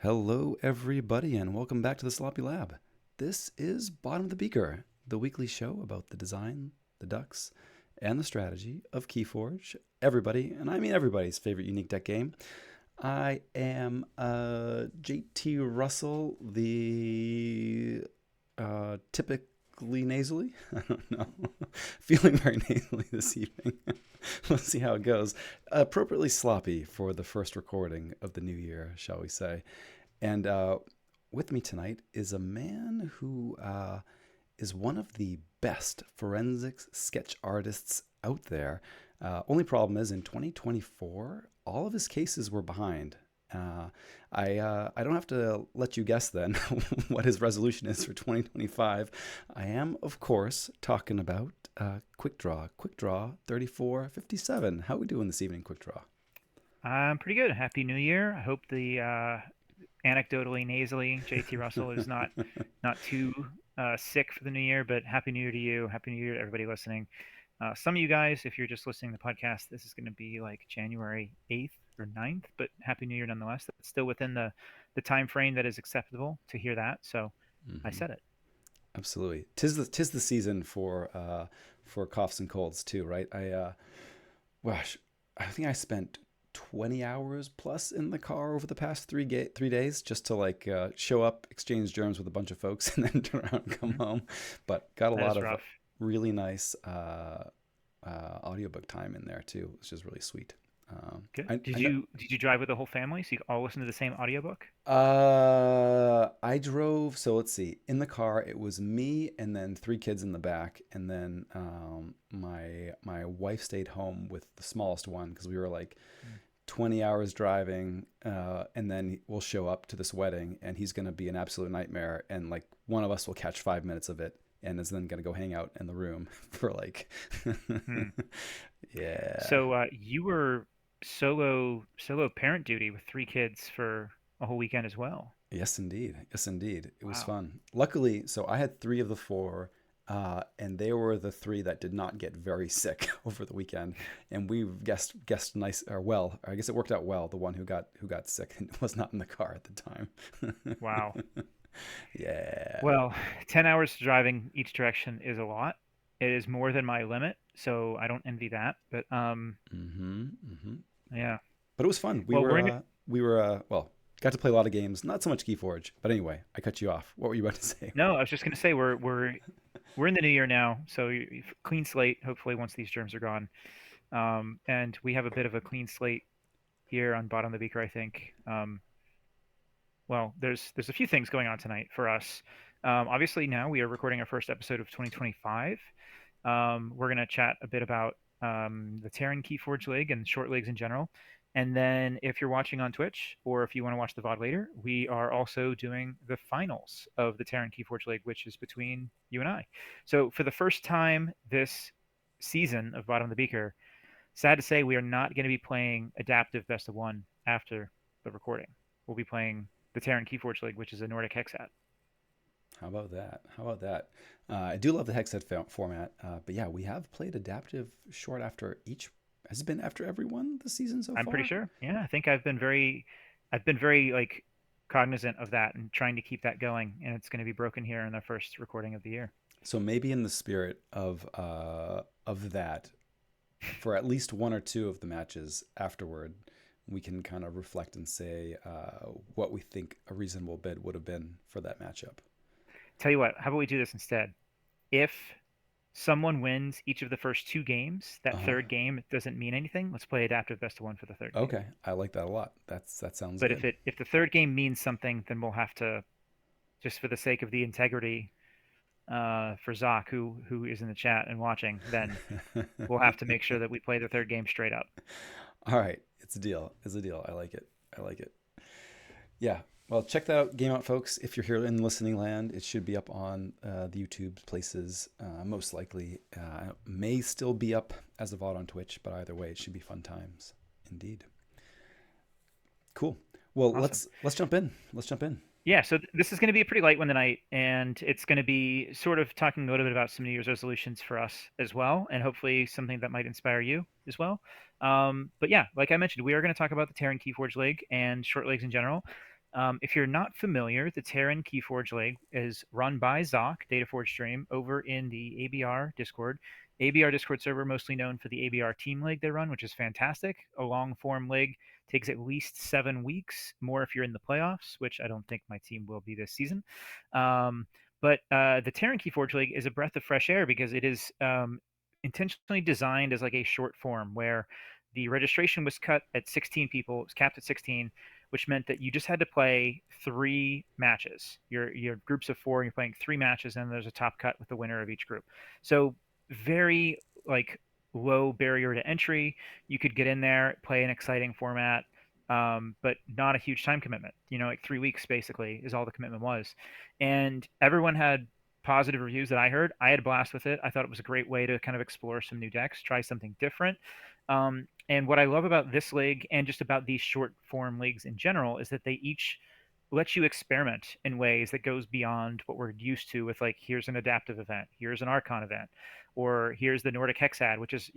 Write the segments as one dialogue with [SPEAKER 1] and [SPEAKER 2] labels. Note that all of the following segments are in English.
[SPEAKER 1] Hello, everybody, and welcome back to the Sloppy Lab. This is Bottom of the Beaker, the weekly show about the design, the ducks, and the strategy of Keyforge. Everybody, and I mean everybody's favorite unique deck game. I am JT Russell, the typically nasally. I don't know. Feeling very nasally this evening. We'll see how it goes. Appropriately sloppy for the first recording of the new year, shall we say. And with me tonight is a man who is one of the best forensics sketch artists out there. Only problem is in 2024, all of his cases were behind. Uh, I don't have to let you guess then what his resolution is for 2025. I am, of course, talking about Quick Draw 3457. How are we doing this evening, Quick Draw?
[SPEAKER 2] I'm pretty good. Happy New Year. I hope the anecdotally nasally JT Russell is not too sick for the new year, but Happy New Year to you. Happy New Year to everybody listening. Some of you guys, if you're just listening to the podcast, this is going to be like January 8th or 9th, but Happy New Year nonetheless. That's still within the time frame that is acceptable to hear that. So I
[SPEAKER 1] Hmm.
[SPEAKER 2] said it.
[SPEAKER 1] Absolutely. Tis the season for coughs and colds too, right? Gosh, I think I spent 20 hours plus in the car over the past 3 days just to show up, exchange germs with a bunch of folks, and then turn around and come
[SPEAKER 2] Mhm.
[SPEAKER 1] home. But got a
[SPEAKER 2] That
[SPEAKER 1] lot
[SPEAKER 2] is
[SPEAKER 1] of
[SPEAKER 2] rough.
[SPEAKER 1] really nice audiobook time in there too, which is really sweet.
[SPEAKER 2] Good.
[SPEAKER 1] I
[SPEAKER 2] Did
[SPEAKER 1] know.
[SPEAKER 2] you drive with the whole family so you all listen to the same audiobook?
[SPEAKER 1] I drove. So let's see. In the car, it was me and then three kids in the back, and then my wife stayed home with the smallest one because we were like
[SPEAKER 2] Mm.
[SPEAKER 1] 20 hours driving, and then we'll show up to this wedding, and he's gonna be an absolute nightmare, and like one of us will catch 5 minutes of it, and is then gonna go hang out in the room for like,
[SPEAKER 2] Hmm.
[SPEAKER 1] yeah.
[SPEAKER 2] So you were solo parent duty with three kids for a whole weekend as well.
[SPEAKER 1] Yes, indeed. Yes, indeed. It was
[SPEAKER 2] Wow.
[SPEAKER 1] fun. Luckily, so I had three of the four, and they were the three that did not get very sick over the weekend. And we guessed nice or well. I guess it worked out well. The one who got sick and was not in the car at the time.
[SPEAKER 2] Wow.
[SPEAKER 1] Yeah.
[SPEAKER 2] Well, 10 hours driving each direction is a lot. It is more than my limit, so I don't envy that. But
[SPEAKER 1] Mm-hmm. Mm-hmm.
[SPEAKER 2] yeah.
[SPEAKER 1] But it was fun. We
[SPEAKER 2] Well,
[SPEAKER 1] were we were well, got to play a lot of games. Not so much Keyforge, but anyway, I cut you off. What were you about to say?
[SPEAKER 2] no, I was just gonna say we're in the new year now, so clean slate. Hopefully, once these germs are gone, and we have a bit of a clean slate here on bottom of the beaker. I think. Well, there's a few things going on tonight for us. Obviously, now we are recording our first episode of 2025. We're going to chat a bit about the Terran Keyforge League and short leagues in general. And then, if you're watching on Twitch or if you want to watch the VOD later, we are also doing the finals of the Terran Keyforge League, which is between you and I. So, for the first time this season of Bottom of the Beaker, sad to say, we are not going to be playing adaptive best of one after the recording. We'll be playing the Terran Keyforge League, which is a Nordic Hexat.
[SPEAKER 1] How about that? How about that? I do love the format, but yeah, we have played adaptive short after each. Has it been after every one this season so
[SPEAKER 2] I'm pretty
[SPEAKER 1] far?
[SPEAKER 2] sure. Yeah, I think I've been very like cognizant of that and trying to keep that going. And it's going to be broken here in the first recording of the year.
[SPEAKER 1] So maybe in the spirit of that, for at least one or two of the matches afterward, we can kind of reflect and say what we think a reasonable bid would have been for that matchup.
[SPEAKER 2] Tell you what, how about we do this instead? If someone wins each of the first two games,
[SPEAKER 1] Uh
[SPEAKER 2] that
[SPEAKER 1] huh.
[SPEAKER 2] third game doesn't mean anything. Let's play adaptive best of one for the third game.
[SPEAKER 1] Okay, I like that a lot. That sounds
[SPEAKER 2] But
[SPEAKER 1] good.
[SPEAKER 2] if the third game means something, then we'll have to, just for the sake of the integrity for Zoc, who is in the chat and watching, then we'll have to make sure that we play the third game straight up.
[SPEAKER 1] All right, it's a deal. It's a deal. I like it. I like it. Yeah. Well, check that out, game out, folks. If you're here in listening land, it should be up on the YouTube places. Most likely, may still be up as a VOD on Twitch, but either way, it should be fun times, indeed. Cool. Well,
[SPEAKER 2] Awesome.
[SPEAKER 1] let's jump in. Let's jump in.
[SPEAKER 2] Yeah, so this is going to be a pretty light one tonight, and it's going to be sort of talking a little bit about some New Year's resolutions for us as well, and hopefully something that might inspire you as well. But yeah, like I mentioned, we are going to talk about the Terran Keyforge League and short leagues in general. If you're not familiar, the Terran Keyforge League is run by Zoc, Dataforge Stream, over in the ABR Discord. ABR Discord server, mostly known for the ABR Team League they run, which is fantastic. A long form league takes at least 7 weeks, more if you're in the playoffs, which I don't think my team will be this season. But the Terran Keyforge League is a breath of fresh air because it is intentionally designed as like a short form where the registration was cut at 16 people, it was capped at 16, which meant that you just had to play 3 matches. Your groups of 4, and you're playing 3 matches, and there's a top cut with the winner of each group. So very like low barrier to entry. You could get in there, play an exciting format, but not a huge time commitment. Like 3 weeks basically is all the commitment was, and everyone had positive reviews that I heard. I had a blast with it. I thought it was a great way to kind of explore some new decks, try something different. And what I love about this league and just about these short form leagues in general is that they each let you experiment in ways that goes beyond what we're used to with like here's an adaptive event, here's an Archon event, or here's the Nordic Hexad, which is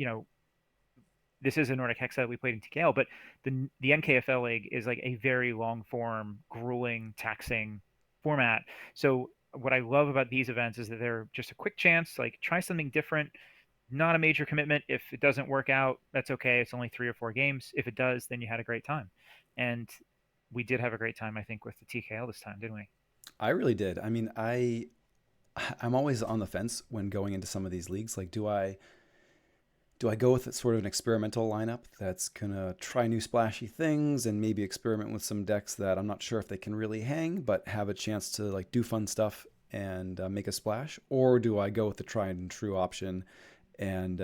[SPEAKER 2] this is a Nordic Hexad we played in TKL, but the NKFL league is like a very long form, grueling, taxing format. So what I love about these events is that they're just a quick chance, like try something different, not a major commitment. If it doesn't work out, that's okay. It's only 3 or 4 games. If it does, then you had a great time. And we did have a great time, I think, with the TKL this time, didn't we?
[SPEAKER 1] I really did. I mean, I'm always on the fence when going into some of these leagues. Like, do I go with sort of an experimental lineup that's gonna try new splashy things and maybe experiment with some decks that I'm not sure if they can really hang, but have a chance to like do fun stuff and make a splash? Or do I go with the tried and true option and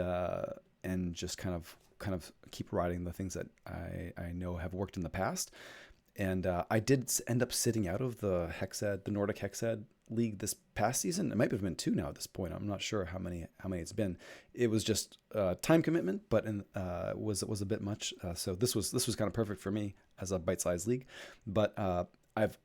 [SPEAKER 1] just kind of keep riding the things that I know have worked in the past? And I did end up sitting out of the Nordic Hexad League this past season. It might have been 2 now at this point. I'm not sure how many it's been. It was just time commitment, but was a bit much. So this was kind of perfect for me as a bite-sized league. But I've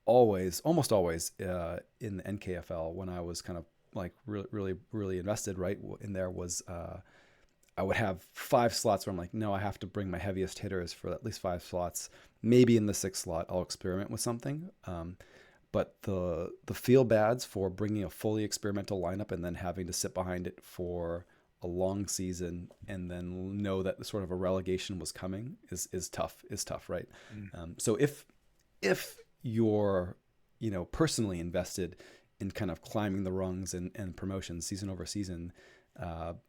[SPEAKER 1] almost always in the NKFL when I was kind of like really invested right in there was I would have 5 slots where I'm like, no, I have to bring my heaviest hitters for at least 5 slots. Maybe in the 6th slot, I'll experiment with something. But the feel bads for bringing a fully experimental lineup and then having to sit behind it for a long season and then know that sort of a relegation was coming is tough. Is tough, right?
[SPEAKER 2] Mm.
[SPEAKER 1] So if you're personally invested in kind of climbing the rungs and promotion season over season,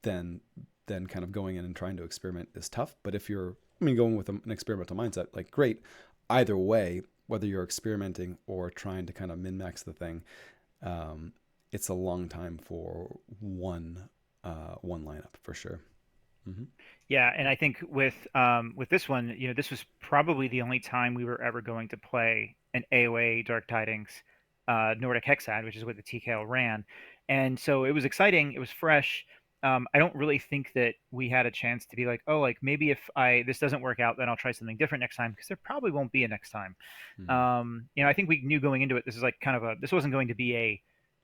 [SPEAKER 1] then kind of going in and trying to experiment is tough. But if you're, going with an experimental mindset, like great, either way, whether you're experimenting or trying to kind of min-max the thing, it's a long time for one lineup for sure. Mm-hmm.
[SPEAKER 2] Yeah, and I think with this one, this was probably the only time we were ever going to play an AOA Dark Tidings Nordic Hexad, which is what the TKL ran, and so it was exciting. It was fresh. I don't really think that we had a chance to be like, oh, like maybe if I this doesn't work out, then I'll try something different next time because there probably won't be a next time.
[SPEAKER 1] Mm-hmm.
[SPEAKER 2] I think we knew going into it, this is like kind of this wasn't going to be a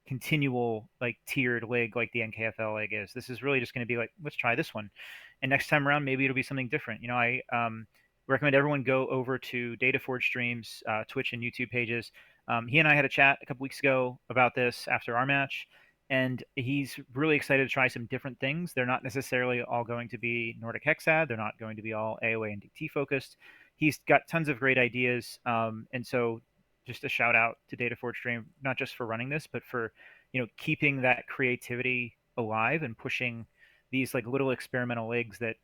[SPEAKER 2] continual like tiered league like the NKFL league is. This is really just going to be like, let's try this one, and next time around maybe it'll be something different. I recommend everyone go over to Dataforge Streams Twitch and YouTube pages. He and I had a chat a couple weeks ago about this after our match, and he's really excited to try some different things. They're not necessarily all going to be Nordic Hexad. They're not going to be all AOA and DT focused. He's got tons of great ideas, and so just a shout out to Dataforge Stream, not just for running this, but for keeping that creativity alive and pushing these like little experimental leagues that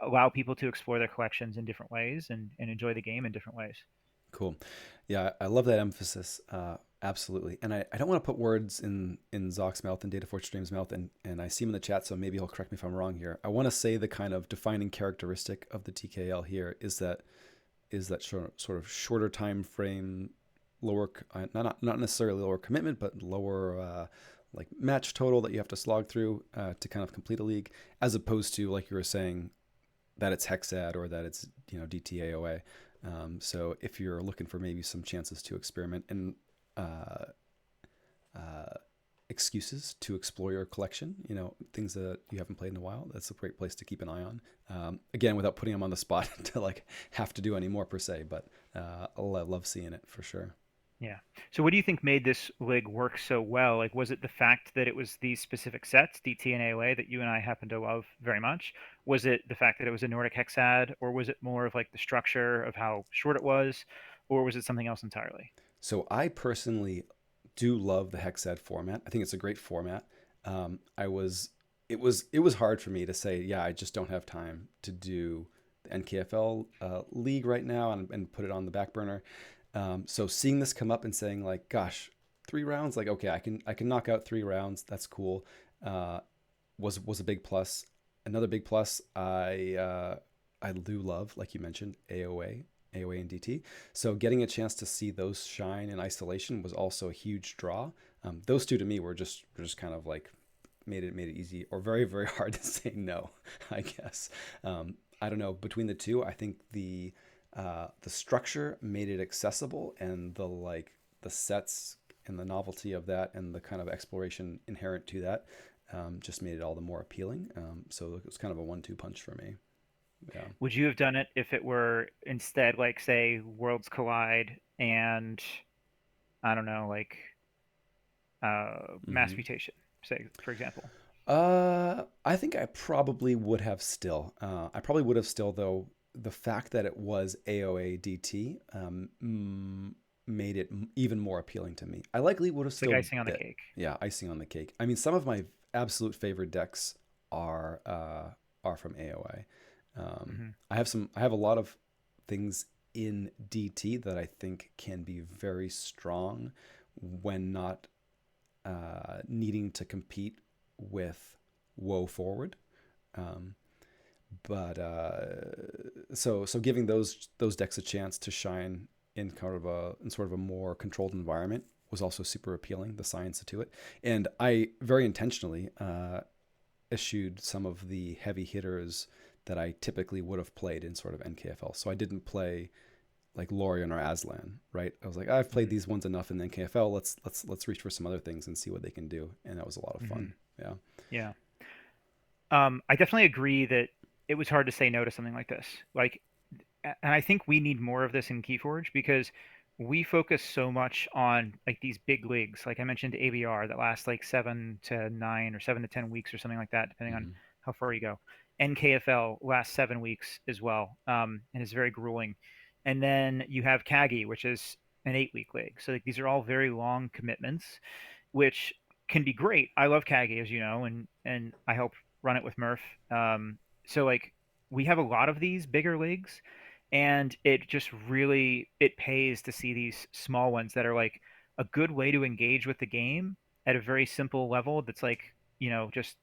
[SPEAKER 2] allow people to explore their collections in different ways and enjoy the game in different ways.
[SPEAKER 1] Cool. Yeah, I love that emphasis. Absolutely. And I don't want to put words in Zoc's mouth and Data Forge Stream's mouth, and I see him in the chat, so maybe he'll correct me if I'm wrong here. I want to say the kind of defining characteristic of the TKL here is that sort of shorter time frame, lower not necessarily lower commitment, but lower like match total that you have to slog through to kind of complete a league, as opposed to like you were saying that it's Hexad or that it's DTAOA. So if you're looking for maybe some chances to experiment and uh, excuses to explore your collection. Things that you haven't played in a while. That's a great place to keep an eye on. Again, without putting them on the spot to like have to do any more per se, but I love seeing it for sure.
[SPEAKER 2] Yeah. So what do you think made this lig work so well? Like, was it the fact that it was these specific sets, DT and AOA, that you and I happen to love very much? Was it the fact that it was a Nordic hexad, or was it more of like the structure of how short it was, or was it something else entirely?
[SPEAKER 1] So I personally do love the Hexad format. I think it's a great format. I was it was hard for me to say, yeah, I just don't have time to do the NKFL league right now and put it on the back burner. So seeing this come up and saying like, gosh, 3 rounds, like okay, I can knock out 3 rounds. That's cool. Uh, was a big plus. Another big plus, I do love, like you mentioned, AOA and DT. So getting a chance to see those shine in isolation was also a huge draw. Those two to me were just kind of like made it easy or very very hard to say no, I guess. I don't know. Between the two, I think the structure made it accessible, and the sets and the novelty of that and the kind of exploration inherent to that just made it all the more appealing. So it was kind of a 1-2 punch for me. Yeah.
[SPEAKER 2] Would you have done it if it were instead like say Worlds Collide and I don't know, like Mass
[SPEAKER 1] hmm
[SPEAKER 2] Mutation, say for example?
[SPEAKER 1] I think I probably would have still. I probably would have still, though. The fact that it was AOA DT made it even more appealing to me. I likely would have
[SPEAKER 2] It's like
[SPEAKER 1] still
[SPEAKER 2] icing on the
[SPEAKER 1] bit.
[SPEAKER 2] cake.
[SPEAKER 1] Yeah, icing on the cake. I mean, some of my absolute favorite decks are are from AOA.
[SPEAKER 2] Hmm.
[SPEAKER 1] I have a lot of things in DT that I think can be very strong when not needing to compete with Woe forward. Um, but giving those decks a chance to shine in sort of a more controlled environment was also super appealing. The science to it, and I very intentionally eschewed some of the heavy hitters that I typically would have played in sort of NKFL. So I didn't play like Lorian or Aslan, right? I was like, I've played
[SPEAKER 2] Hmm.
[SPEAKER 1] these ones enough in the NKFL. Let's reach for some other things and see what they can do, and that was a lot of
[SPEAKER 2] Hmm.
[SPEAKER 1] fun. Yeah.
[SPEAKER 2] Yeah. I definitely agree that it was hard to say no to something like this. Like, and I think we need more of this in Keyforge because we focus so much on like these big leagues. Like I mentioned ABR that lasts like 7 to 9 or 7 to 10 weeks or something like that, depending on
[SPEAKER 1] Mm-hmm.
[SPEAKER 2] how far you go. NKFL lasts 7 weeks as well, and is very grueling. And then you have CAGI, which is an 8 week league. So like, these are all very long commitments, which can be great. I love CAGI, as you know, and I help run it with Murph. So like we have a lot of these bigger leagues, and it just really it pays to see these small ones that are like a good way to engage with the game at a very simple level. That's like just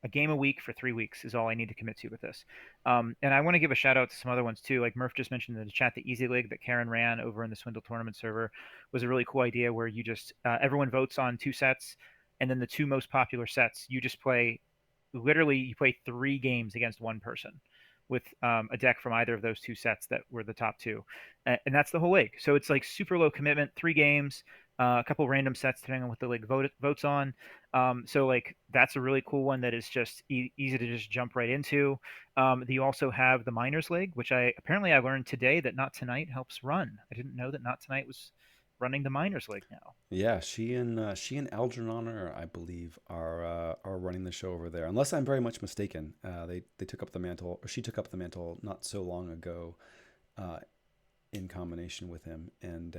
[SPEAKER 2] a game a week for 3 weeks is all I need to commit to with this. And I want to give a shout out to some other ones too. Like Murph just mentioned in the chat, the Easy League that Karen ran over in the Swindle Tournament server was a really cool idea where you just everyone votes on 2 sets, and then the two most popular sets you just play. Literally, you play 3 games against one person with a deck from either of those 2 sets that were the top two, and that's the whole league. So it's like super low commitment, 3 games, a couple random sets depending on what the league votes on. So like that's a really cool one that is just easy to just jump right into. You also have the Miners League, which I learned today that Not Tonight helps run. I didn't know that Not Tonight was running the Miners League now.
[SPEAKER 1] Yeah, she and Algernon, I believe, are running the show over there. Unless I'm very much mistaken, they took up the mantle, or she took up the mantle not so long ago, uh, in combination with him, and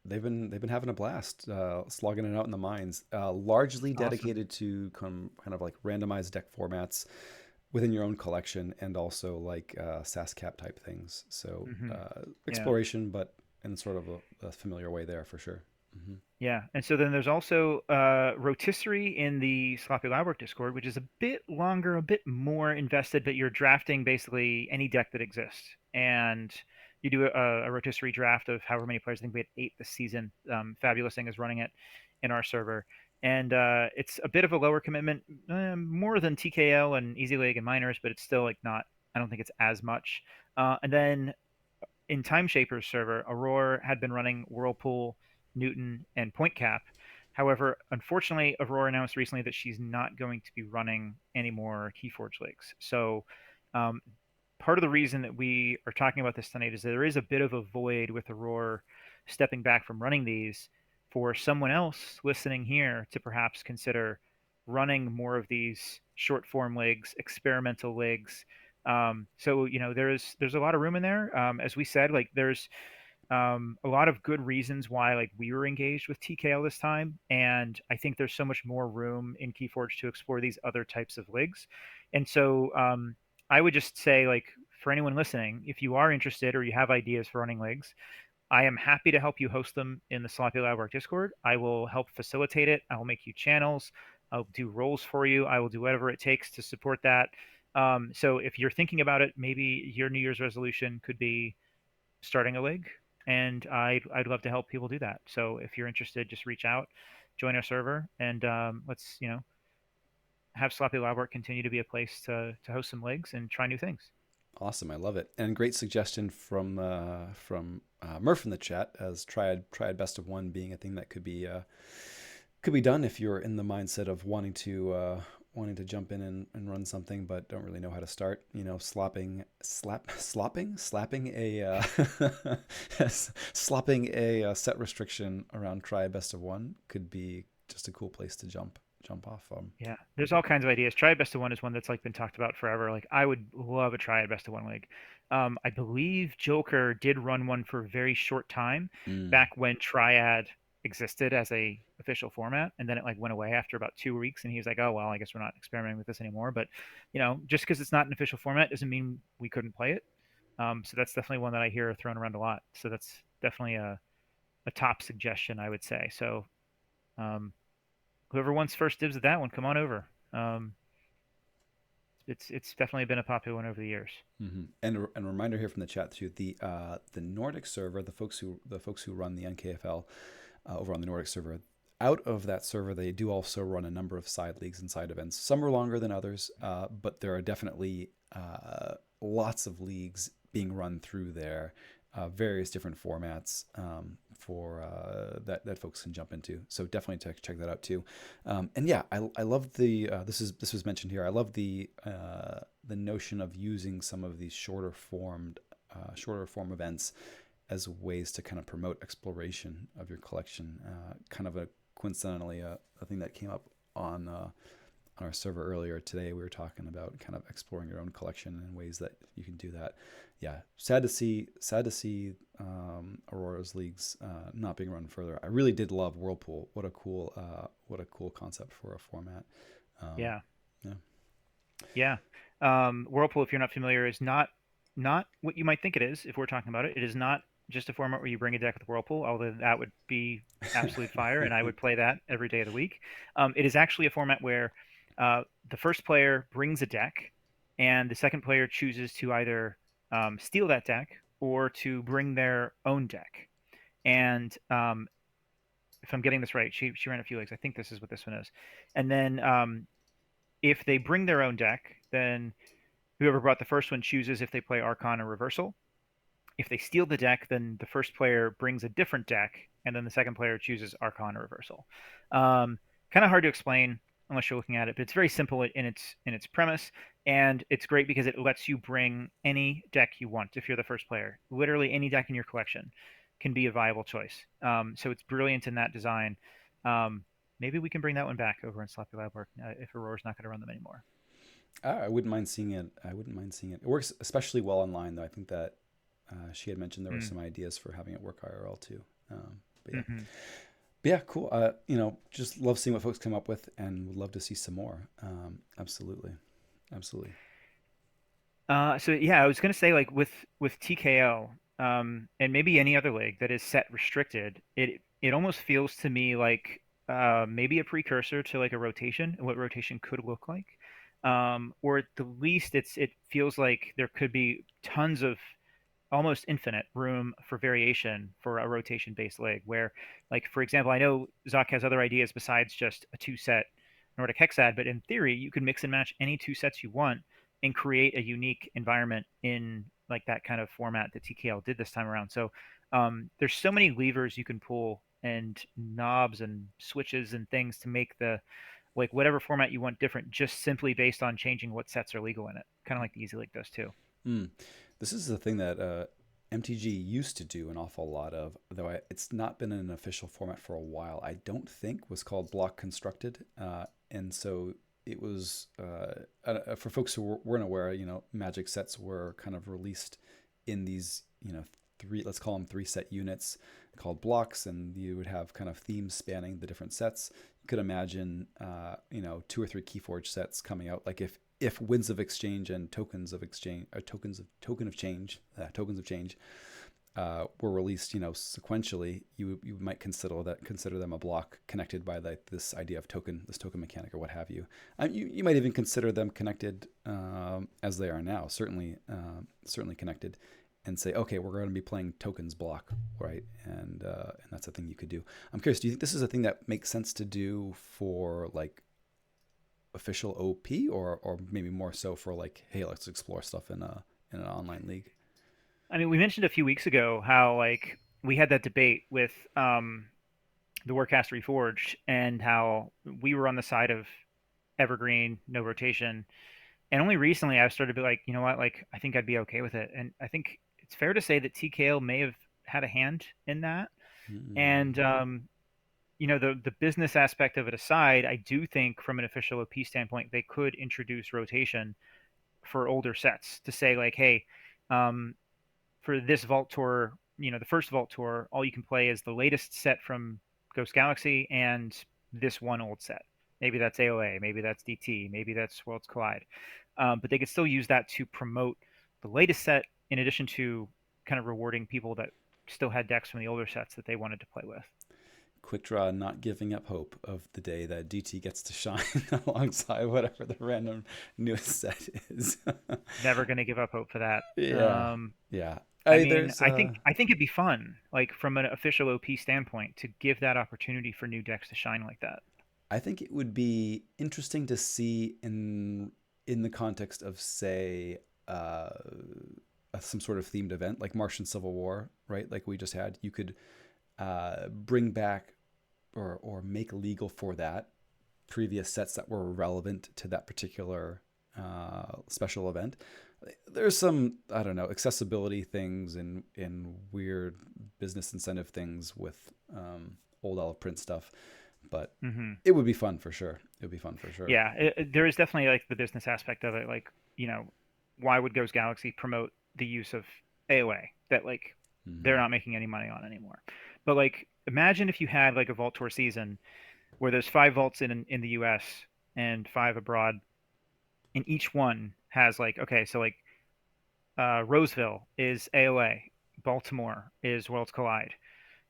[SPEAKER 1] they've been having a blast, slogging it out in the mines, largely
[SPEAKER 2] Awesome.
[SPEAKER 1] dedicated to kind of like randomized deck formats within your own collection, and also like SASCAP type things. So
[SPEAKER 2] Hmm. Yeah.
[SPEAKER 1] exploration, but in sort of a familiar way there for sure. Hmm
[SPEAKER 2] Yeah, and so then there's also rotisserie in the Sloppy Lab Discord, which is a bit longer, a bit more invested, but you're drafting basically any deck that exists, and you do a rotisserie draft of however many players. I think we had 8 this season. Fabulous thing is running it in our server, and it's a bit of a lower commitment, more than TKL and Easy League and Miners, but it's still like not. I don't think it's as much. And then in Timeshaper's server, Aurora had been running Whirlpool, Newton, and Point Cap. However, unfortunately, Aurora announced recently that she's not going to be running any more Keyforge leagues. So, um, part of the reason that we are talking about this tonight is that there is a bit of a void with Aurora stepping back from running these for someone else listening here to perhaps consider running more of these short form leagues, experimental leagues. So there's a lot of room in there. As we said, like there's a lot of good reasons why like we were engaged with TKL this time, and I think there's so much more room in Keyforge to explore these other types of leagues. And so I would just say like for anyone listening, if you are interested or you have ideas for running leagues, I am happy to help you host them in the Sloppy Lab Work Discord. I will help facilitate it. I will make you channels. I'll do roles for you. I will do whatever it takes to support that. So if you're thinking about it, maybe your New Year's resolution could be starting a league, and I'd love to help people do that. So if you're interested, just reach out, join our server, and let's have Sloppy Lab Work continue to be a place to host some leagues and try new things.
[SPEAKER 1] Awesome, I love it, and great suggestion from Murph in the chat as triad best of one being a thing that could be done if you're in the mindset of wanting to jump in and run something but don't really know how to start. You know, slapping a slopping a set restriction around triad best of one could be just a cool place to jump off from.
[SPEAKER 2] Yeah, there's all kinds of ideas. Triad Best of One is one that's like been talked about forever. Like I would love a Triad Best of One league. I believe Joker did run one for a very short time
[SPEAKER 1] Mm.
[SPEAKER 2] back when Triad existed as a official format, and then it like went away after about 2 weeks, and he was like, "Oh well, I guess we're not experimenting with this anymore." But just because it's not an official format doesn't mean we couldn't play it. So that's definitely one that I hear thrown around a lot. So that's definitely a top suggestion, I would say. So um, whoever wants first dibs at that one, come on over. Um, it's definitely been a popular one over the years.
[SPEAKER 1] Mm-hmm. And a reminder here from the chat too: the Nordic server, the folks who run the NKFL over on the Nordic server. Out of that server, they do also run a number of side leagues and side events. Some are longer than others, but there are definitely lots of leagues being run through there, various different formats for that folks can jump into. So definitely check that out too. And yeah, I love this was mentioned here. I love the notion of using some of these shorter form events as ways to kind of promote exploration of your collection. Kind of a coincidentally a thing that came up on our server earlier today. We were talking about kind of exploring your own collection and ways that you can do that. Yeah, sad to see Aurora's leagues not being run further. I really did love Whirlpool. What a cool concept for a format. Um,
[SPEAKER 2] Yeah,
[SPEAKER 1] yeah.
[SPEAKER 2] yeah. Whirlpool, if you're not familiar, is not what you might think it is. If we're talking about it, it is not just a format where you bring a deck with Whirlpool, although that would be absolute fire, and I would play that every day of the week. It is actually a format where the first player brings a deck, and the second player chooses to either steal that deck or to bring their own deck. And if I'm getting this right, she ran a few legs. I think this is what this one is. And then if they bring their own deck, then whoever brought the first one chooses if they play Archon or Reversal. If they steal the deck, then the first player brings a different deck, and then the second player chooses Archon or Reversal. Kind of hard to explain unless you're looking at it, but it's very simple in its premise, and it's great because it lets you bring any deck you want if you're the first player. Literally any deck in your collection can be a viable choice. So it's brilliant in that design. Um, Maybe we can bring that one back over in Sloppy Lab Work if Aurora's not going to run them anymore.
[SPEAKER 1] I wouldn't mind seeing it. I wouldn't mind seeing it. It works especially well online, though. I think that she had mentioned there were
[SPEAKER 2] Mm.
[SPEAKER 1] some ideas for having it work IRL too. But yeah,
[SPEAKER 2] Hmm.
[SPEAKER 1] but yeah, cool. Just love seeing what folks come up with, and would love to see some more. Absolutely, absolutely.
[SPEAKER 2] So yeah, I was gonna say like with TKO, and maybe any other league that is set restricted, it almost feels to me like maybe a precursor to like a rotation and what rotation could look like. Or at the least it feels like there could be tons of almost infinite room for variation for a rotation based leg where like for example I know Zoc has other ideas besides just a two set Nordic hexad, but in theory you could mix and match any two sets you want and create a unique environment in like that kind of format that TKL did this time around. So there's so many levers you can pull and knobs and switches and things to make the like whatever format you want different, just simply based on changing what sets are legal in it. Kind of like the Easy League does too.
[SPEAKER 1] Mm. This is the thing that MTG used to do an awful lot of, though it's not been in an official format for a while. I don't think was called block constructed, and so it was for folks who weren't aware. Magic sets were kind of released in these three, let's call them three set units called blocks, and you would have kind of themes spanning the different sets. You could imagine two or three Keyforge sets coming out, like if Winds of Exchange and Tokens of Exchange, or Tokens of Change, were released, sequentially, you might consider them a block connected by this idea of this token mechanic or what have you. You might even consider them connected as they are now, certainly connected, and say, okay, we're going to be playing tokens block, right? And that's a thing you could do. I'm curious, do you think this is a thing that makes sense to do for like official OP, or maybe more so for like, hey, let's explore stuff in an online league?
[SPEAKER 2] I mean, we mentioned a few weeks ago how like we had that debate with the Warcast Reforged and how we were on the side of evergreen, no rotation. And only recently I've started to be like, you know what, like I think I'd be okay with it. And I think it's fair to say that TKO may have had a hand in that. And
[SPEAKER 1] Mm.
[SPEAKER 2] the business aspect of it aside, I do think from an official OP standpoint, they could introduce rotation for older sets to say like, hey, um, for this Vault Tour, the first Vault Tour, all you can play is the latest set from Ghost Galaxy and this one old set. Maybe that's AOA, maybe that's DT, maybe that's Worlds Collide. But they could still use that to promote the latest set in addition to kind of rewarding people that still had decks from the older sets that they wanted to play with.
[SPEAKER 1] Quick Draw not giving up hope of the day that DT gets to shine alongside whatever the random newest set is.
[SPEAKER 2] Never going to give up hope for that.
[SPEAKER 1] Yeah, yeah.
[SPEAKER 2] I
[SPEAKER 1] I
[SPEAKER 2] mean,
[SPEAKER 1] there's
[SPEAKER 2] I think it'd be fun, like from an official OP standpoint, to give that opportunity for new decks to shine like that.
[SPEAKER 1] I think it would be interesting to see in the context of, say, uh, some sort of themed event like Martian Civil War, right? Like we just had. You could bring back or make legal for that previous sets that were relevant to that particular special event. There's some, I don't know, accessibility things and weird business incentive things with old olive print stuff, but
[SPEAKER 2] Hmm.
[SPEAKER 1] it would be fun for sure. It would be fun for sure.
[SPEAKER 2] Yeah, there is definitely like the business aspect of it. Like, why would Ghost Galaxy promote the use of AOA that like they're
[SPEAKER 1] Hmm.
[SPEAKER 2] not making any money on anymore? But like, imagine if you had like a Vault Tour season where there's five vaults in the U.S. and five abroad, and each one has like, okay, so like Roseville is AOA, Baltimore is Worlds Collide,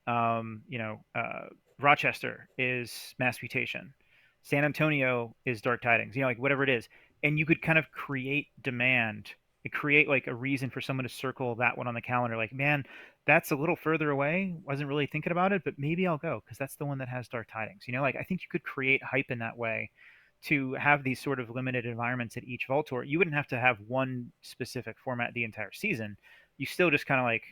[SPEAKER 2] um, you know, uh, Rochester is Mass Mutation, San Antonio is Dark Tidings, like whatever it is, and you could kind of create demand, and create like a reason for someone to circle that one on the calendar. Like, man, that's a little further away. Wasn't really thinking about it, but maybe I'll go because that's the one that has Dark Tidings. Like I think you could create hype in that way to have these sort of limited environments at each Vault Tour. You wouldn't have to have one specific format the entire season. You still just kind of like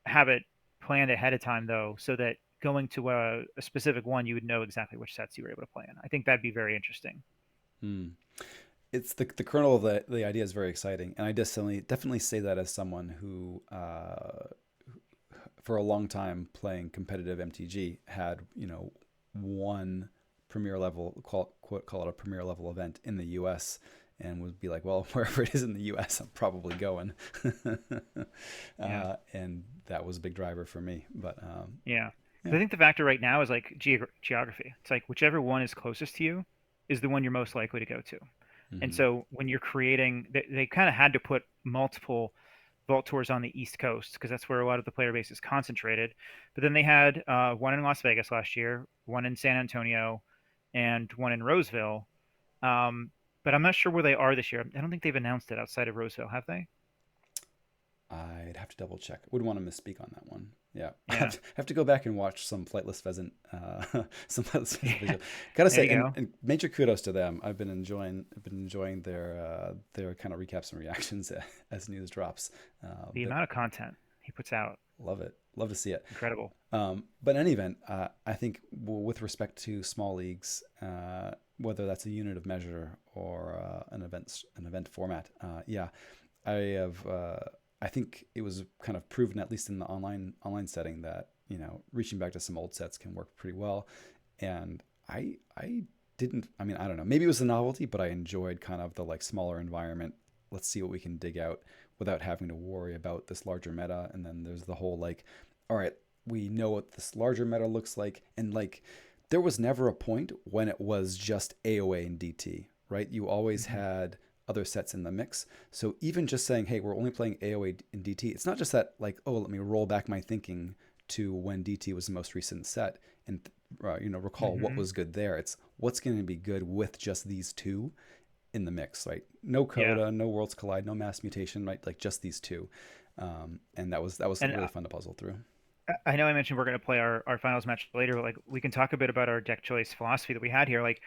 [SPEAKER 2] have it planned ahead of time though, so that going to a specific one, you would know exactly which sets you were able to play in. I think that'd be very interesting.
[SPEAKER 1] Hmm. It's the kernel of the idea is very exciting, and I definitely say that as someone who for a long time playing competitive MTG had one premier level, call it a premier level event in the U.S., and would be like, well, wherever it is in the U.S., I'm probably going.
[SPEAKER 2] Yeah,
[SPEAKER 1] And that was a big driver for me. But
[SPEAKER 2] yeah. Because
[SPEAKER 1] yeah.
[SPEAKER 2] I think the factor right now is like geography. It's like whichever one is closest to you is the one you're most likely to go to. And
[SPEAKER 1] Hmm.
[SPEAKER 2] so when you're creating, they kind of had to put multiple vault tours on the East Coast because that's where a lot of the player base is concentrated. But then they had one in Las Vegas last year, one in San Antonio, and one in Roseville. Um, but I'm not sure where they are this year. I don't think they've announced it outside of Roseville, have they?
[SPEAKER 1] I'd have to double check. Wouldn't want to misspeak on that one. Yeah, I
[SPEAKER 2] Yeah.
[SPEAKER 1] have to go back and watch some Flightless Pheasant, some Flightless Pheasant
[SPEAKER 2] Yeah.
[SPEAKER 1] video. Gotta
[SPEAKER 2] There
[SPEAKER 1] say,
[SPEAKER 2] you go.
[SPEAKER 1] and major kudos to them. I've been enjoying their kind of recaps and reactions as news drops.
[SPEAKER 2] The
[SPEAKER 1] But
[SPEAKER 2] amount of content. he puts out.
[SPEAKER 1] Love it. Love to see it.
[SPEAKER 2] Incredible.
[SPEAKER 1] But in any event, I think with respect to small leagues, whether that's a unit of measure or an event format, yeah, I have. I think it was kind of proven, at least in the online setting, that reaching back to some old sets can work pretty well. And I didn't. I mean, I don't know. Maybe it was the novelty, but I enjoyed kind of the like smaller environment. Let's see what we can dig out without having to worry about this larger meta. And then there's the whole like, all right, we know what this larger meta looks like, and like there was never a point when it was just AOA and DT, right? You always
[SPEAKER 2] Hmm.
[SPEAKER 1] had other sets in the mix. So even just saying, hey, we're only playing AOA and DT, it's not just that like, oh, let me roll back my thinking to when DT was the most recent set and recall what
[SPEAKER 2] Hmm.
[SPEAKER 1] was good there. It's what's going to be good with just these two in the mix, right? No
[SPEAKER 2] Yeah.
[SPEAKER 1] Coda, no Worlds Collide, no Mass Mutation, right? Like just these two, and that was
[SPEAKER 2] And
[SPEAKER 1] really fun to puzzle through.
[SPEAKER 2] I know I mentioned we're going to play our finals match later, but like we can talk a bit about our deck choice philosophy that we had here. Like,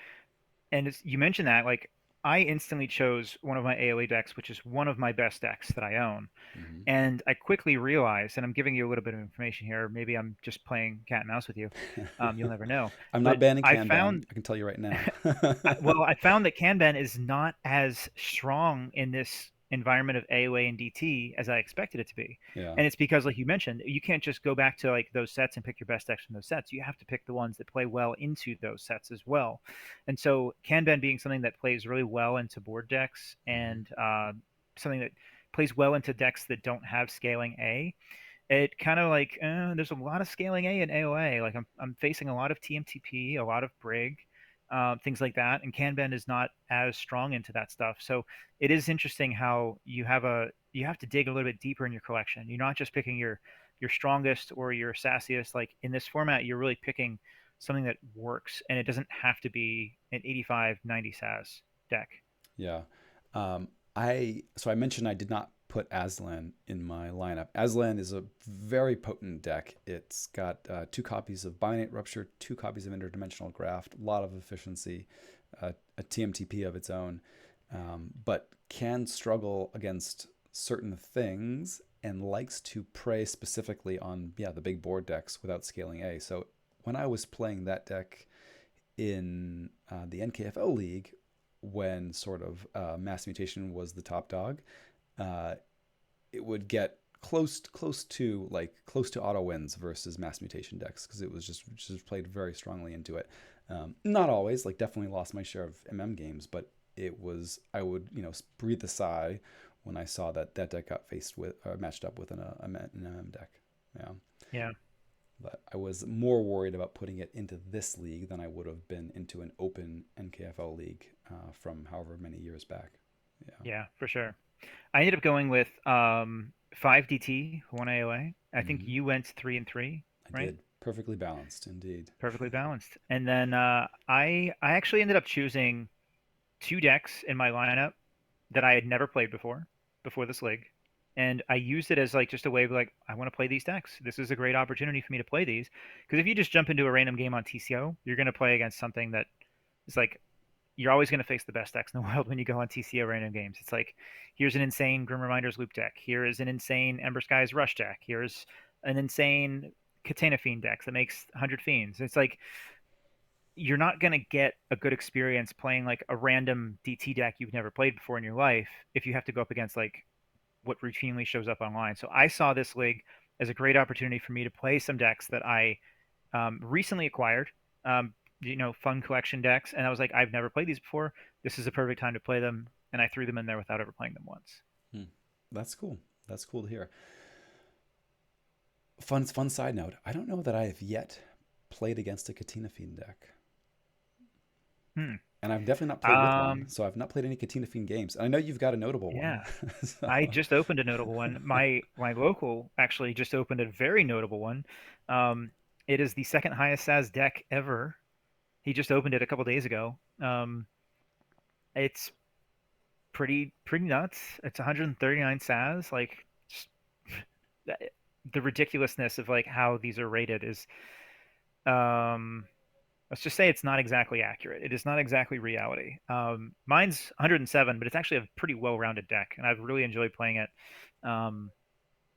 [SPEAKER 2] and you mentioned that, like, I instantly chose one of my AOA decks, which is one of my best decks that I own.
[SPEAKER 1] Hmm.
[SPEAKER 2] And I quickly realized, and I'm giving you a little bit of information here. Maybe I'm just playing cat and mouse with you. You'll never know.
[SPEAKER 1] I'm not
[SPEAKER 2] But
[SPEAKER 1] banning
[SPEAKER 2] I
[SPEAKER 1] Kanban.
[SPEAKER 2] found
[SPEAKER 1] I can tell you right now.
[SPEAKER 2] well, I found that Kanban is not as strong in this environment of AOA and DT as I expected it to be.
[SPEAKER 1] Yeah.
[SPEAKER 2] And it's because, like you mentioned, you can't just go back to like those sets and pick your best decks from those sets. You have to pick the ones that play well into those sets as well. And so Kanban being something that plays really well into board decks
[SPEAKER 1] Hmm.
[SPEAKER 2] and something that plays well into decks that don't have scaling A, it kind of like there's a lot of scaling A and AOA. Like I'm facing a lot of TMTP, a lot of Brig, things like that, and Kanban is not as strong into that stuff. So it is interesting how you have to dig a little bit deeper in your collection. You're not just picking your strongest or your sassiest. Like in this format, you're really picking something that works, and it doesn't have to be an 85, 90 SAS deck.
[SPEAKER 1] Yeah. Um, I mentioned I did not put Aslan in my lineup. Aslan is a very potent deck. It's got two copies of Binate Rupture, two copies of Interdimensional Graft, a lot of efficiency, a TMTP of its own, but can struggle against certain things and likes to prey specifically on the big board decks without scaling A. So when I was playing that deck in the NKFL league, when sort of Mass Mutation was the top dog, uh, it would get close to auto wins versus Mass Mutation decks because it was just played very strongly into it. Not always, like definitely lost my share of games, but it was I would breathe a sigh when I saw that deck got faced with matched up with an deck. Yeah.
[SPEAKER 2] Yeah.
[SPEAKER 1] But I was more worried about putting it into this league than I would have been into an open NKFL league from however many years back. Yeah,
[SPEAKER 2] Yeah, for sure. I ended up going with 5 DT, 1 AOA. I think
[SPEAKER 1] hmm
[SPEAKER 2] you went 3 and 3,
[SPEAKER 1] I
[SPEAKER 2] right?
[SPEAKER 1] did. Perfectly balanced, indeed.
[SPEAKER 2] Perfectly balanced. And then I actually ended up choosing 2 decks in my lineup that I had never played before this league. And I used it as like just a way of like, I want to play these decks. This is a great opportunity for me to play these. Because if you just jump into a random game on TCO, you're going to play against something that is like you're always going to face the best decks in the world when you go on TCO random games. It's like, here's an insane Grim Reminders loop deck. Here is an insane Ember Skies Rush deck. Here's an insane Katana Fiend deck that makes 100 Fiends. It's like, you're not going to get a good experience playing like a random DT deck you've never played before in your life if you have to go up against like what routinely shows up online. So I saw this league as a great opportunity for me to play some decks that I recently acquired, fun collection decks, and I was like, I've never played these before. This is a perfect time to play them, and I threw them in there without ever playing them once.
[SPEAKER 1] Hmm. That's cool. That's cool to hear. Fun side note. I don't know that I have yet played against a Katina Fiend deck.
[SPEAKER 2] Hmm.
[SPEAKER 1] And I've definitely not played with one,
[SPEAKER 2] Um,
[SPEAKER 1] so I've not played any Katina Fiend games. And I know you've got a notable one.
[SPEAKER 2] yeah, I
[SPEAKER 1] So,
[SPEAKER 2] just opened a notable one. My local actually just opened a very notable one. Um, it is the second highest SAS deck ever. He just opened it a couple days ago. It's pretty nuts. It's 139 SAS. Like just, the ridiculousness of like how these are rated is um let's just say it's not exactly accurate. It is not exactly reality. Mine's 107, but it's actually a pretty well-rounded deck, and I've really enjoyed playing it. Um,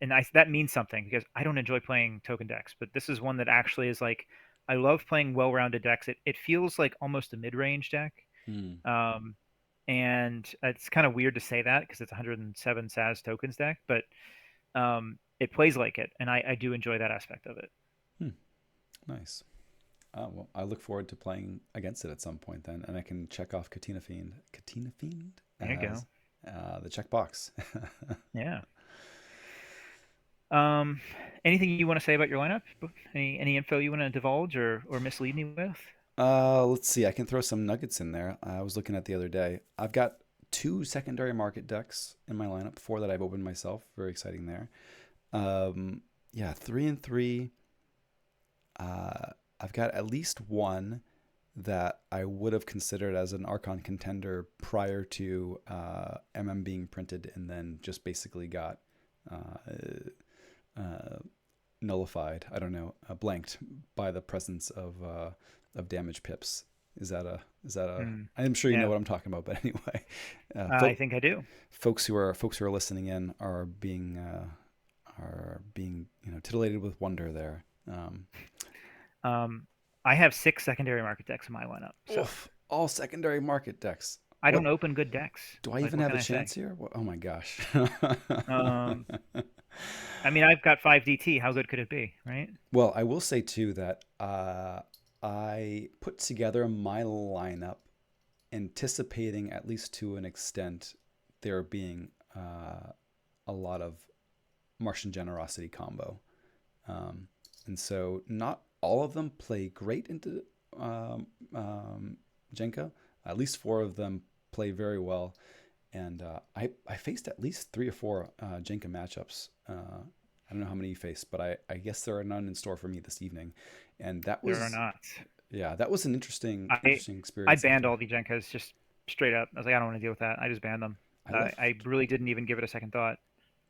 [SPEAKER 2] and that means something because I don't enjoy playing token decks, but this is one that actually is like I love playing well-rounded decks. It feels like almost a mid-range deck.
[SPEAKER 1] Hmm.
[SPEAKER 2] Um, and it's kind of weird to say that because it's 107 SAS tokens deck, but it plays like it, and I do enjoy that aspect of it.
[SPEAKER 1] Hmm. Nice. Well, I look forward to playing against it at some point then, and I can check off Katina Fiend
[SPEAKER 2] There you go.
[SPEAKER 1] as the checkbox.
[SPEAKER 2] Yeah. Um, Anything you want to say about your lineup? Any info you want to divulge or mislead me with?
[SPEAKER 1] Let's see. I can throw some nuggets in there. I was looking at the other day. I've got two secondary market decks in my lineup, four that I've opened myself. Very exciting there. Yeah, 3 and 3. Uh, I've got at least one that I would have considered as an Archon contender prior to MM being printed, and then just basically got uh, uh, nullified. I don't know, blanked by the presence of damage pips. Is that a?
[SPEAKER 2] Hmm.
[SPEAKER 1] I'm sure you know
[SPEAKER 2] Yeah,
[SPEAKER 1] what I'm talking about, but anyway,
[SPEAKER 2] I think I do.
[SPEAKER 1] folks who are listening in are being titillated with wonder there.
[SPEAKER 2] Um, I have six secondary market decks in my lineup, so
[SPEAKER 1] Oof, all secondary market decks.
[SPEAKER 2] I
[SPEAKER 1] What
[SPEAKER 2] don't open good decks.
[SPEAKER 1] do I
[SPEAKER 2] Like,
[SPEAKER 1] even
[SPEAKER 2] what
[SPEAKER 1] have
[SPEAKER 2] can
[SPEAKER 1] a
[SPEAKER 2] I say?
[SPEAKER 1] chance here? What, oh my gosh.
[SPEAKER 2] Um, I mean, I've got 5 DT. How good could it be, right?
[SPEAKER 1] Well, I will say too that I put together my lineup anticipating, at least to an extent, there being a lot of Martian Generosity combo. Um, and so not all of them play great into um, um, Jenka. At least four of them play very well. And I faced at least three or four Jenka matchups. I don't know how many you faced, but I guess there are none in store for me this evening. And that
[SPEAKER 2] There are
[SPEAKER 1] was,
[SPEAKER 2] not.
[SPEAKER 1] yeah, that was an interesting
[SPEAKER 2] I
[SPEAKER 1] interesting
[SPEAKER 2] I
[SPEAKER 1] experience
[SPEAKER 2] banned
[SPEAKER 1] after
[SPEAKER 2] all the Jenkas just straight up. I was like, I don't want to deal with that. I just banned them.
[SPEAKER 1] I
[SPEAKER 2] I
[SPEAKER 1] left.
[SPEAKER 2] really didn't even give it a second thought.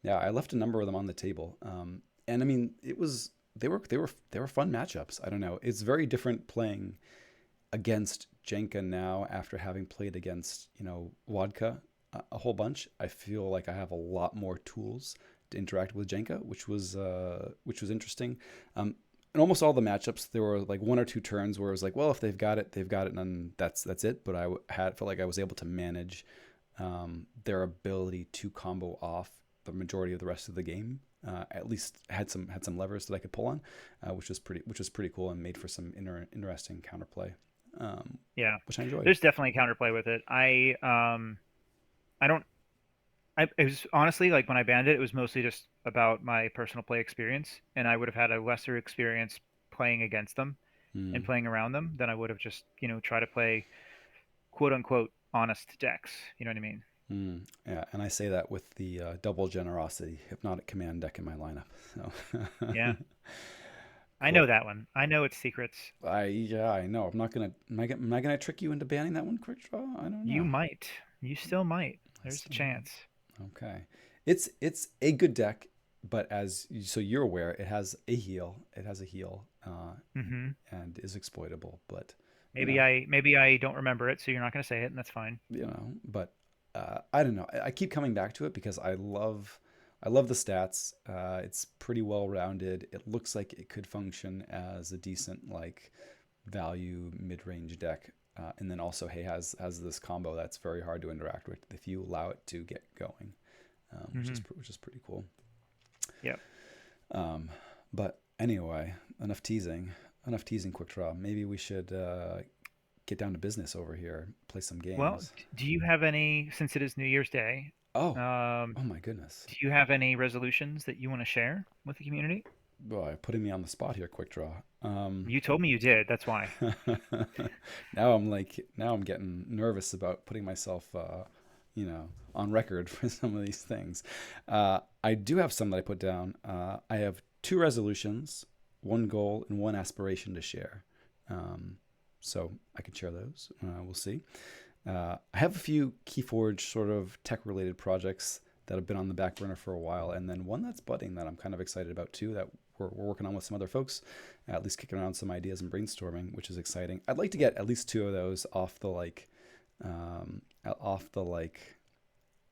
[SPEAKER 1] Yeah, I left a number of them on the table. And I mean, it was they were fun matchups. I don't know. It's very different playing against Jenka now after having played against Wadka a whole bunch. I feel like I have a lot more tools to interact with Jenka, which was interesting. In almost all the matchups, there were like one or two turns where it was like, well, if they've got it, they've got it, and that's it. But felt like I was able to manage their ability to combo off the majority of the rest of the game. At least had some levers that I could pull on, which was pretty cool and made for some interesting counterplay,
[SPEAKER 2] Yeah,
[SPEAKER 1] which I enjoyed.
[SPEAKER 2] there's definitely counterplay with it. I don't. It was honestly like when I banned it, it was mostly just about my personal play experience, and I would have had a lesser experience playing against them and
[SPEAKER 1] Mm,
[SPEAKER 2] playing around them than I would have just try to play quote unquote honest decks. You know what I mean?
[SPEAKER 1] yeah, and I say that with the double generosity hypnotic command deck in my lineup. So
[SPEAKER 2] Yeah, I know
[SPEAKER 1] cool.
[SPEAKER 2] that one. I know its secrets.
[SPEAKER 1] Yeah, I know. I'm not gonna. Am I gonna trick you into banning that one quick draw? I don't
[SPEAKER 2] You
[SPEAKER 1] know.
[SPEAKER 2] might. You still might.
[SPEAKER 1] I
[SPEAKER 2] There's a
[SPEAKER 1] still
[SPEAKER 2] chance.
[SPEAKER 1] might. Okay. It's a good deck, but so you're aware, it has a heal. It has a heal,
[SPEAKER 2] Hmm.
[SPEAKER 1] and is exploitable. But you
[SPEAKER 2] Maybe
[SPEAKER 1] know,
[SPEAKER 2] I don't remember it, so you're not going to say it, and that's fine.
[SPEAKER 1] but I don't know. I keep coming back to it because I love the stats. It's pretty well rounded. It looks like it could function as a decent like value mid range deck. And then also, hey, has this combo that's very hard to interact with if you allow it to get going,
[SPEAKER 2] Hmm.
[SPEAKER 1] which is pretty cool.
[SPEAKER 2] Yep.
[SPEAKER 1] Um, but anyway, enough teasing. Quick draw. Maybe we should get down to business over here. Play some
[SPEAKER 2] Well,
[SPEAKER 1] games.
[SPEAKER 2] do you have any, since it is New Year's Day,
[SPEAKER 1] Oh,
[SPEAKER 2] um,
[SPEAKER 1] oh my goodness.
[SPEAKER 2] do you have any resolutions that you want to share with the community?
[SPEAKER 1] Boy, putting me on the spot here. Quick draw.
[SPEAKER 2] You told me you did. That's why.
[SPEAKER 1] Now I'm getting nervous about putting myself, on record for some of these things. I do have some that I put down. I have two resolutions, one goal, and one aspiration to share. Um, so I can share those. We'll see. I have a few KeyForge sort of tech-related projects that have been on the back burner for a while, and then one that's budding that I'm kind of excited about too. That we're working on with some other folks, at least kicking around some ideas and brainstorming, which is exciting. I'd like to get at least two of those off the like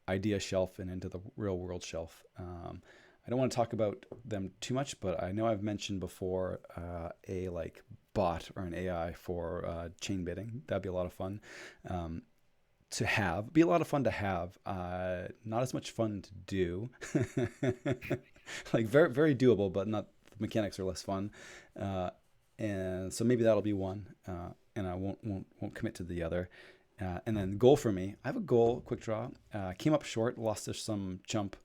[SPEAKER 1] idea shelf and into the real world shelf. I don't want to talk about them too much, but I know I've mentioned before a like bot or an AI for chain bidding. That'd be a lot of fun um, to have. Be a lot of fun to have. Not as much fun to do. Like very doable, but not the mechanics are less fun. Uh, and so maybe that'll be one, and I won't commit to the other. And then goal for me, I have a goal, quick draw. Came up short, lost to some chump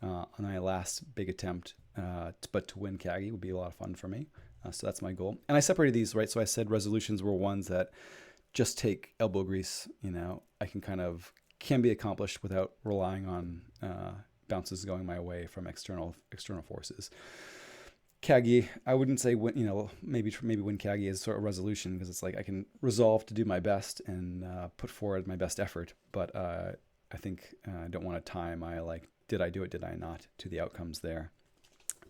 [SPEAKER 1] on my last big attempt, but to win Kagi would be a lot of fun for me. So that's my goal. And I separated these, right? So I said resolutions were ones that just take elbow grease. I can be accomplished without relying on bounces going my way from external forces. Kagi, I wouldn't say maybe win Kagi is sort of resolution because it's like I can resolve to do my best and put forward my best effort, but I think I don't want to tie my like did I do it, did I not to the outcomes there.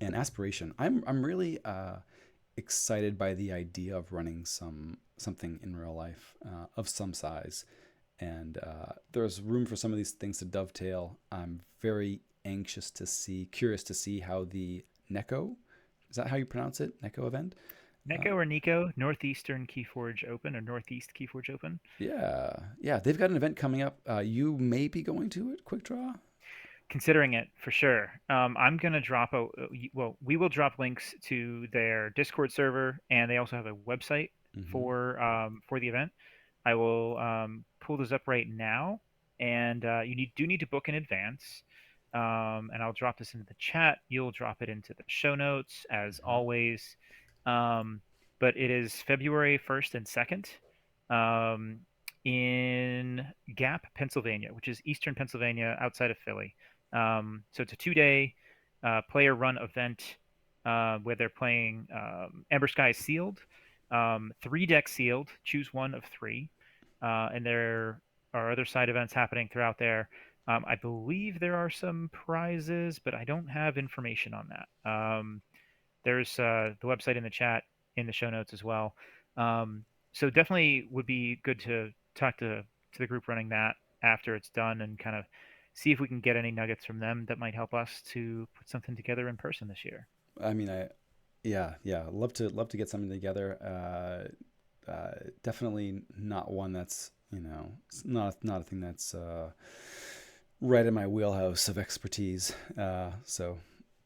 [SPEAKER 1] And aspiration, I'm really excited by the idea of running something in real life of some size, and there's room for some of these things to dovetail. I'm very curious to see how the Neko, is that how you pronounce it? Neko event? Uh,
[SPEAKER 2] Neko or Nico, Northeastern Keyforge Open or Northeast Keyforge Open.
[SPEAKER 1] yeah, they've got an event coming up. You may be going to it, quick draw.
[SPEAKER 2] Considering it for sure. I'm gonna drop well, we will drop links to their Discord server, and they also have a website
[SPEAKER 1] Hmm.
[SPEAKER 2] for the event. I will pull those up right now, and do need to book in advance. And I'll drop this into the chat. You'll drop it into the show notes as
[SPEAKER 1] Hmm.
[SPEAKER 2] always. Um, but it is February 1st and 2nd um, in Gap, Pennsylvania, which is eastern Pennsylvania outside of Philly. So it's a 2 day player run event where they're playing Ember Sky Sealed, 3 deck sealed, choose one of three. And there are other side events happening throughout there. I believe there are some prizes, but I don't have information on that. There's the website in the chat in the show notes as well. So definitely would be good to talk to the group running that after it's done and kind of see if we can get any nuggets from them that might help us to put something together in person this year.
[SPEAKER 1] I mean, yeah, love to get something together. Definitely not one that's it's not a thing that's right in my wheelhouse of expertise. So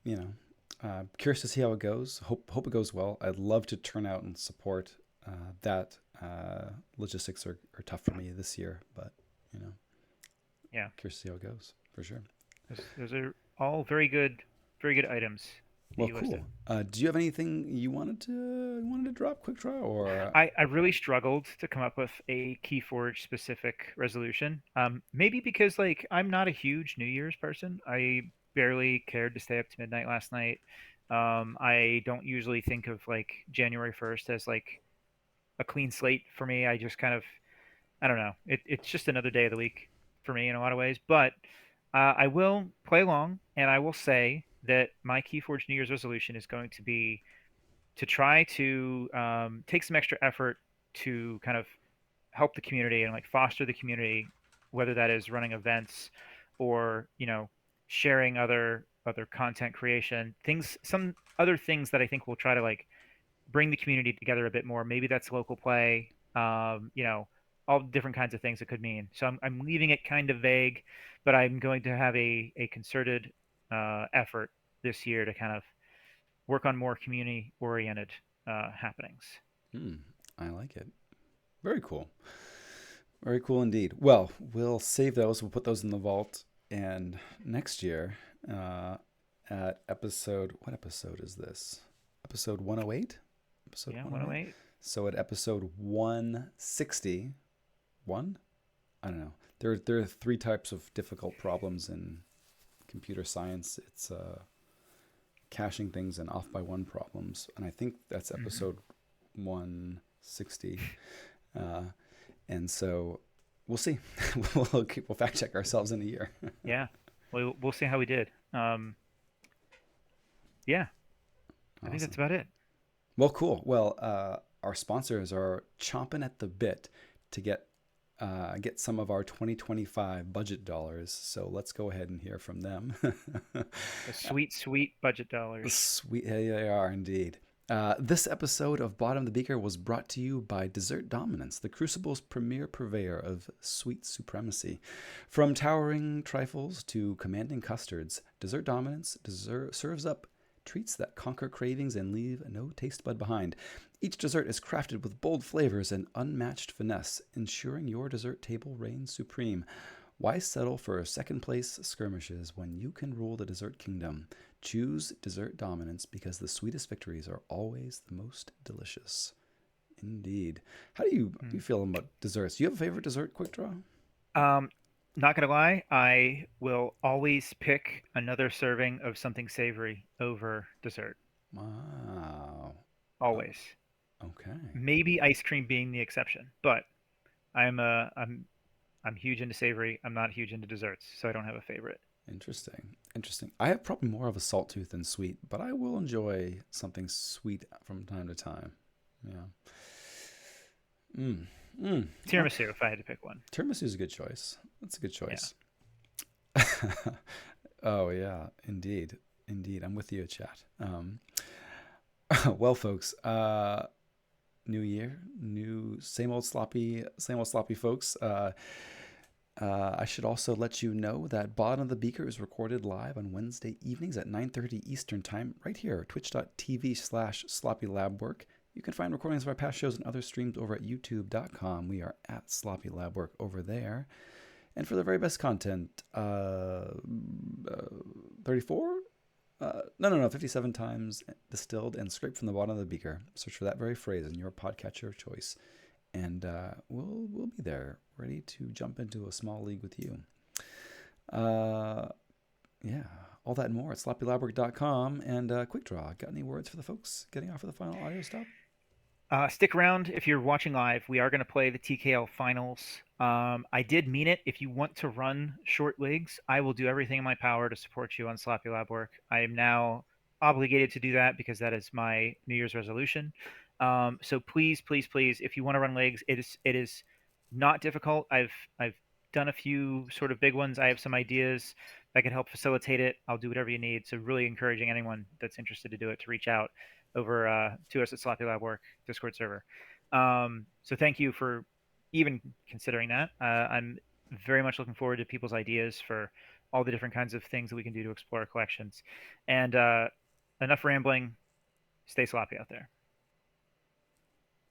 [SPEAKER 1] you know, curious to see how it goes. Hope it goes well. I'd love to turn out and support that. Logistics are tough for me this year, but you know,
[SPEAKER 2] Yeah,
[SPEAKER 1] curious to see how it goes for sure.
[SPEAKER 2] those are all very good items that
[SPEAKER 1] Well,
[SPEAKER 2] you listed.
[SPEAKER 1] cool. Do you have anything you wanted to drop quick draw or?
[SPEAKER 2] I really struggled to come up with a Keyforge specific resolution. Maybe because like I'm not a huge New Year's person. I barely cared to stay up to midnight last night. I don't usually think of like January 1st as like a clean slate for me. I just kind of I don't know. It's just another day of the week for me in a lot of ways. But I will play along, and I will say that my Keyforge New Year's resolution is going to be to try to take some extra effort to kind of help the community and like foster the community, whether that is running events or sharing other content creation things, some other things that I think will try to like bring the community together a bit more. Maybe that's local play, all different kinds of things it could mean. So I'm leaving it kind of vague, but I'm going to have a concerted effort this year to kind of work on more community oriented happenings.
[SPEAKER 1] Hmm, I like it. Very cool. Very cool indeed. Well, we'll save those. We'll put those in the vault. And next year, uh, at what episode is this? Episode 108? Episode
[SPEAKER 2] Yeah,
[SPEAKER 1] 108?
[SPEAKER 2] 108.
[SPEAKER 1] So at episode 161, I don't know. There are three types of difficult problems in computer science. It's caching things and off by one problems. And I think that's
[SPEAKER 2] Hmm.
[SPEAKER 1] episode 160. Uh, and so we'll see. We'll fact check ourselves in a year.
[SPEAKER 2] Yeah, we'll see how we did. Yeah, I think that's
[SPEAKER 1] Awesome.
[SPEAKER 2] about it.
[SPEAKER 1] Well, cool. Well, our sponsors are chomping at the bit to get get some of our 2025 budget dollars. So let's go ahead and hear from them.
[SPEAKER 2] The sweet, sweet budget dollars.
[SPEAKER 1] Sweet, yeah, they are indeed. This episode of Bottom of the Beaker was brought to you by Dessert Dominance, the Crucible's premier purveyor of sweet supremacy. From towering trifles to commanding custards, Dessert Dominance serves up treats that conquer cravings and leave no taste bud behind. Each dessert is crafted with bold flavors and unmatched finesse, ensuring your dessert table reigns supreme. Why settle for second place skirmishes when you can rule the dessert kingdom? Choose Dessert Dominance because the sweetest victories are always the most delicious. Indeed. How do you feel about desserts? Do you have a favorite dessert, Quick Draw?
[SPEAKER 2] Um, Not gonna lie, I will always pick another serving of something savory over dessert.
[SPEAKER 1] Wow. Oh,
[SPEAKER 2] Always.
[SPEAKER 1] okay.
[SPEAKER 2] Maybe ice cream being the exception, but I'm uh I'm I'm huge into savory. I'm not huge into desserts, so I don't have a favorite.
[SPEAKER 1] Interesting. Interesting. I have probably more of a salt tooth than sweet, but I will enjoy something sweet from time to time. Yeah. Mm. Mm. Oh,
[SPEAKER 2] Tiramisu, if I had to pick one.
[SPEAKER 1] tiramisu is a good choice. That's a good
[SPEAKER 2] Yeah.
[SPEAKER 1] choice. Oh yeah, indeed, indeed. I'm with you, chat. Well, folks, new year, new same old sloppy, folks. I should also let you know that Bottom of the Beaker is recorded live on Wednesday evenings at 9:30 Eastern Time, right here, twitch.tv/sloppylabwork. You can find recordings of our past shows and other streams over at youtube.com. We are at Sloppy Lab Work over there. And for the very best content, 34? No, 57 times distilled and scraped from the bottom of the beaker. Search for that very phrase in your podcatcher of choice. And we'll be there, ready to jump into a small league with you. Uh, yeah, all that and more at sloppylabwork.com. And Quick Draw, got any words for the folks getting off for the final audio stop?
[SPEAKER 2] Stick around if you're watching live. We are going to play the TKL finals. I did mean it. If you want to run short leagues, I will do everything in my power to support you on Sloppy Lab Work. I am now obligated to do that because that is my New Year's resolution. So please, please, please, if you want to run leagues, it is not difficult. I've done a few sort of big ones. I have some ideas that can help facilitate it. I'll do whatever you need. So really encouraging anyone that's interested to do it to reach out over to us at Sloppy Lab Work Discord server. So thank you for even considering that. I'm very much looking forward to people's ideas for all the different kinds of things that we can do to explore our collections. And enough rambling. Stay sloppy out there.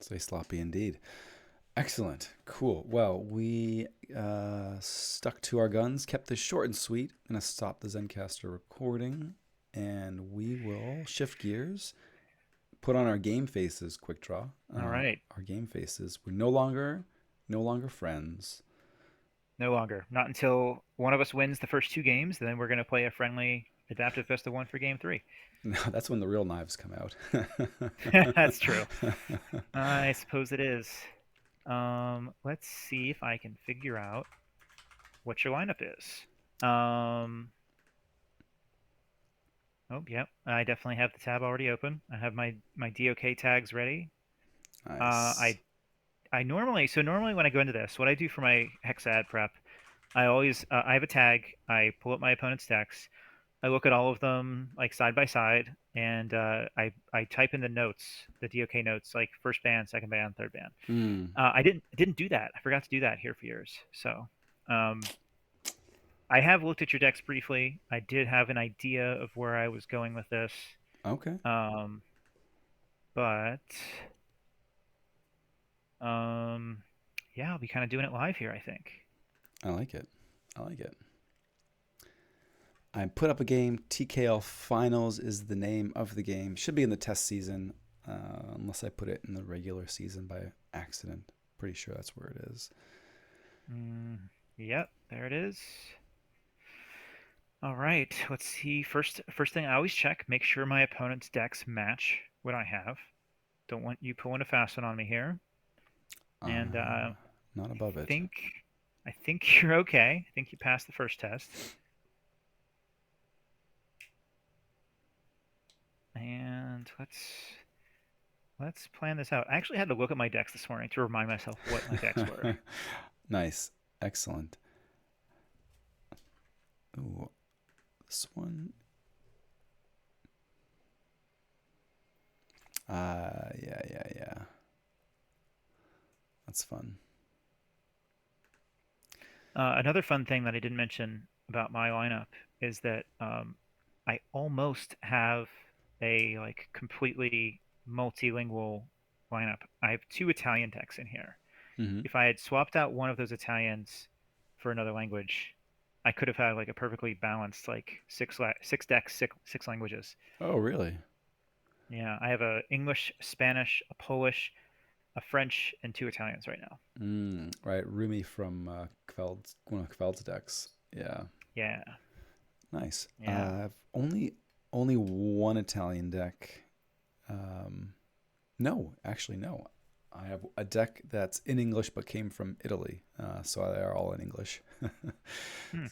[SPEAKER 1] Stay sloppy indeed. Excellent. Cool. Well, we stuck to our guns, kept this short and sweet. Gonna stop the Zencaster recording, and we will shift gears, put on our game faces. Quick draw.
[SPEAKER 2] All right.
[SPEAKER 1] Our game faces. We're no longer friends.
[SPEAKER 2] No longer. Not until one of us wins the first two games. Then we're going to play a friendly adaptive best of one for game three.
[SPEAKER 1] No, that's when the real knives come out.
[SPEAKER 2] That's true. I suppose it is. Let's see if I can figure out what your lineup is. Oh, yep. I definitely have the tab already open. I have my DOK tags ready. Uh,
[SPEAKER 1] Nice.
[SPEAKER 2] I I normally when I go into this, what I do for my hexad prep, I always I have a tag. I pull up my opponent's decks. I look at all of them like side by side, and I type in the notes, the DOK notes, like first ban, second ban, third ban.
[SPEAKER 1] Mm,
[SPEAKER 2] I didn't do that. I forgot to do that here for years. So I have looked at your decks briefly. I did have an idea of where I was going with this,
[SPEAKER 1] okay.
[SPEAKER 2] um, but um, yeah, I'll be kind of doing it live here, I think.
[SPEAKER 1] I like it. I like it. I put up a game. TKL Finals is the name of the game. Should be in the test season, unless I put it in the regular season by accident. Pretty sure that's where it is.
[SPEAKER 2] Mm, yep, there it is. All right, let's see. First thing I always check, make sure my opponent's decks match what I have. Don't want you pulling a fast one on me here. And
[SPEAKER 1] Not above it.
[SPEAKER 2] think I think you're okay. I think you passed the first test. And let's plan this out. I actually had to look at my decks this morning to remind myself what my decks were.
[SPEAKER 1] Nice. Excellent. Ooh, this one. Yeah. That's fun.
[SPEAKER 2] Another fun thing that I didn't mention about my lineup is that I almost have a like completely multilingual lineup. I have two Italian decks in here.
[SPEAKER 1] Hmm.
[SPEAKER 2] If I had swapped out one of those Italians for another language, I could have had like a perfectly balanced like six decks, six languages.
[SPEAKER 1] Oh, really?
[SPEAKER 2] Yeah, I have a English, Spanish, a Polish, a French, and two Italians right now.
[SPEAKER 1] Right. Rumi from one of Kveld's decks. Yeah.
[SPEAKER 2] Yeah,
[SPEAKER 1] Nice.
[SPEAKER 2] yeah.
[SPEAKER 1] I've only one Italian deck. Um, no, actually, no. I have a deck that's in English but came from Italy, so they're all in English.
[SPEAKER 2] Hmm.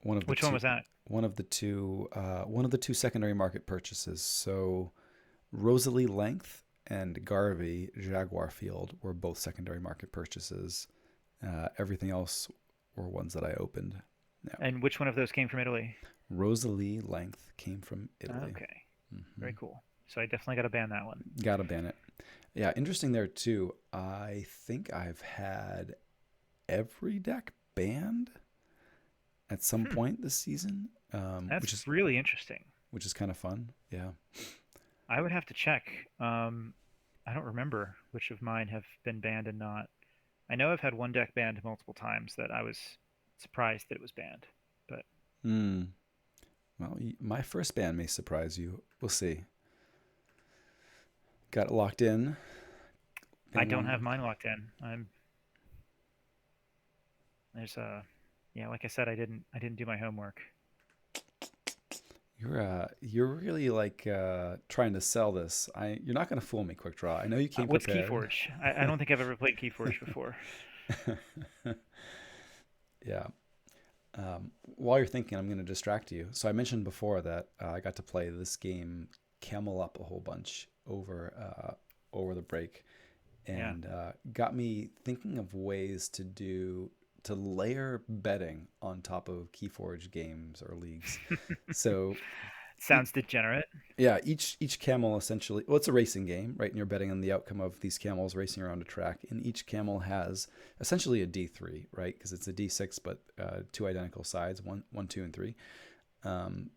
[SPEAKER 1] one of the
[SPEAKER 2] Which one
[SPEAKER 1] two,
[SPEAKER 2] was that?
[SPEAKER 1] one of the two secondary market purchases. So Rosalie Length and Garvey Jaguar Field were both secondary market purchases. Everything else were ones that I opened. Yeah.
[SPEAKER 2] And which one of those came from Italy?
[SPEAKER 1] Rosalie Length came from Italy.
[SPEAKER 2] Okay,
[SPEAKER 1] Hmm.
[SPEAKER 2] very cool. So I definitely got to ban that one.
[SPEAKER 1] Gotta ban it. Yeah, interesting there too. I think I've had every deck banned at some
[SPEAKER 2] Hmm.
[SPEAKER 1] point this season,
[SPEAKER 2] That's really interesting.
[SPEAKER 1] which is kind of fun. Yeah.
[SPEAKER 2] I would have to check. I don't remember which of mine have been banned and not. I know I've had one deck banned multiple times that I was surprised that it was banned, but
[SPEAKER 1] Hmm. Well, my first ban may surprise you. We'll see. Got it locked in.
[SPEAKER 2] I
[SPEAKER 1] Ban
[SPEAKER 2] don't
[SPEAKER 1] one.
[SPEAKER 2] have mine locked in. There's yeah, like I said, I didn't do my homework.
[SPEAKER 1] You're really like trying to sell this. You're not gonna fool me, Quick Draw. I know you came
[SPEAKER 2] What's
[SPEAKER 1] prepared.
[SPEAKER 2] Keyforge? I don't think I've ever played Keyforge before.
[SPEAKER 1] Yeah. While you're thinking, I'm going to distract you. So I mentioned before that I got to play this game Camel Up a whole bunch over the break,
[SPEAKER 2] Yeah.
[SPEAKER 1] and got me thinking of ways to layer betting on top of Keyforge games or leagues. So e-
[SPEAKER 2] Sounds degenerate.
[SPEAKER 1] yeah, each camel essentially, well, it's a racing game, right? And you're betting on the outcome of these camels racing around a track. And each camel has essentially a D3, right? Because it's a D6, but two identical sides, one, two, and three. Um,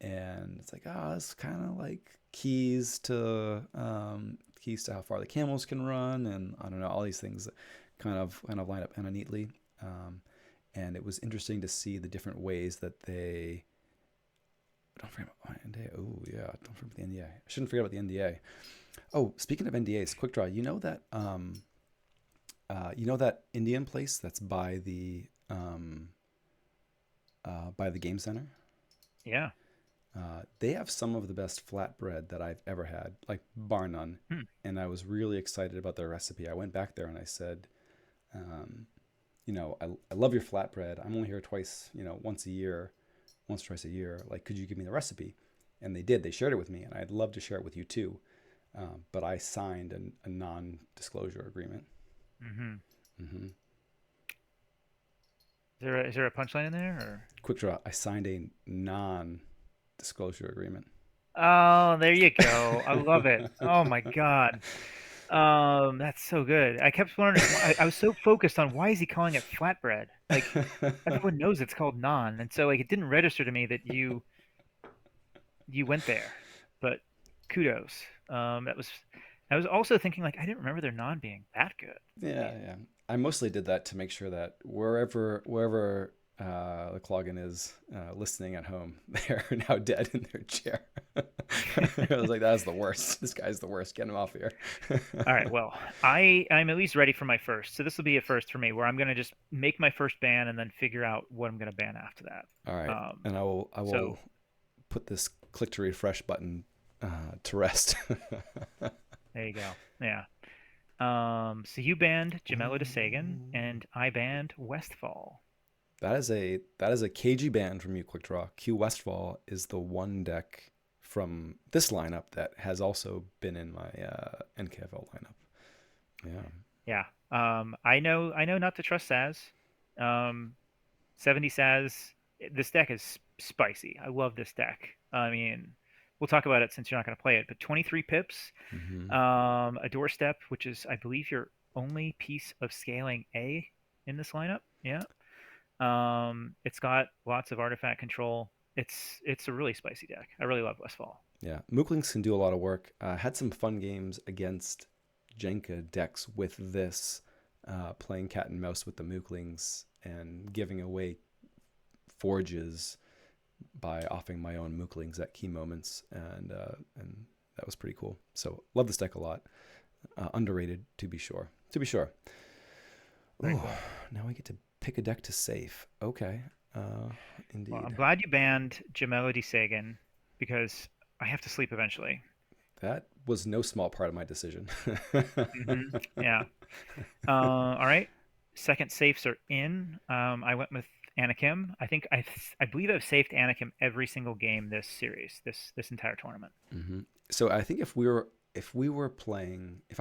[SPEAKER 1] and it's like, it's kind of like keys to how far the camels can run, and I don't know, all these things that kind of line up kind of neatly. Um, and it was interesting to see the different ways that they don't forget about NDA. Oh yeah, don't forget about the NDA. I shouldn't forget about the NDA. Oh, speaking of NDAs, quick draw. You know that Indian place that's by the game center.
[SPEAKER 2] Yeah.
[SPEAKER 1] They have some of the best flatbread that I've ever had, like bar none.
[SPEAKER 2] Hmm.
[SPEAKER 1] And I was really excited about their recipe. I went back there and I said, um, I love your flatbread. I'm only here twice, once a year, once or twice a year. Like, could you give me the recipe? And they did. They shared it with me, and I'd love to share it with you too. But I signed a non-disclosure agreement.
[SPEAKER 2] Hmm.
[SPEAKER 1] Hmm.
[SPEAKER 2] Is there a punchline in there or?
[SPEAKER 1] Quick draw. I signed a non-disclosure agreement.
[SPEAKER 2] Oh, there you go. I love it. Oh my God. That's so good. I kept wondering why I was so focused on why is he calling it flatbread? Like everyone knows it's called naan, and so like it didn't register to me that you went there. But kudos. That was I was also thinking like I didn't remember their naan being that good. I
[SPEAKER 1] Yeah,
[SPEAKER 2] mean,
[SPEAKER 1] yeah. I mostly did that to make sure that wherever the Cloggin is listening at home, they're now dead in their chair. I was like, that's the worst. This guy's the worst. Get him off here.
[SPEAKER 2] all right, well, I'm at least ready for my first. So this will be a first for me where I'm gonna just make my first ban and then figure out what I'm gonna ban after that.
[SPEAKER 1] All right,
[SPEAKER 2] Um,
[SPEAKER 1] and I
[SPEAKER 2] so
[SPEAKER 1] will put this click to refresh button to rest.
[SPEAKER 2] there you go. Yeah. So you banned Jamela DeSagan
[SPEAKER 1] Ooh.
[SPEAKER 2] and I banned Westfall.
[SPEAKER 1] That is a KG band from you, Quick Draw. Q Westfall is the one deck from this lineup that has also been in my NKFL lineup. Yeah.
[SPEAKER 2] Yeah. I know not to trust Saz. Um, 70 Saz. This deck is spicy. I love this deck. I mean, we'll talk about it since you're not going to play it. But 23 pips,
[SPEAKER 1] Mm-hmm.
[SPEAKER 2] a doorstep, which is, I believe, your only piece of scaling A in this lineup. Yeah. It's got lots of artifact control. It's a really spicy deck. I really love Westfall.
[SPEAKER 1] Yeah, Mooklings can do a lot of work. Had some fun games against Jenka decks with this, playing cat and mouse with the Mooklings and giving away forges by offing my own Mooklings at key moments, and that was pretty cool. So love this deck a lot. Underrated to be sure. To be sure.
[SPEAKER 2] Very
[SPEAKER 1] Ooh,
[SPEAKER 2] cool.
[SPEAKER 1] now we get to pick a deck to save. Okay,
[SPEAKER 2] Well, I'm
[SPEAKER 1] indeed.
[SPEAKER 2] glad you banned Jamelody Sagan because I have to sleep eventually.
[SPEAKER 1] That was no small part of my decision.
[SPEAKER 2] Yeah. All right. Second safes are in. I went with Anakim. I believe I've saved Anakim every single game this series, this entire tournament.
[SPEAKER 1] Hmm. So I think if I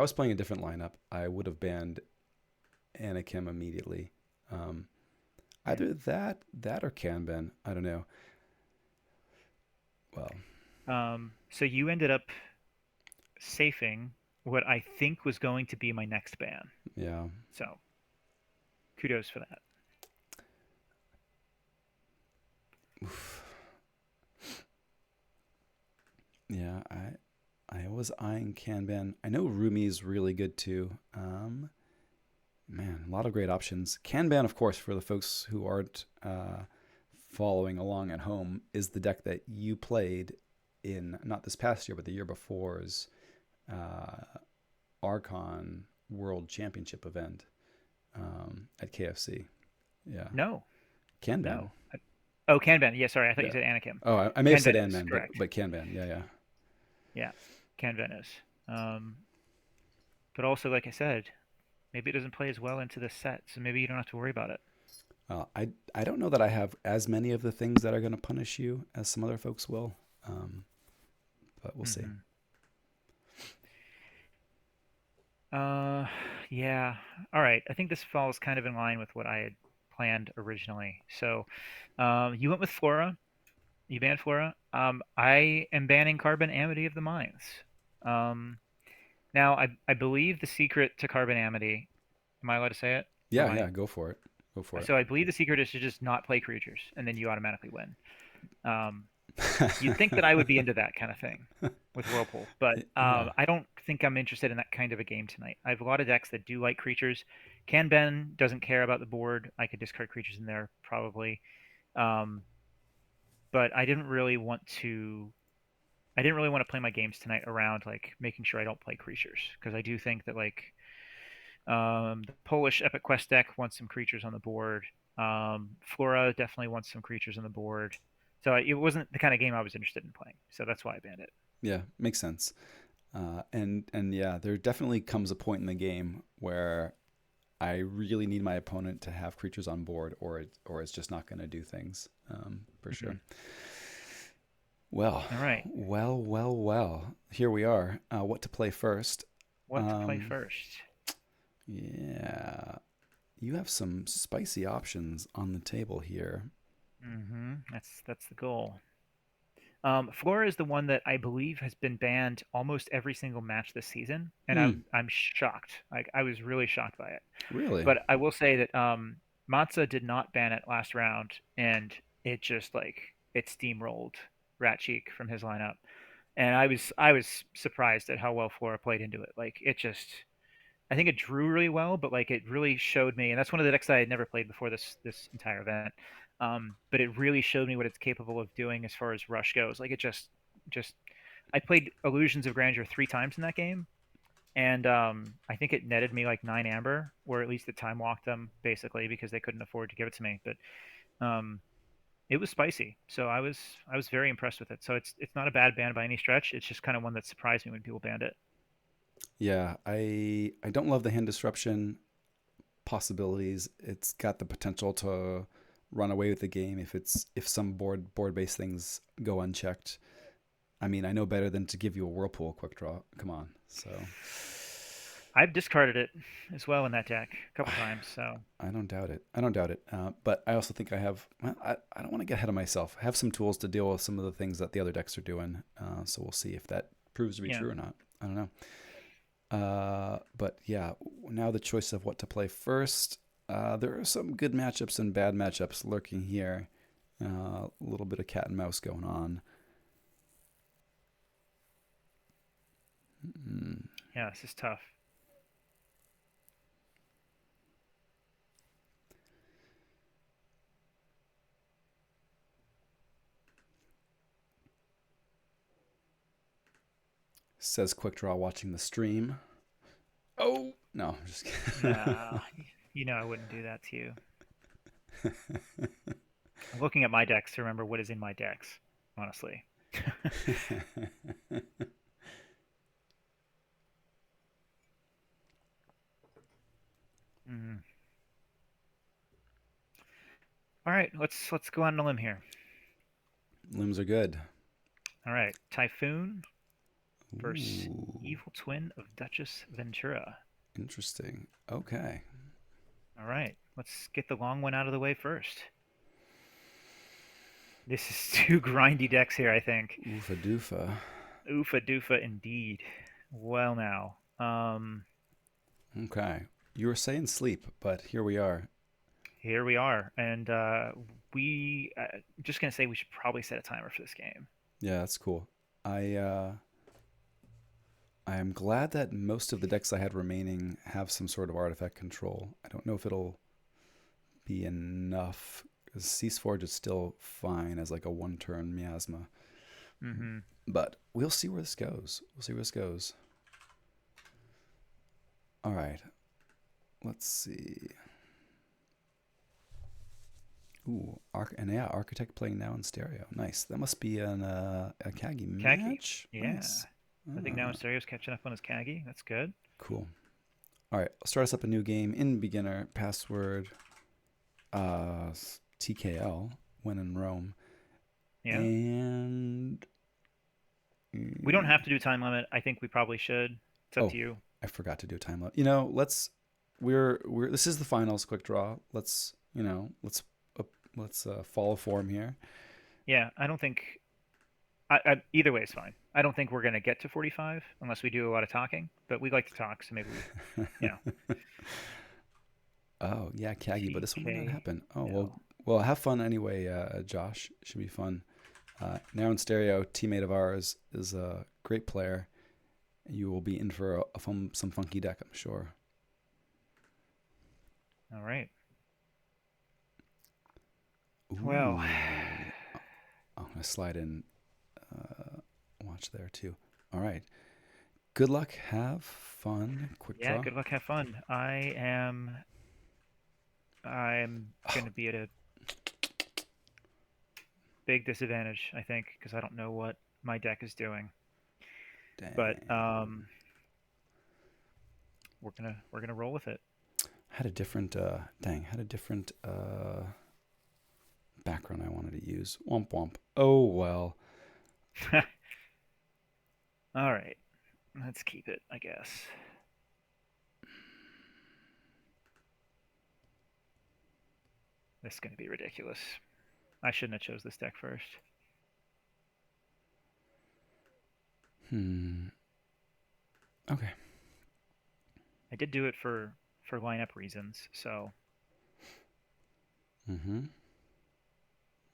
[SPEAKER 1] was playing a different lineup, I would have banned Anakim immediately. Um,
[SPEAKER 2] Hmm.
[SPEAKER 1] Either that or Kanban. I don't know. Well,
[SPEAKER 2] So you ended up safing what I think was going to be my next ban.
[SPEAKER 1] yeah.
[SPEAKER 2] So kudos for that.
[SPEAKER 1] Oof. Yeah, I was eyeing Kanban. I know Rumi's really good too. Man, a lot of great options. Kanban, of course, for the folks who aren't following along at home, is the deck that you played in not this past year, but the year before's uh, Archon World Championship event at KFC. Yeah,
[SPEAKER 2] No,
[SPEAKER 1] Kanban.
[SPEAKER 2] no. Oh, Kanban. Yeah, sorry. I thought you
[SPEAKER 1] Yeah.
[SPEAKER 2] said Anakim.
[SPEAKER 1] Oh, I may have said
[SPEAKER 2] Kanban is
[SPEAKER 1] Anman, but
[SPEAKER 2] correct.
[SPEAKER 1] Kanban. Yeah, yeah.
[SPEAKER 2] Yeah, Kanban is. Um, but also, like I said, maybe it doesn't play as well into the set, so maybe you don't have to worry about it.
[SPEAKER 1] I don't know that I have as many of the things that are going to punish you as some other folks will, um, but we'll see.
[SPEAKER 2] Hmm. Uh, yeah. All right. I think this falls kind of in line with what I had planned originally. So, you went with Flora. You banned Flora. I am banning Carbon Amity of the Mines. Um, now I believe the secret to Carbon Amity. Am I allowed to say it? Or am
[SPEAKER 1] Yeah,
[SPEAKER 2] I?
[SPEAKER 1] yeah. Go for it. Go for
[SPEAKER 2] So I believe the secret is to just not play creatures, and then you automatically win. Um, You'd think that I would be into that kind of thing with Whirlpool, but
[SPEAKER 1] Yeah,
[SPEAKER 2] I don't think I'm interested in that kind of a game tonight. I have a lot of decks that do like creatures. Kanben doesn't care about the board. I could discard creatures in there probably, um, but I didn't really want to. I didn't really want to play my games tonight around like making sure I don't play creatures because I do think that like the Polish Epic Quest deck wants some creatures on the board. Flora definitely wants some creatures on the board. So it wasn't the kind of game I was interested in playing. So that's why I banned it.
[SPEAKER 1] yeah. Makes sense. And yeah, there definitely comes a point in the game where I really need my opponent to have creatures on board, or it's just not going to do things, for sure.
[SPEAKER 2] Hmm.
[SPEAKER 1] Well,
[SPEAKER 2] All right.
[SPEAKER 1] well. Here we are. What to play first?
[SPEAKER 2] What to play
[SPEAKER 1] Um,
[SPEAKER 2] first?
[SPEAKER 1] yeah, you have some spicy options on the table here.
[SPEAKER 2] That's the goal. Flora is the one that I believe has been banned almost every single match this season, and
[SPEAKER 1] Hmm.
[SPEAKER 2] I'm shocked. Like I was really shocked by it.
[SPEAKER 1] Really?
[SPEAKER 2] But I will say that Matza did not ban it last round, and it just like it steamrolled Rat Cheek from his lineup, and I was surprised at how well Flora played into it. Like it just, I think it drew really well, but like it really showed me, and that's one of the decks that I had never played before this entire event. But it really showed me what it's capable of doing as far as rush goes. Like it just I played Illusions of Grandeur 3 times in that game, and I think it netted me like 9 amber, or at least it time walked them basically because they couldn't afford to give it to me. But um, it was spicy, so I was very impressed with it. So it's not a bad ban by any stretch. It's just kind of one that surprised me when people banned it.
[SPEAKER 1] Yeah, I don't love the hand disruption possibilities. It's got the potential to run away with the game if some board based things go unchecked. I mean, I know better than to give you a whirlpool quick draw. Come on. So
[SPEAKER 2] I've discarded it as well in that deck a couple times. So
[SPEAKER 1] I don't doubt it. I don't doubt it. But I also think I have. Well, I don't want to get ahead of myself. I have some tools to deal with some of the things that the other decks are doing. So we'll see if that proves to be
[SPEAKER 2] yeah,
[SPEAKER 1] true or not. I don't know. But yeah, now the choice of what to play first. There are some good matchups and bad matchups lurking here. A little bit of cat and mouse going on. Mm.
[SPEAKER 2] yeah, this is tough.
[SPEAKER 1] Says Quick Draw watching the stream. Oh no, I'm just kidding.
[SPEAKER 2] No, I wouldn't do that to you. I'm looking at my decks to remember what is in my decks, honestly. Mm. All right, let's go on a limb here.
[SPEAKER 1] Limbs are good.
[SPEAKER 2] All right, Typhoon versus
[SPEAKER 1] Ooh,
[SPEAKER 2] Evil Twin of Duchess Ventura.
[SPEAKER 1] interesting. Okay.
[SPEAKER 2] All right, let's get the long one out of the way first. This is two grindy decks here, I think.
[SPEAKER 1] Oofa doofa.
[SPEAKER 2] Oofa doofa indeed. Well now,
[SPEAKER 1] Okay. You were saying sleep, but here we are.
[SPEAKER 2] here we are, and we just gonna say we should probably set a timer for this game.
[SPEAKER 1] Yeah, that's cool. I am glad that most of the decks I had remaining have some sort of artifact control. I don't know if it'll be enough because Cease Forge is still fine as like a one turn miasma.
[SPEAKER 2] Mm-hmm.
[SPEAKER 1] But we'll see where this goes. We'll see where this goes. All right. Let's see. Ooh, and yeah, Architect playing now in stereo. Nice. That must be a Kagi
[SPEAKER 2] Kagi,
[SPEAKER 1] match.
[SPEAKER 2] yeah.
[SPEAKER 1] Nice.
[SPEAKER 2] I think now
[SPEAKER 1] Ah,
[SPEAKER 2] Mysterio's catching up on his Kagi. That's good.
[SPEAKER 1] cool. All right, I'll start us up a new game in beginner. Password TKL, when in Rome.
[SPEAKER 2] Yeah.
[SPEAKER 1] And
[SPEAKER 2] We don't
[SPEAKER 1] mm,
[SPEAKER 2] have to do time limit. I think we probably should. It's up
[SPEAKER 1] oh,
[SPEAKER 2] to you.
[SPEAKER 1] I forgot to do a time limit. Let's we're this is the finals quick draw. Let's follow form here.
[SPEAKER 2] Yeah, I don't think. Either way is fine. I don't think we're going to get to 45 unless we do a lot of talking, but we like to talk, so maybe you know,
[SPEAKER 1] Oh yeah, Kagi, but this one might not happen. Oh well,
[SPEAKER 2] TKL.
[SPEAKER 1] well have fun anyway, Josh. Should be fun. Now in stereo, teammate of ours is a great player. You will be in for some funky deck, I'm sure.
[SPEAKER 2] All right. Well,
[SPEAKER 1] Ooh, I'm gonna slide in. Watch there too. All right. Good luck. Have fun. Quick
[SPEAKER 2] yeah,
[SPEAKER 1] draw.
[SPEAKER 2] good luck, have fun. I'm going
[SPEAKER 1] Oh,
[SPEAKER 2] to be at a big disadvantage, I think, because I don't know what my deck is doing. But
[SPEAKER 1] dang.
[SPEAKER 2] we're gonna roll with it.
[SPEAKER 1] Had a different. Had a different background I wanted to use. Womp womp. Oh well.
[SPEAKER 2] All right, let's keep it, I guess. This is gonna be ridiculous. I shouldn't have chose this deck first.
[SPEAKER 1] Hmm. Okay.
[SPEAKER 2] I did do it for lineup reasons, so
[SPEAKER 1] Mm-hmm.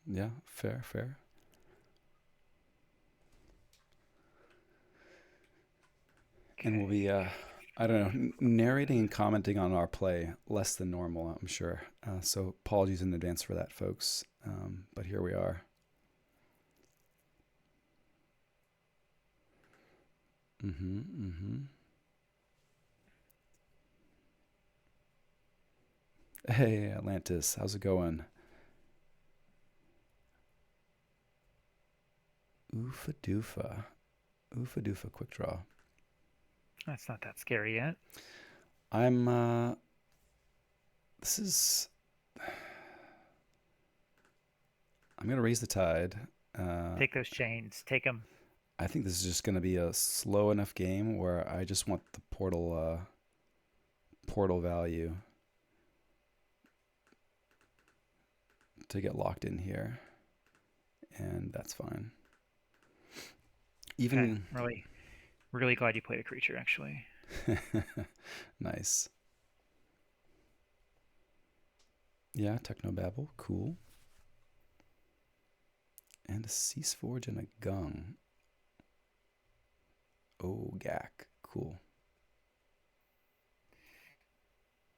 [SPEAKER 1] Yeah. Fair. Fair. And we'll be.
[SPEAKER 2] okay.
[SPEAKER 1] I don't know. Narrating and commenting on our play less than normal, I'm sure. So apologies in advance for that, folks. But here we are. Mm-hmm. Mm-hmm. Hey, Atlantis, how's it going? Oofa doofa. Oofa doofa, quick draw.
[SPEAKER 2] That's not that scary yet.
[SPEAKER 1] I'm, this is, I'm going to raise the tide. Uh,
[SPEAKER 2] Take those chains. Take them.
[SPEAKER 1] I think this is just going to be a slow enough game where I just want the portal, portal value to get locked in here, and that's fine.
[SPEAKER 2] Okay,
[SPEAKER 1] Even
[SPEAKER 2] really, really glad you played a creature, actually.
[SPEAKER 1] nice. Yeah, Technobabble, cool. And a Cease Forge and a Gung. Oh, Gak, cool.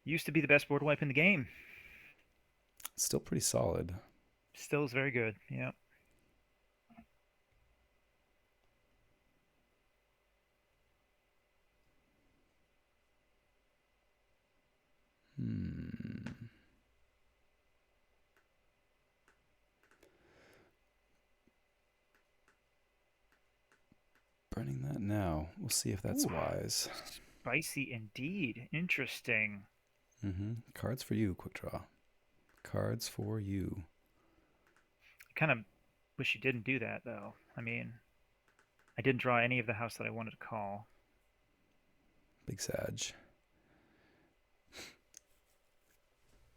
[SPEAKER 2] Used to be the best board wipe in the game.
[SPEAKER 1] Still pretty solid.
[SPEAKER 2] Still is very good. Yeah.
[SPEAKER 1] Hmm. Burning that now. We'll see if that's
[SPEAKER 2] Ooh,
[SPEAKER 1] wise.
[SPEAKER 2] spicy indeed. Interesting.
[SPEAKER 1] Cards for you, quick draw. Cards for you.
[SPEAKER 2] I kind of wish you didn't do that, though. I mean, I didn't draw any of the house that I wanted to call.
[SPEAKER 1] Big Sag.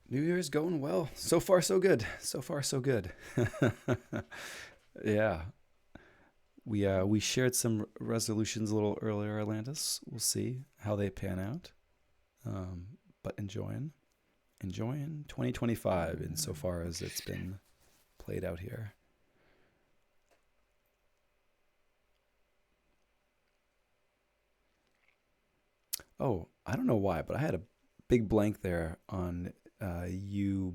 [SPEAKER 1] New Year's going well. So far, so good. So far, so good. Yeah. We shared some resolutions a little earlier, Atlantis. We'll see how they pan out. But enjoying 2025 insofar as it's been played out here. Oh, I don't know why, but I had a big blank there on you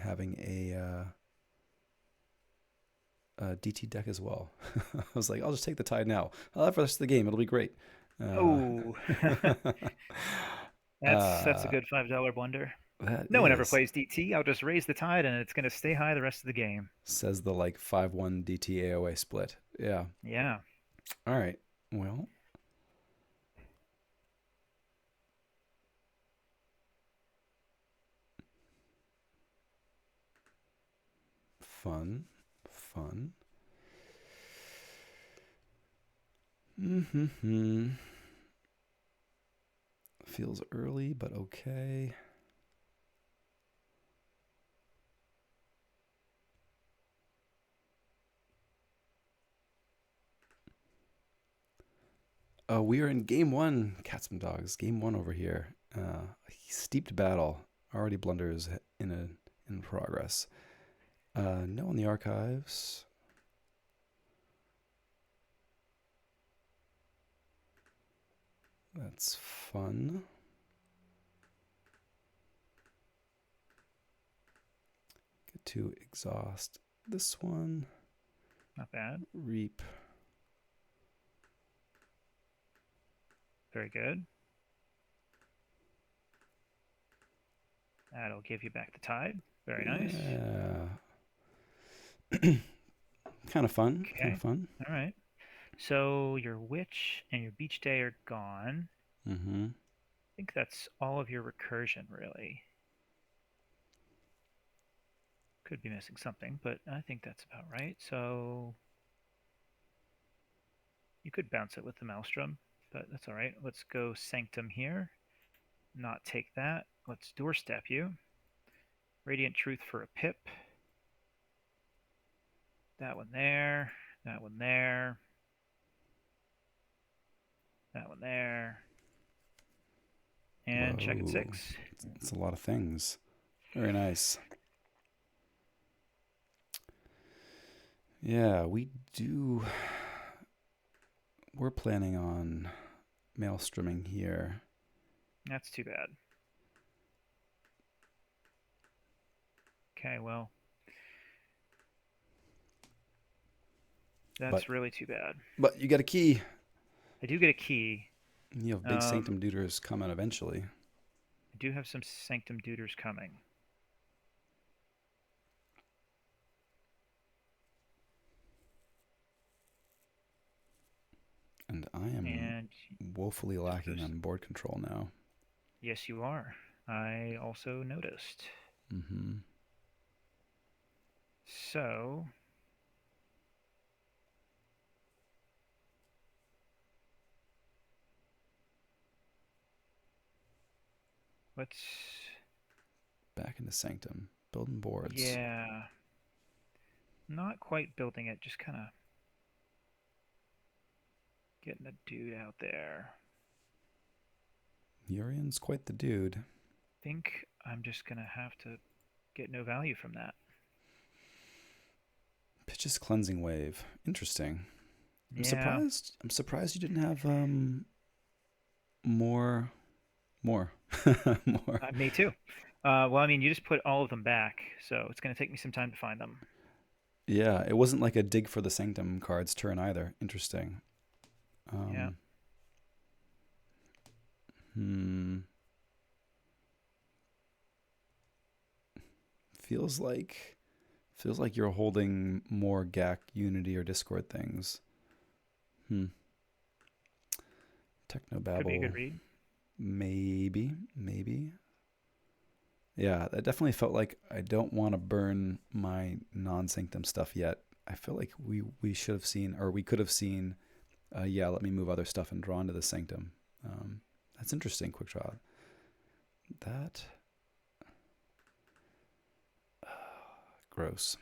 [SPEAKER 1] having a DT deck as well. I was like, I'll just take the tide now. I'll have the rest of the game. It'll be great. Uh,
[SPEAKER 2] Oh, that's a
[SPEAKER 1] uh,
[SPEAKER 2] good $5 blunder.
[SPEAKER 1] that
[SPEAKER 2] No one ever
[SPEAKER 1] is,
[SPEAKER 2] plays DT. I'll just raise the tide, and it's going to stay high the rest of the game.
[SPEAKER 1] says the like 5-1 DT AOA split. Yeah.
[SPEAKER 2] Yeah.
[SPEAKER 1] All right. Well, fun. Fun. Mm-hmm. Feels early, but okay. We are in game one, cats and dogs. Game one over here. Steeped battle. Already blunders in progress. No in the archives. That's fun. Get to exhaust this one.
[SPEAKER 2] Not bad.
[SPEAKER 1] Reap.
[SPEAKER 2] Very good. That'll give you back the tide. Very nice.
[SPEAKER 1] Yeah. Kind of fun. Kind of
[SPEAKER 2] Okay.
[SPEAKER 1] fun.
[SPEAKER 2] All right. So your witch and your beach day are gone.
[SPEAKER 1] Mm-hmm.
[SPEAKER 2] I think that's all of your recursion, really. Could be missing something, but I think that's about right. So you could bounce it with the Maelstrom, but that's all right. Let's go Sanctum here. Not take that. Let's doorstep you. Radiant Truth for a pip. That one there. That one there. That one there. And check at
[SPEAKER 1] Whoa.
[SPEAKER 2] 6.
[SPEAKER 1] It's a lot of things. Very nice. Yeah, we do. We're planning on maelstroming here.
[SPEAKER 2] That's too bad. Okay, well,
[SPEAKER 1] But
[SPEAKER 2] that's really too bad.
[SPEAKER 1] but you get a key.
[SPEAKER 2] I do get a key.
[SPEAKER 1] You have big
[SPEAKER 2] Um,
[SPEAKER 1] sanctum duders coming eventually.
[SPEAKER 2] I do have some Sanctum Duders coming.
[SPEAKER 1] And I am
[SPEAKER 2] And
[SPEAKER 1] woefully
[SPEAKER 2] took
[SPEAKER 1] lacking
[SPEAKER 2] those.
[SPEAKER 1] on board control now.
[SPEAKER 2] Yes, you are. I also noticed.
[SPEAKER 1] Mm-hmm.
[SPEAKER 2] So, Let's.
[SPEAKER 1] Back into Sanctum. Building boards.
[SPEAKER 2] Yeah. Not quite building it, just kind of getting the dude out there.
[SPEAKER 1] Urian's quite the dude.
[SPEAKER 2] Think I'm just gonna have to get no value from that.
[SPEAKER 1] Pitch's Cleansing Wave. Interesting. I'm
[SPEAKER 2] Yeah.
[SPEAKER 1] surprised. I'm surprised you didn't have more, more, more.
[SPEAKER 2] Me too. Well, I mean, you just put all of them back, so it's gonna take me some time to find them.
[SPEAKER 1] Yeah, it wasn't like a dig for the Sanctum cards turn either. Interesting.
[SPEAKER 2] Yeah.
[SPEAKER 1] Um, hmm. Feels like you're holding more GAC, Unity, or Discord things. Hmm.
[SPEAKER 2] Could be a
[SPEAKER 1] Technobabble.
[SPEAKER 2] good read.
[SPEAKER 1] Maybe. Maybe. Yeah, that definitely felt like I don't want to burn my non-Sanctum stuff yet. I feel like we should have seen, or we could have seen, yeah, let me move other stuff and draw into the Sanctum. That's interesting, quick draw. That, gross.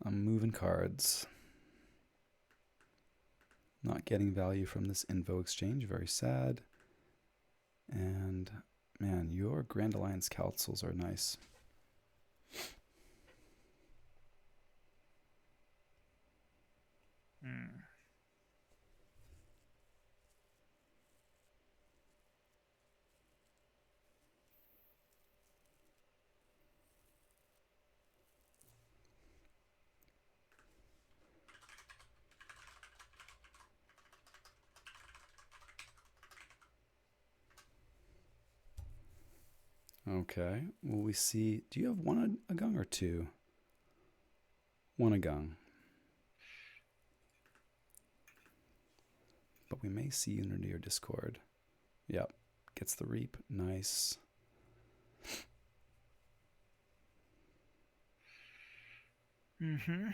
[SPEAKER 1] I'm moving cards. Not getting value from this info exchange. Very sad. And man, your Grand Alliance councils are nice.
[SPEAKER 2] Hmm.
[SPEAKER 1] Okay. Will we see? Do you have one a gung or two? One a gung. But we may see Unity or Discord. Yep. Gets the Reap. Nice.
[SPEAKER 2] Mm-hmm.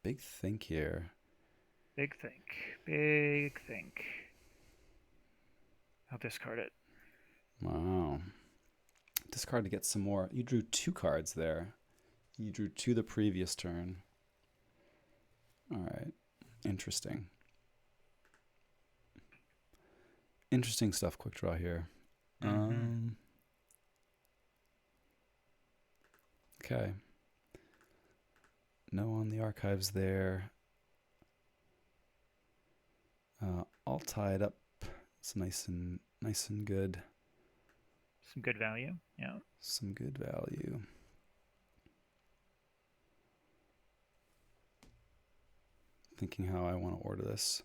[SPEAKER 1] Big think here.
[SPEAKER 2] Big think. Big think. I'll discard it.
[SPEAKER 1] Wow. Discard to get some more. You drew two cards there. You drew two the previous turn. All right. Interesting. Interesting stuff. Quick draw here.
[SPEAKER 2] Mm-hmm.
[SPEAKER 1] Okay. No on the archives there. All tied up. It's nice and good.
[SPEAKER 2] Some good value. Yeah.
[SPEAKER 1] Some good value. Thinking how I want to order this.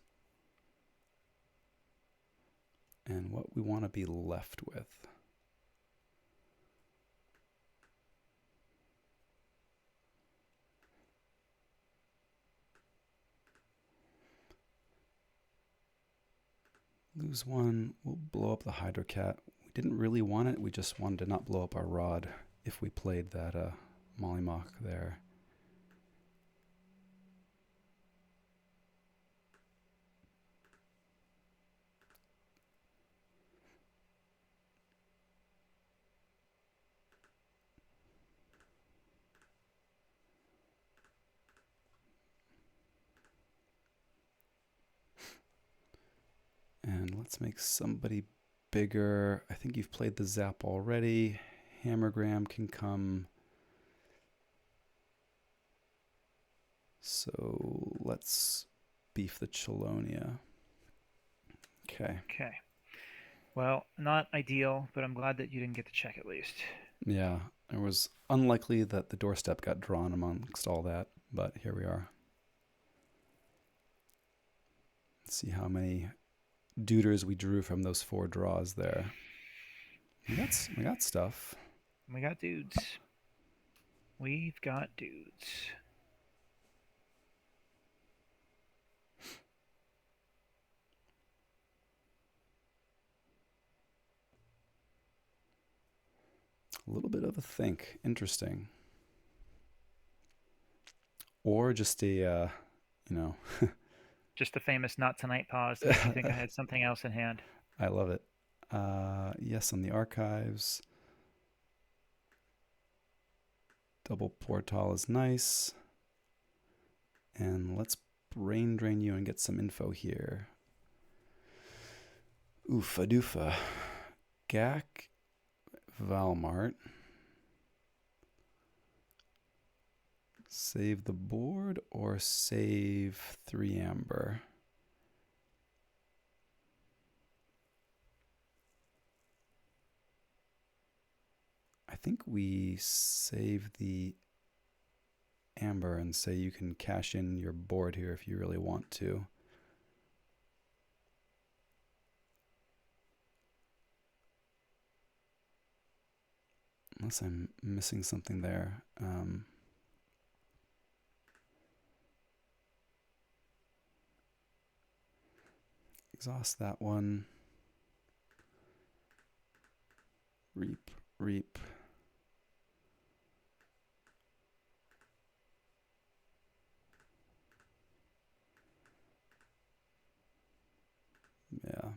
[SPEAKER 1] And what we want to be left with. Lose one, we'll blow up the Hydrocat. We didn't really want it, we just wanted to not blow up our rod if we played that Mollymawk there. And let's make somebody bigger. I think you've played the Zap already. Hammergram can come. So let's beef the Chelonia. Okay.
[SPEAKER 2] Okay. Well, not ideal, but I'm glad that you didn't get to check at least.
[SPEAKER 1] Yeah, it was unlikely that the doorstep got drawn amongst all that, but here we are. Let's see how many duders we drew from those 4 draws there. We got stuff.
[SPEAKER 2] We got dudes. We've got dudes.
[SPEAKER 1] A little bit of a think. Interesting. Or just a, you know,
[SPEAKER 2] Just the famous "not tonight" pause to make you think I had something else in hand.
[SPEAKER 1] I love it. Yes, on the archives. Double portal is nice. And let's brain drain you and get some info here. Oofa doofa. Gak Valmart. Save the board or save 3 amber? I think we save the amber and say you can cash in your board here if you really want to. Unless I'm missing something there. Exhaust that one. Reap, reap. Yeah.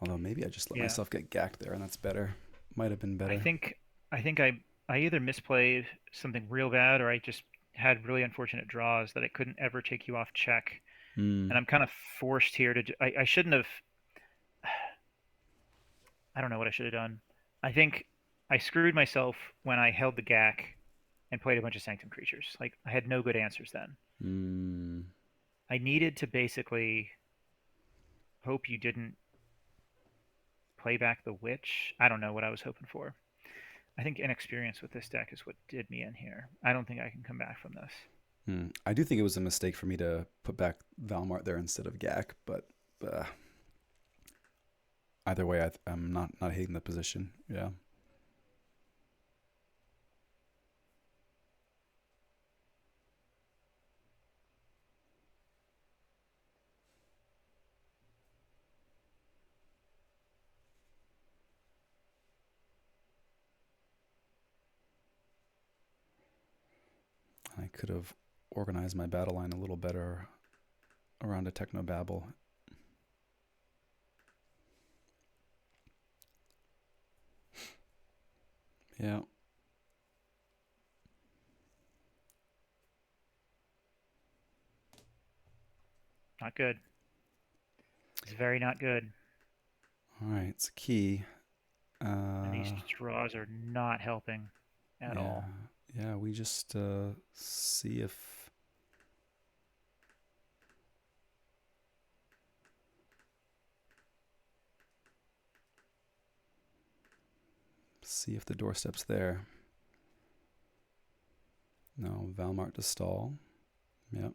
[SPEAKER 1] Although maybe I just let
[SPEAKER 2] Yeah,
[SPEAKER 1] myself get gacked there and that's better. Might have been
[SPEAKER 2] I
[SPEAKER 1] better.
[SPEAKER 2] think I think I either misplayed something real bad or I just had really unfortunate draws that I couldn't ever take you off check,
[SPEAKER 1] Hmm.
[SPEAKER 2] and I'm kind of forced here to. I shouldn't have. I don't know what I should have done. I think I screwed myself when I held the gack and played a bunch of Sanctum creatures. Like I had no good answers then.
[SPEAKER 1] Hmm.
[SPEAKER 2] I needed to basically hope you didn't play back the witch. I don't know what I was hoping for. I think inexperience with this deck is what did me in here. I don't think I can come back from this.
[SPEAKER 1] Hmm. I do think it was a mistake for me to put back Valmart there instead of Gak, but uh, either way, I'm not hating the position. Yeah. I could have organized my battle line a little better around a techno babble. Yeah.
[SPEAKER 2] Not good. It's very not good.
[SPEAKER 1] All right. It's a key.
[SPEAKER 2] And these
[SPEAKER 1] Uh,
[SPEAKER 2] draws are not helping at
[SPEAKER 1] yeah.
[SPEAKER 2] all.
[SPEAKER 1] Yeah. We just see if the doorstep's there. No, Valmart to stall. Yep.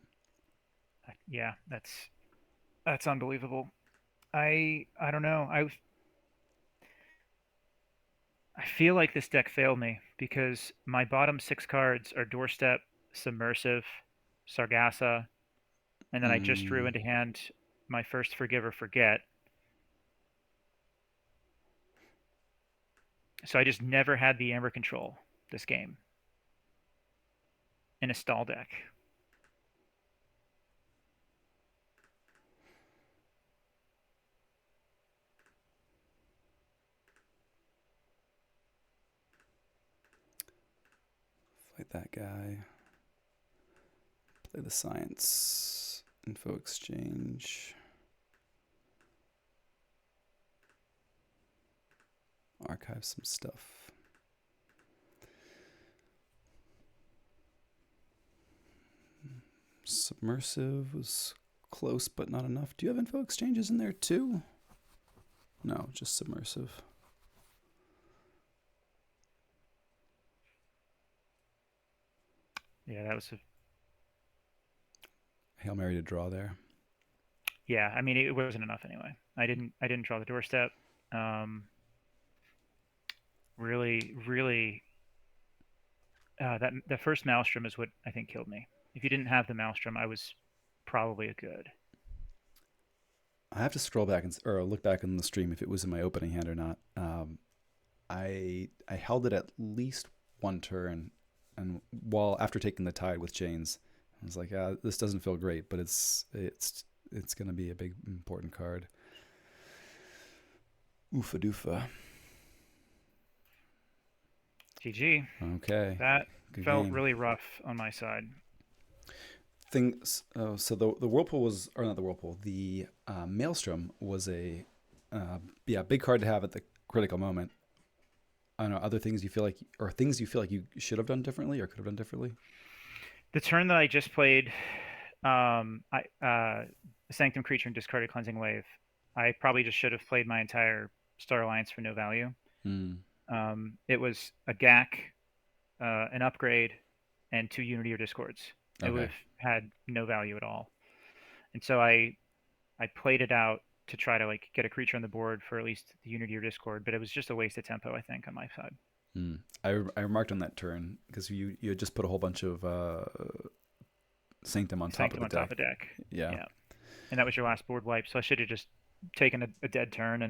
[SPEAKER 2] Yeah, that's unbelievable. I don't know. I feel like this deck failed me because my bottom six cards are Doorstep, Submersive, Sargassa, and then I just drew
[SPEAKER 1] Mm,
[SPEAKER 2] into hand my first Forgive or Forget. So I just never had the Amber control this game in a stall deck.
[SPEAKER 1] fight that guy. Play the science. Info exchange. Archive some stuff. Submersive was close but not enough. Do you have info exchanges in there too? No, just submersive.
[SPEAKER 2] Yeah, that was a,
[SPEAKER 1] Hail Mary to draw there.
[SPEAKER 2] yeah. I mean, it wasn't enough anyway. I didn't draw the Doorstep. Um, really, really, that the first Maelstrom is what I think killed me. If you didn't have the Maelstrom, I was probably a good.
[SPEAKER 1] I have to scroll back or look back in the stream if it was in my opening hand or not. I held it at least one turn, and while after taking the tide with chains, I was like, this doesn't feel great, but it's gonna be a big important card. Oofa doofa.
[SPEAKER 2] GG.
[SPEAKER 1] Okay,
[SPEAKER 2] That
[SPEAKER 1] good
[SPEAKER 2] felt
[SPEAKER 1] game.
[SPEAKER 2] really rough on my side.
[SPEAKER 1] Things. So the whirlpool was, or not the whirlpool. The maelstrom was a big card to have at the critical moment. I don't know, other things you feel like, or things you feel like you should have done differently or could have done differently.
[SPEAKER 2] The turn that I just played, I Sanctum Creature and discarded Cleansing Wave. I probably just should have played my entire Star Alliance for no value.
[SPEAKER 1] Hmm.
[SPEAKER 2] It was a GAC, an upgrade, and two Unity or Discords. It would
[SPEAKER 1] Okay.
[SPEAKER 2] have had no value at all. And so I played it out to try to like get a creature on the board for at least the Unity or Discord, but it was just a waste of tempo, I think, on my side.
[SPEAKER 1] Hmm. I remarked on that turn because you had just put a whole bunch of sanctum on top of
[SPEAKER 2] Sanctum
[SPEAKER 1] the
[SPEAKER 2] on top
[SPEAKER 1] deck.
[SPEAKER 2] of deck.
[SPEAKER 1] Yeah.
[SPEAKER 2] Yeah. And that was your last board wipe, so I should have just taken a dead turn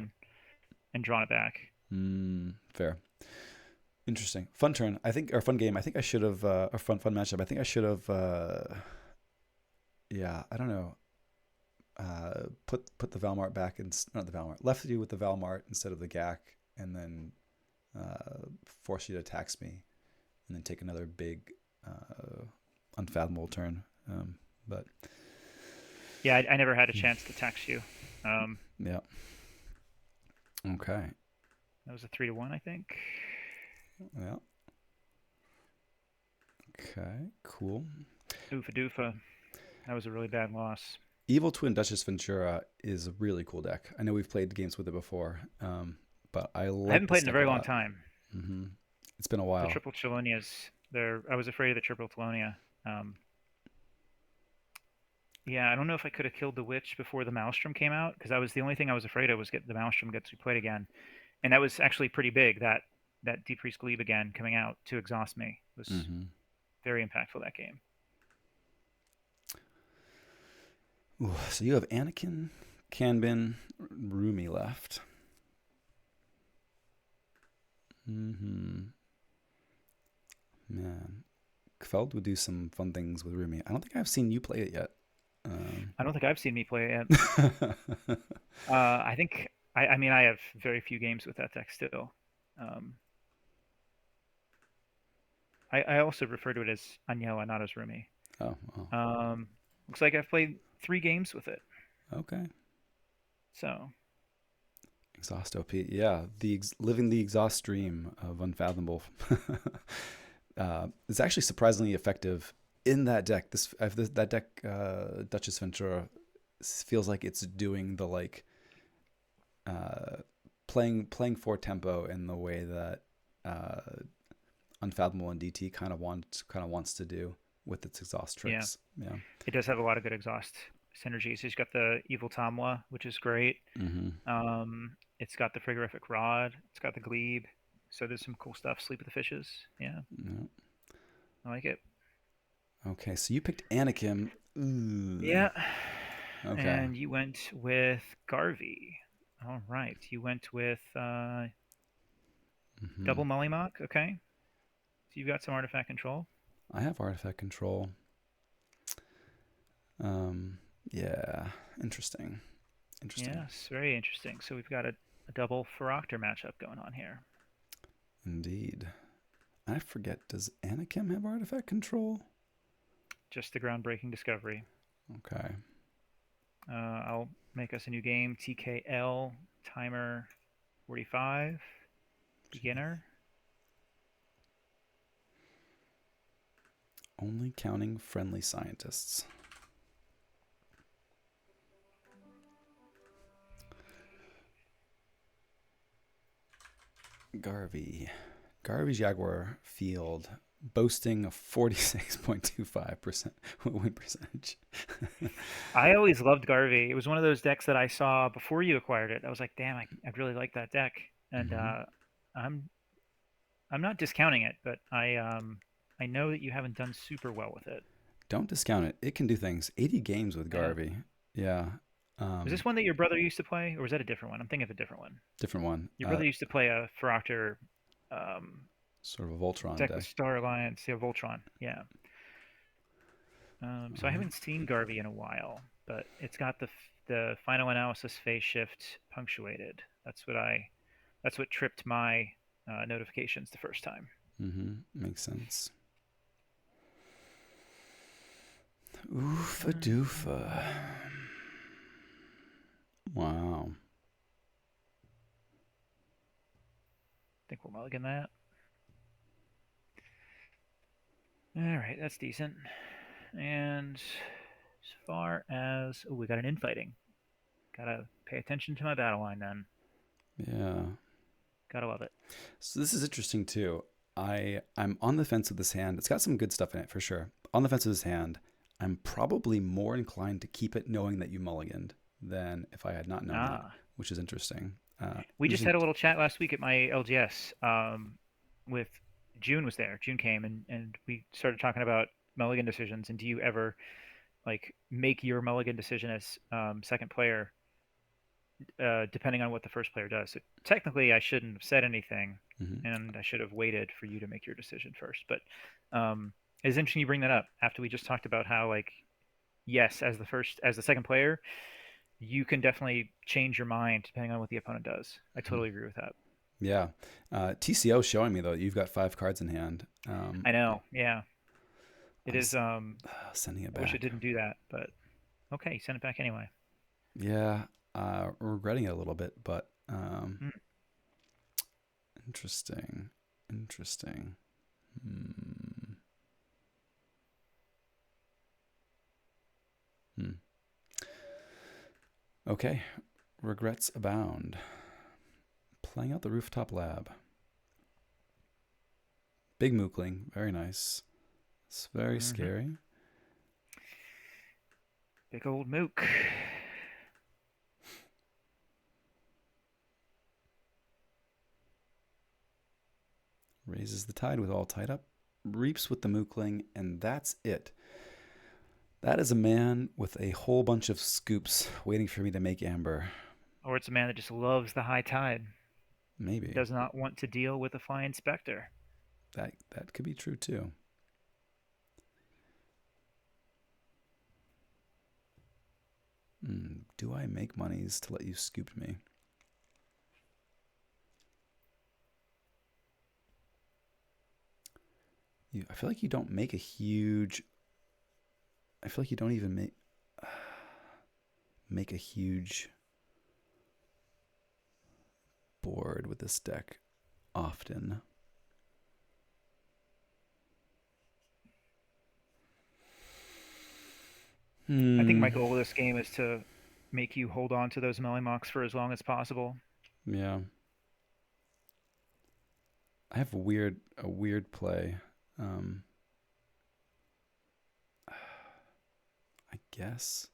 [SPEAKER 2] and drawn it back.
[SPEAKER 1] Hmm. Fair. Interesting. Fun turn. I think, or fun game. I think I should have, or fun matchup. I think I should have. Yeah. I don't know. Put the Valmart back and not the Valmart. Left you with the Valmart instead of the GAC, and then force you to tax me, and then take another big unfathomable turn. But
[SPEAKER 2] Yeah, I never had a chance to text you.
[SPEAKER 1] yeah. Okay.
[SPEAKER 2] That was a 3-1, I think.
[SPEAKER 1] Yeah. Okay. Cool.
[SPEAKER 2] Oofa doofa. That was a really bad loss.
[SPEAKER 1] Evil Twin Duchess Ventura is a really cool deck. I know we've played games with it before, but I
[SPEAKER 2] I
[SPEAKER 1] like
[SPEAKER 2] haven't played
[SPEAKER 1] this
[SPEAKER 2] in a
[SPEAKER 1] deck a
[SPEAKER 2] very long
[SPEAKER 1] lot.
[SPEAKER 2] time.
[SPEAKER 1] Hmm. It's been a
[SPEAKER 2] The
[SPEAKER 1] while.
[SPEAKER 2] triple Chelonias, I was afraid of the triple Chelonia. Um, yeah, I don't know if I could have killed the witch before the Maelstrom came out because that was the only thing I was afraid of was get the Maelstrom gets replayed again, and that was actually pretty big. That Deep Priest Glebe again coming out to exhaust me was
[SPEAKER 1] Hmm.
[SPEAKER 2] very impactful that game.
[SPEAKER 1] Ooh, so you have Anakin, Kanbin, Rumi left. Hmm. Man, Kfeld would do some fun things with Rumi. I don't think I've seen you play it yet. Um,
[SPEAKER 2] I don't think I've seen me play it. I think I mean I have very few games with that deck still. Um, I also refer to it as Añela, not as Rumi.
[SPEAKER 1] oh, well,
[SPEAKER 2] Looks like I've played 3 games with it.
[SPEAKER 1] okay.
[SPEAKER 2] So
[SPEAKER 1] Exhaust OP. Yeah, living the exhaust dream of Unfathomable. It's actually surprisingly effective in that deck. That deck, Duchess Ventura, feels like it's doing the like uh, playing for tempo in the way that uh, Unfathomable and DT kind of wants to do with its exhaust
[SPEAKER 2] yeah,
[SPEAKER 1] tricks. Yeah.
[SPEAKER 2] it does have a lot of good exhaust synergies. It's got the Evil Tamwa, which is great.
[SPEAKER 1] Mm-hmm.
[SPEAKER 2] It's got the Frigorific Rod. It's got the Glebe. So there's some cool stuff. Sleep with the Fishes. Yeah,
[SPEAKER 1] Yeah.
[SPEAKER 2] I like it.
[SPEAKER 1] Okay, so you picked Anakim. Ooh.
[SPEAKER 2] Yeah.
[SPEAKER 1] Okay.
[SPEAKER 2] And you went with Garvey. All right. You went with
[SPEAKER 1] Mm-hmm.
[SPEAKER 2] double Mollymock. Okay. So you've got some artifact control.
[SPEAKER 1] I have artifact control. Um, yeah, interesting. Interesting.
[SPEAKER 2] Yes, very interesting. So we've got a double Feroctor matchup going on here.
[SPEAKER 1] Indeed. I forget, does Anakim have artifact control?
[SPEAKER 2] Just the groundbreaking discovery.
[SPEAKER 1] Okay.
[SPEAKER 2] I'll make us a new game. TKL timer 45 beginner.
[SPEAKER 1] Only counting friendly scientists. Garvey. Garvey Jaguar Field boasting a 46.25% win percentage.
[SPEAKER 2] I always loved Garvey. It was one of those decks that I saw before you acquired it. I was like, damn, I really like that deck. And
[SPEAKER 1] Hmm.
[SPEAKER 2] I'm I'm not discounting it, but I know that you haven't done super well with it.
[SPEAKER 1] Don't discount it. It can do things. 80 games with
[SPEAKER 2] Yeah.
[SPEAKER 1] Garvey. Yeah.
[SPEAKER 2] Was this
[SPEAKER 1] Um,
[SPEAKER 2] one that your brother used to play, or was that a different one? I'm thinking of a different one.
[SPEAKER 1] different one.
[SPEAKER 2] Your brother used to play a Feroctor um,
[SPEAKER 1] Sort of a Voltron
[SPEAKER 2] deck with
[SPEAKER 1] deck.
[SPEAKER 2] Star Alliance, yeah, Voltron. Yeah. So I
[SPEAKER 1] Uh,
[SPEAKER 2] haven't seen Garvey in a while, but it's got the final analysis phase shift punctuated. That's what tripped my notifications the first time.
[SPEAKER 1] makes sense. Oofa doofa.
[SPEAKER 2] I
[SPEAKER 1] Wow.
[SPEAKER 2] think we'll mulligan that. All right, that's decent. And as far as we got an infighting. Gotta pay attention to my battle line then.
[SPEAKER 1] Yeah.
[SPEAKER 2] Gotta love it.
[SPEAKER 1] So this is interesting too. I'm on the fence with this hand. It's got some good stuff in it for sure. On the fence with this hand, I'm probably more inclined to keep it knowing that you mulliganed than if I had not known that,
[SPEAKER 2] Ah,
[SPEAKER 1] which is interesting.
[SPEAKER 2] we just
[SPEAKER 1] Usually,
[SPEAKER 2] had a little chat last week at my LGS with June was there. June came and we started talking about mulligan decisions. And do you ever like make your mulligan decision as second player, depending on what the first player does? So technically, I shouldn't have said anything,
[SPEAKER 1] mhm.
[SPEAKER 2] and I should have waited for you to make your decision first. But it's interesting you bring that up after we just talked about how like yes, as the second player, you can definitely change your mind depending on what the opponent does. I totally agree with that.
[SPEAKER 1] Yeah. TCO showing me though that you've got 5 cards in hand.
[SPEAKER 2] I know. Yeah, it
[SPEAKER 1] I'm
[SPEAKER 2] is.
[SPEAKER 1] sending it
[SPEAKER 2] I wish it
[SPEAKER 1] back.
[SPEAKER 2] didn't do that, but okay, send it back anyway.
[SPEAKER 1] Yeah. Regretting it a little bit, but
[SPEAKER 2] Mm.
[SPEAKER 1] interesting. Interesting. Hmm. Hmm. Okay. Regrets abound. Playing out the rooftop lab. Big Mookling. Very nice. It's very
[SPEAKER 2] Hmm.
[SPEAKER 1] scary.
[SPEAKER 2] Big old mook.
[SPEAKER 1] Raises the tide with all tied up. Reaps with the Mookling, and that's it. That is a man with a whole bunch of scoops waiting for me to make amber.
[SPEAKER 2] Or it's a man that just loves the high tide,
[SPEAKER 1] Maybe.
[SPEAKER 2] does not want to deal with a flying specter.
[SPEAKER 1] That could be true too. Do I make monies to let you scoop me? I feel like you don't make a huge. I feel like you don't even make a huge board with this deck often.
[SPEAKER 2] I think
[SPEAKER 1] Hmm.
[SPEAKER 2] my goal with this game is to make you hold on to those Mellymox for as long as possible.
[SPEAKER 1] Yeah. I have a weird play. Um, I guess.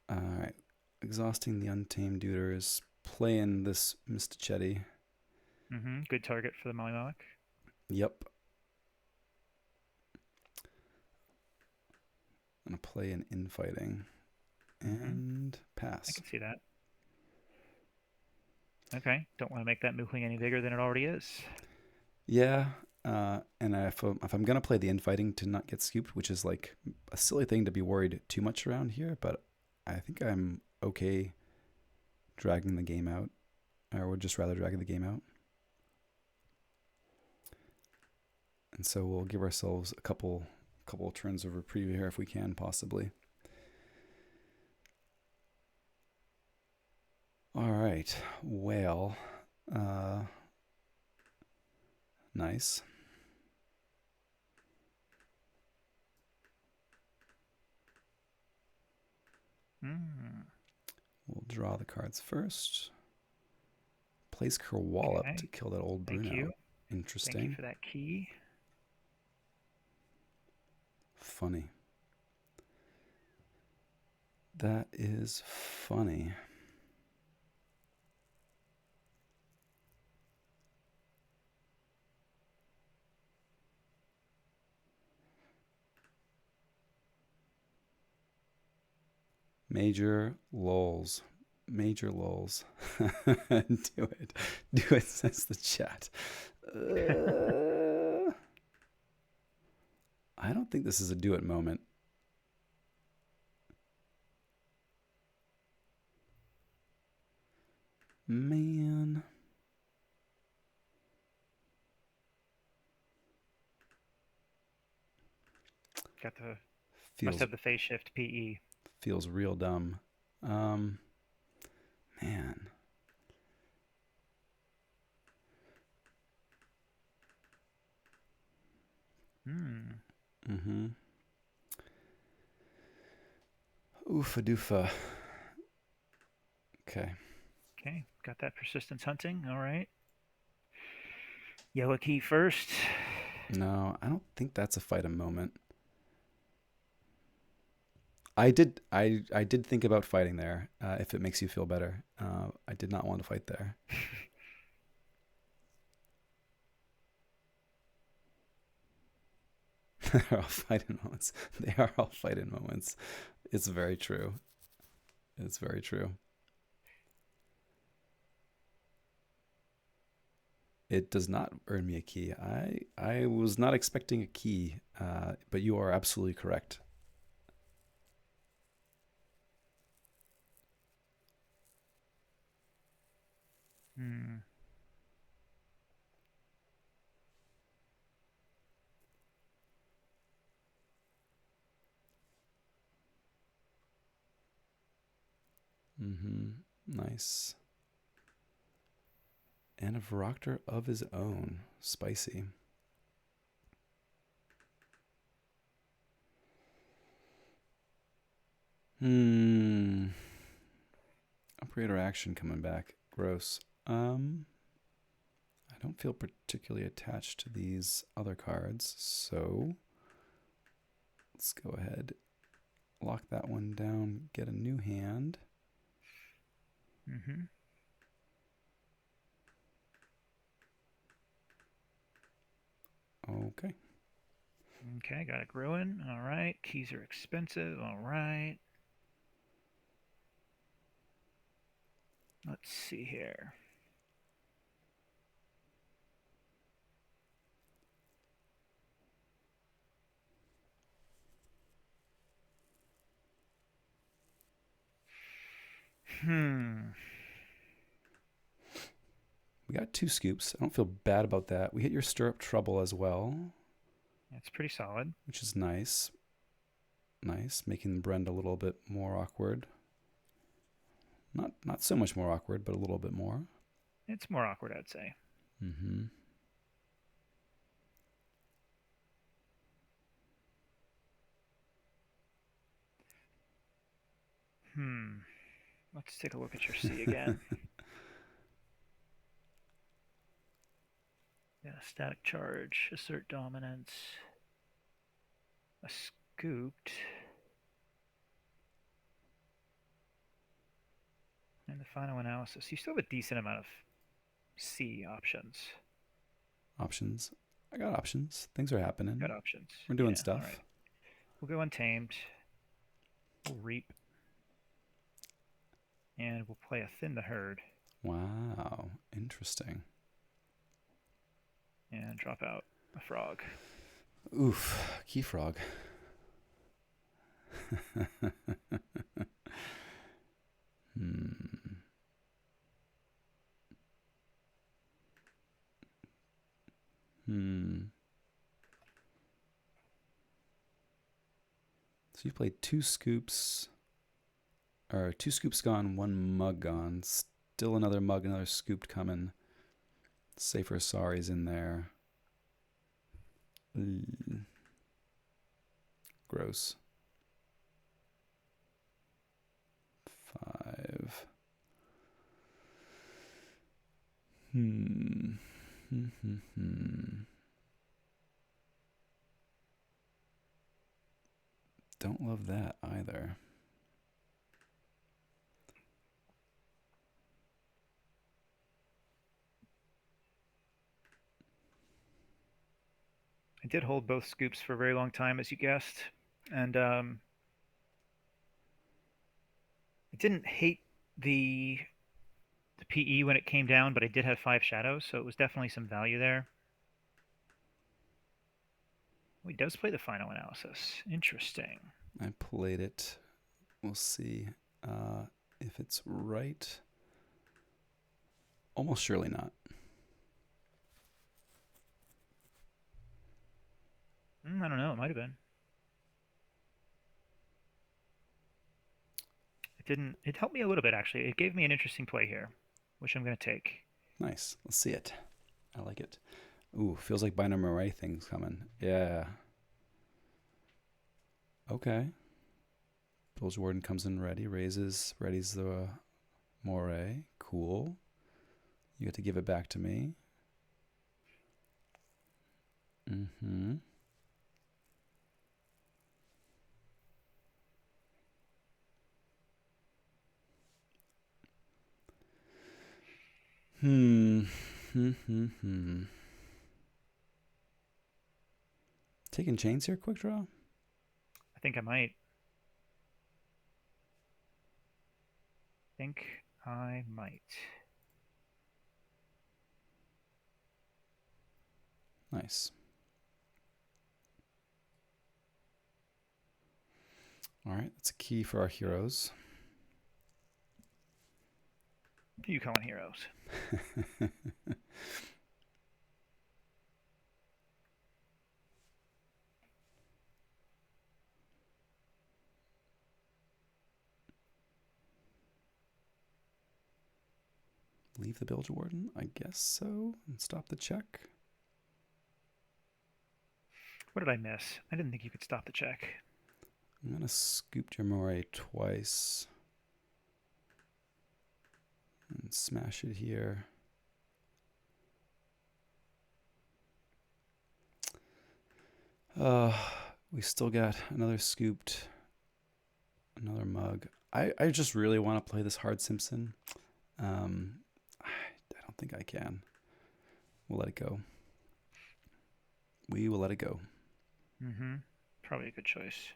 [SPEAKER 1] All right. Exhausting the Untamed Duders. Playing this Mistachetti.
[SPEAKER 2] Good target for the Mollymauk.
[SPEAKER 1] Yep. I'm gonna play an infighting and
[SPEAKER 2] I
[SPEAKER 1] pass.
[SPEAKER 2] can see that. Okay, don't want to make that Mookling any bigger than it already is.
[SPEAKER 1] Yeah. And if I'm gonna play the infighting to not get scooped, which is like a silly thing to be worried too much around here, but I think I'm okay dragging the game out, or would just rather dragging the game out. And so we'll give ourselves a couple of turns of reprieve here if we can possibly. All right. Well, uh, nice.
[SPEAKER 2] Mm,
[SPEAKER 1] We'll draw the cards first. Plays Kerwallop to
[SPEAKER 2] okay,
[SPEAKER 1] kill that old
[SPEAKER 2] thank
[SPEAKER 1] Bruno.
[SPEAKER 2] you. Thank you
[SPEAKER 1] Interesting.
[SPEAKER 2] for that key.
[SPEAKER 1] Funny. That is funny. Major lulls. Major lulls. Do it. Do it, says the chat. I don't think this is a do it moment. Man.
[SPEAKER 2] Got the must
[SPEAKER 1] Feels
[SPEAKER 2] have the phase shift PE.
[SPEAKER 1] feels real dumb. Um man.
[SPEAKER 2] Hmm.
[SPEAKER 1] Mm-hmm. Oofa doofa. Okay.
[SPEAKER 2] Okay, got that persistence hunting. All right. Yellow key first.
[SPEAKER 1] No, I don't think that's a fight a moment. I did think about fighting there. If it makes you feel better, I did not want to fight there. They're all fighting moments. They are all fighting moments. It's very true. It's very true. It does not earn me a key. I was not expecting a key, but you are absolutely correct.
[SPEAKER 2] Hmm.
[SPEAKER 1] Mm-hmm. Nice. And a Varoctor of his own. Spicy. Hmm. Operator action coming back. Gross. I don't feel particularly attached to these other cards, so let's go ahead, lock that one down, get a new hand.
[SPEAKER 2] Mm-hmm.
[SPEAKER 1] Okay.
[SPEAKER 2] Okay, got a Gruen. All right. Keys are expensive. All right. Let's see here. Hmm.
[SPEAKER 1] We got 2 scoops. I don't feel bad about that. We hit your stirrup trouble as well,
[SPEAKER 2] That's pretty solid.
[SPEAKER 1] which is nice. Nice, making Brend a little bit more awkward. Not so much more awkward, but a little bit more.
[SPEAKER 2] It's more awkward, I'd say.
[SPEAKER 1] Mm-hmm.
[SPEAKER 2] Hmm. Let's take a look at your C again. Yeah, static charge, assert dominance, a scooped, and the final analysis. You still have a decent amount of C options.
[SPEAKER 1] Options. I got options. Things are happening.
[SPEAKER 2] Got options.
[SPEAKER 1] We're doing
[SPEAKER 2] Yeah, all right.
[SPEAKER 1] stuff.
[SPEAKER 2] We'll go untamed. We'll reap. And we'll play a thin the herd.
[SPEAKER 1] Wow. Interesting.
[SPEAKER 2] And drop out a frog.
[SPEAKER 1] Oof. Key frog. Hmm. Hmm. So you played 2 scoops, or 2 scoops gone, 1 mug gone. Still another mug, another scooped coming. Safer sorry's in there. Ooh. Gross. 5. Hmm. Don't love that either.
[SPEAKER 2] I did hold both scoops for a very long time, as you guessed. And didn't hate the the PE when it came down, but I did have 5 shadows, so it was definitely some value there. Oh, he does play the final analysis. Interesting.
[SPEAKER 1] I played it. We'll see if it's right. Almost surely not.
[SPEAKER 2] I don't know. It might have been. It didn't. It helped me a little bit actually. It gave me an interesting play here, which I'm going to take.
[SPEAKER 1] Nice. Let's see it. I like it. Ooh, feels like binary array things coming. Yeah. Okay. Bilge Warden comes in ready, readies the moray. Cool. You get to give it back to me. Mm-hmm. Hmm. Taking chains here, quick draw.
[SPEAKER 2] I think I might. Think I might.
[SPEAKER 1] Nice. All right, that's a key for our heroes.
[SPEAKER 2] What are you calling heroes?
[SPEAKER 1] Leave the Bilge Warden? I guess so. And stop the check.
[SPEAKER 2] What did I miss? I didn't think you could stop the check.
[SPEAKER 1] I'm going to scoop your moray twice. And smash it here. We still got another scooped, another mug. I just really want to play this hard Simpson. I don't think I can. We'll let it go. We will let it go.
[SPEAKER 2] Mm-hmm. Probably a good choice.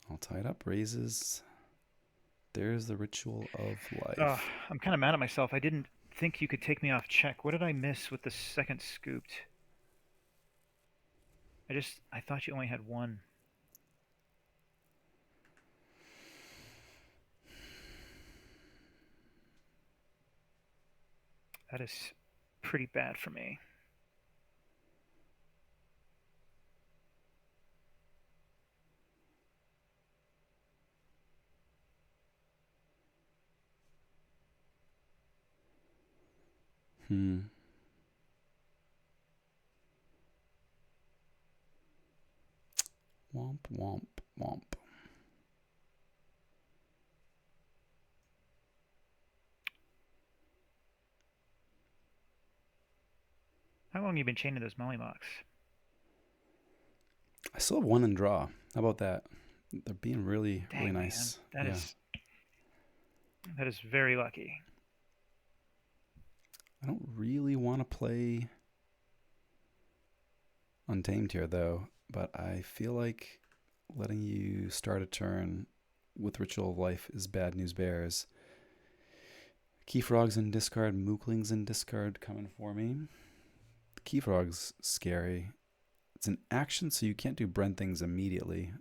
[SPEAKER 1] I'll tie it up. Raises. There's the ritual of
[SPEAKER 2] Ugh,
[SPEAKER 1] life.
[SPEAKER 2] I'm kind of mad at myself. I didn't think you could take me off check. What did I miss with the second scooped? I thought you only had one. That is pretty bad for me.
[SPEAKER 1] Hmm. Womp, womp, womp.
[SPEAKER 2] How long have you been chaining those mollymocks?
[SPEAKER 1] I still have one in draw. How about that? They're being really, really
[SPEAKER 2] Dang, man.
[SPEAKER 1] nice.
[SPEAKER 2] That
[SPEAKER 1] Yeah.
[SPEAKER 2] is very lucky.
[SPEAKER 1] I don't really want to play Untamed here, though, but I feel like letting you start a turn with Ritual of Life is bad news bears. Key Frogs in discard, Mooklings in discard coming for me. The Key Frog's scary. It's an action, so you can't do Brent things immediately.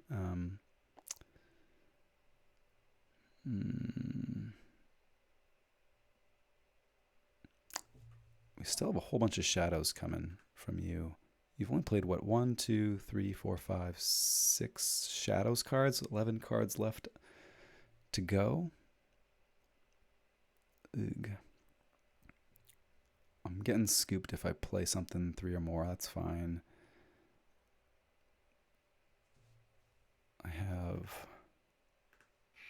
[SPEAKER 1] We still have a whole bunch of shadows coming from you. You've only played what, 1, 2, 3, 4, 5, 6 shadows cards, 11 cards left to go. Ugh. I'm getting scooped if I play something 3 or more. That's fine. I have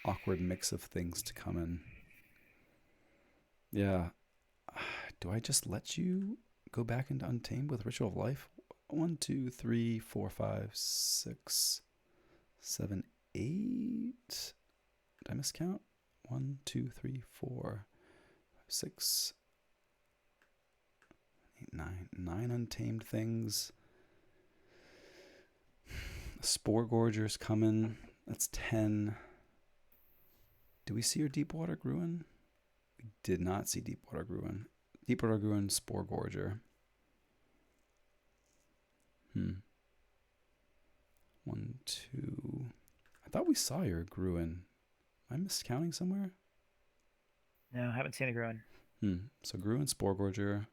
[SPEAKER 1] awkward mix of things to come in. Yeah. Do I just let you go back into Untamed with Ritual of Life? 1, 2, 3, 4, 5, 6, 7, 8. Did I miscount? 1, 2, 3, 4, 5, 6, Nine untamed things. Spore Gorger's coming. That's 10. Do we see your Deepwater Gruen? We did not see Deepwater Gruen. Deepwater Gruen, Spore Gorger. 1, 2. I thought we saw your Gruen. Am I miscounting somewhere?
[SPEAKER 2] No, I haven't seen a Gruen.
[SPEAKER 1] So Gruen, Spore Gorger.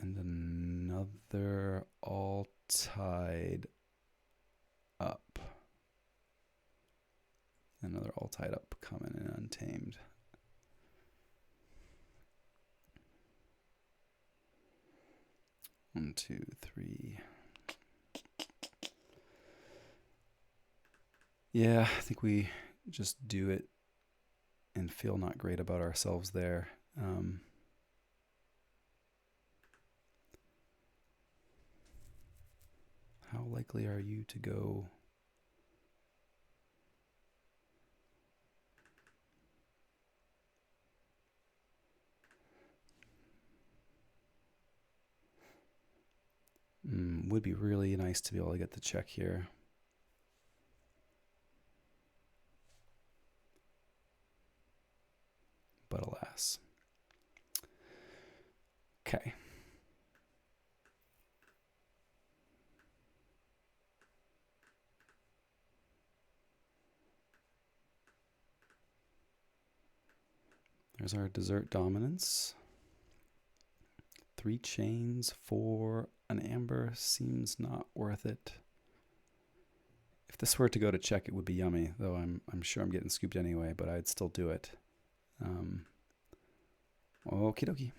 [SPEAKER 1] And another all tied up. Another all tied up coming in untamed. One, two, three. Yeah, I think we just do it and feel not great about ourselves there. How likely are you to go? Would be really nice to be able to get the check here. But alas. Okay. There's our dessert dominance. 3 chains for an amber seems not worth it. If this were to go to check, it would be yummy, though I'm sure I'm getting scooped anyway, but I'd still do it. Okie dokie.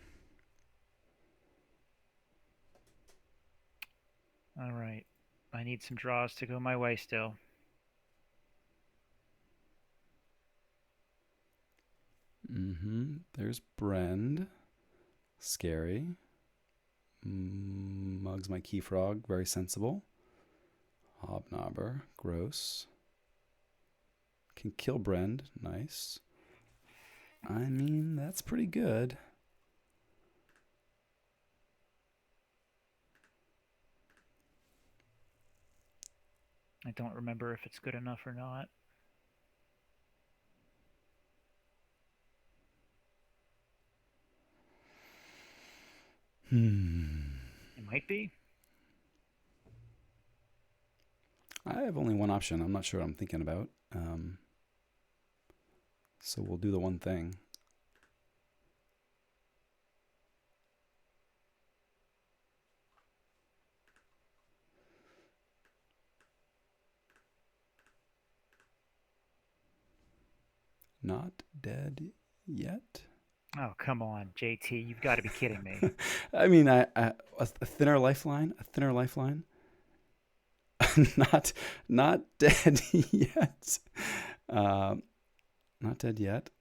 [SPEAKER 2] All right. I need some draws to go my way still.
[SPEAKER 1] There's Brend. Scary. Mugs my key frog. Very sensible. Hobnobber. Gross. Can kill Brend. Nice. I mean, that's pretty good.
[SPEAKER 2] I don't remember if it's good enough or not. It might be.
[SPEAKER 1] I have only one option. I'm not sure what I'm thinking about. So we'll do the one thing. Not dead yet.
[SPEAKER 2] Oh, come on, JT. You've got to be kidding me.
[SPEAKER 1] I mean, a thinner lifeline. A thinner lifeline. not dead yet. Not dead yet.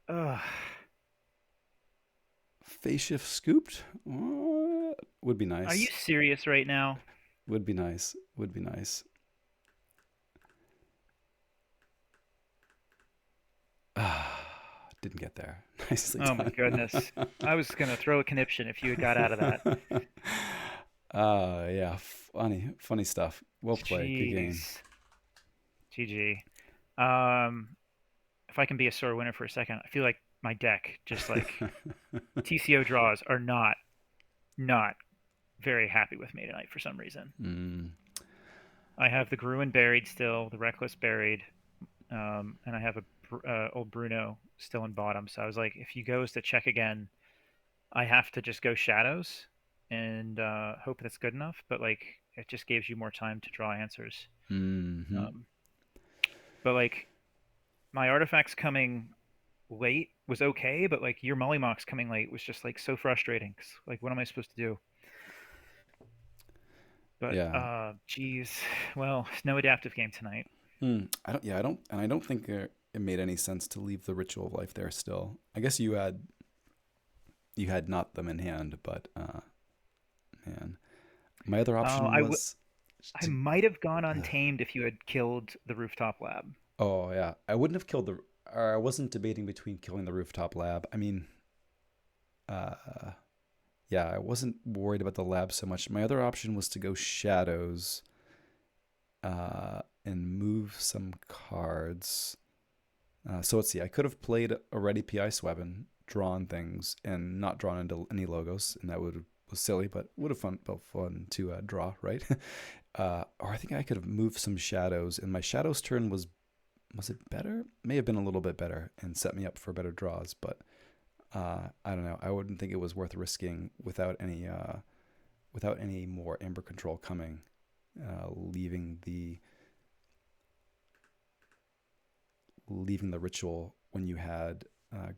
[SPEAKER 2] Ugh.
[SPEAKER 1] Face shift scooped. Would be nice.
[SPEAKER 2] Are you serious right now?
[SPEAKER 1] Would be nice. Would be nice. Didn't get there. Nicely done.
[SPEAKER 2] Oh my goodness. I was going to throw a conniption if you had got out of that.
[SPEAKER 1] Yeah. Funny stuff. Well played. Good game.
[SPEAKER 2] GG. If I can be a sore winner for a second, I feel like my deck, just like TCO draws, are not very happy with me tonight for some reason. I have the Gruen buried still, the Reckless buried, and I have a old Bruno still in bottom. So I was like, if he goes to check again, I have to just go shadows and hope that's good enough. But like, it just gives you more time to draw answers. But like, my artifacts coming late was okay, but like your Mollymocks coming late was just like so frustrating. 'Cause, like, what am I supposed to do? But
[SPEAKER 1] yeah.
[SPEAKER 2] geez, well, no adaptive game tonight.
[SPEAKER 1] I don't think it made any sense to leave the Ritual of Life there still. I guess you had not them in hand, but man, my other option was
[SPEAKER 2] I
[SPEAKER 1] To,
[SPEAKER 2] might have gone untamed if you had killed the rooftop lab.
[SPEAKER 1] oh yeah, I wouldn't have killed the. Or I wasn't debating between killing the rooftop lab. I mean, uh, yeah, I wasn't worried about the lab so much. My other option was to go shadows, and move some cards. So let's see. I could have played a ready PI weapon, drawn things, and not drawn into any logos, and that would was silly, but would have felt fun to draw, right? Or I think I could have moved some shadows, and my shadows turn was it better? May have been a little bit better and set me up for better draws, but I don't know. I wouldn't think it was worth risking without any more amber control coming, leaving the ritual when you had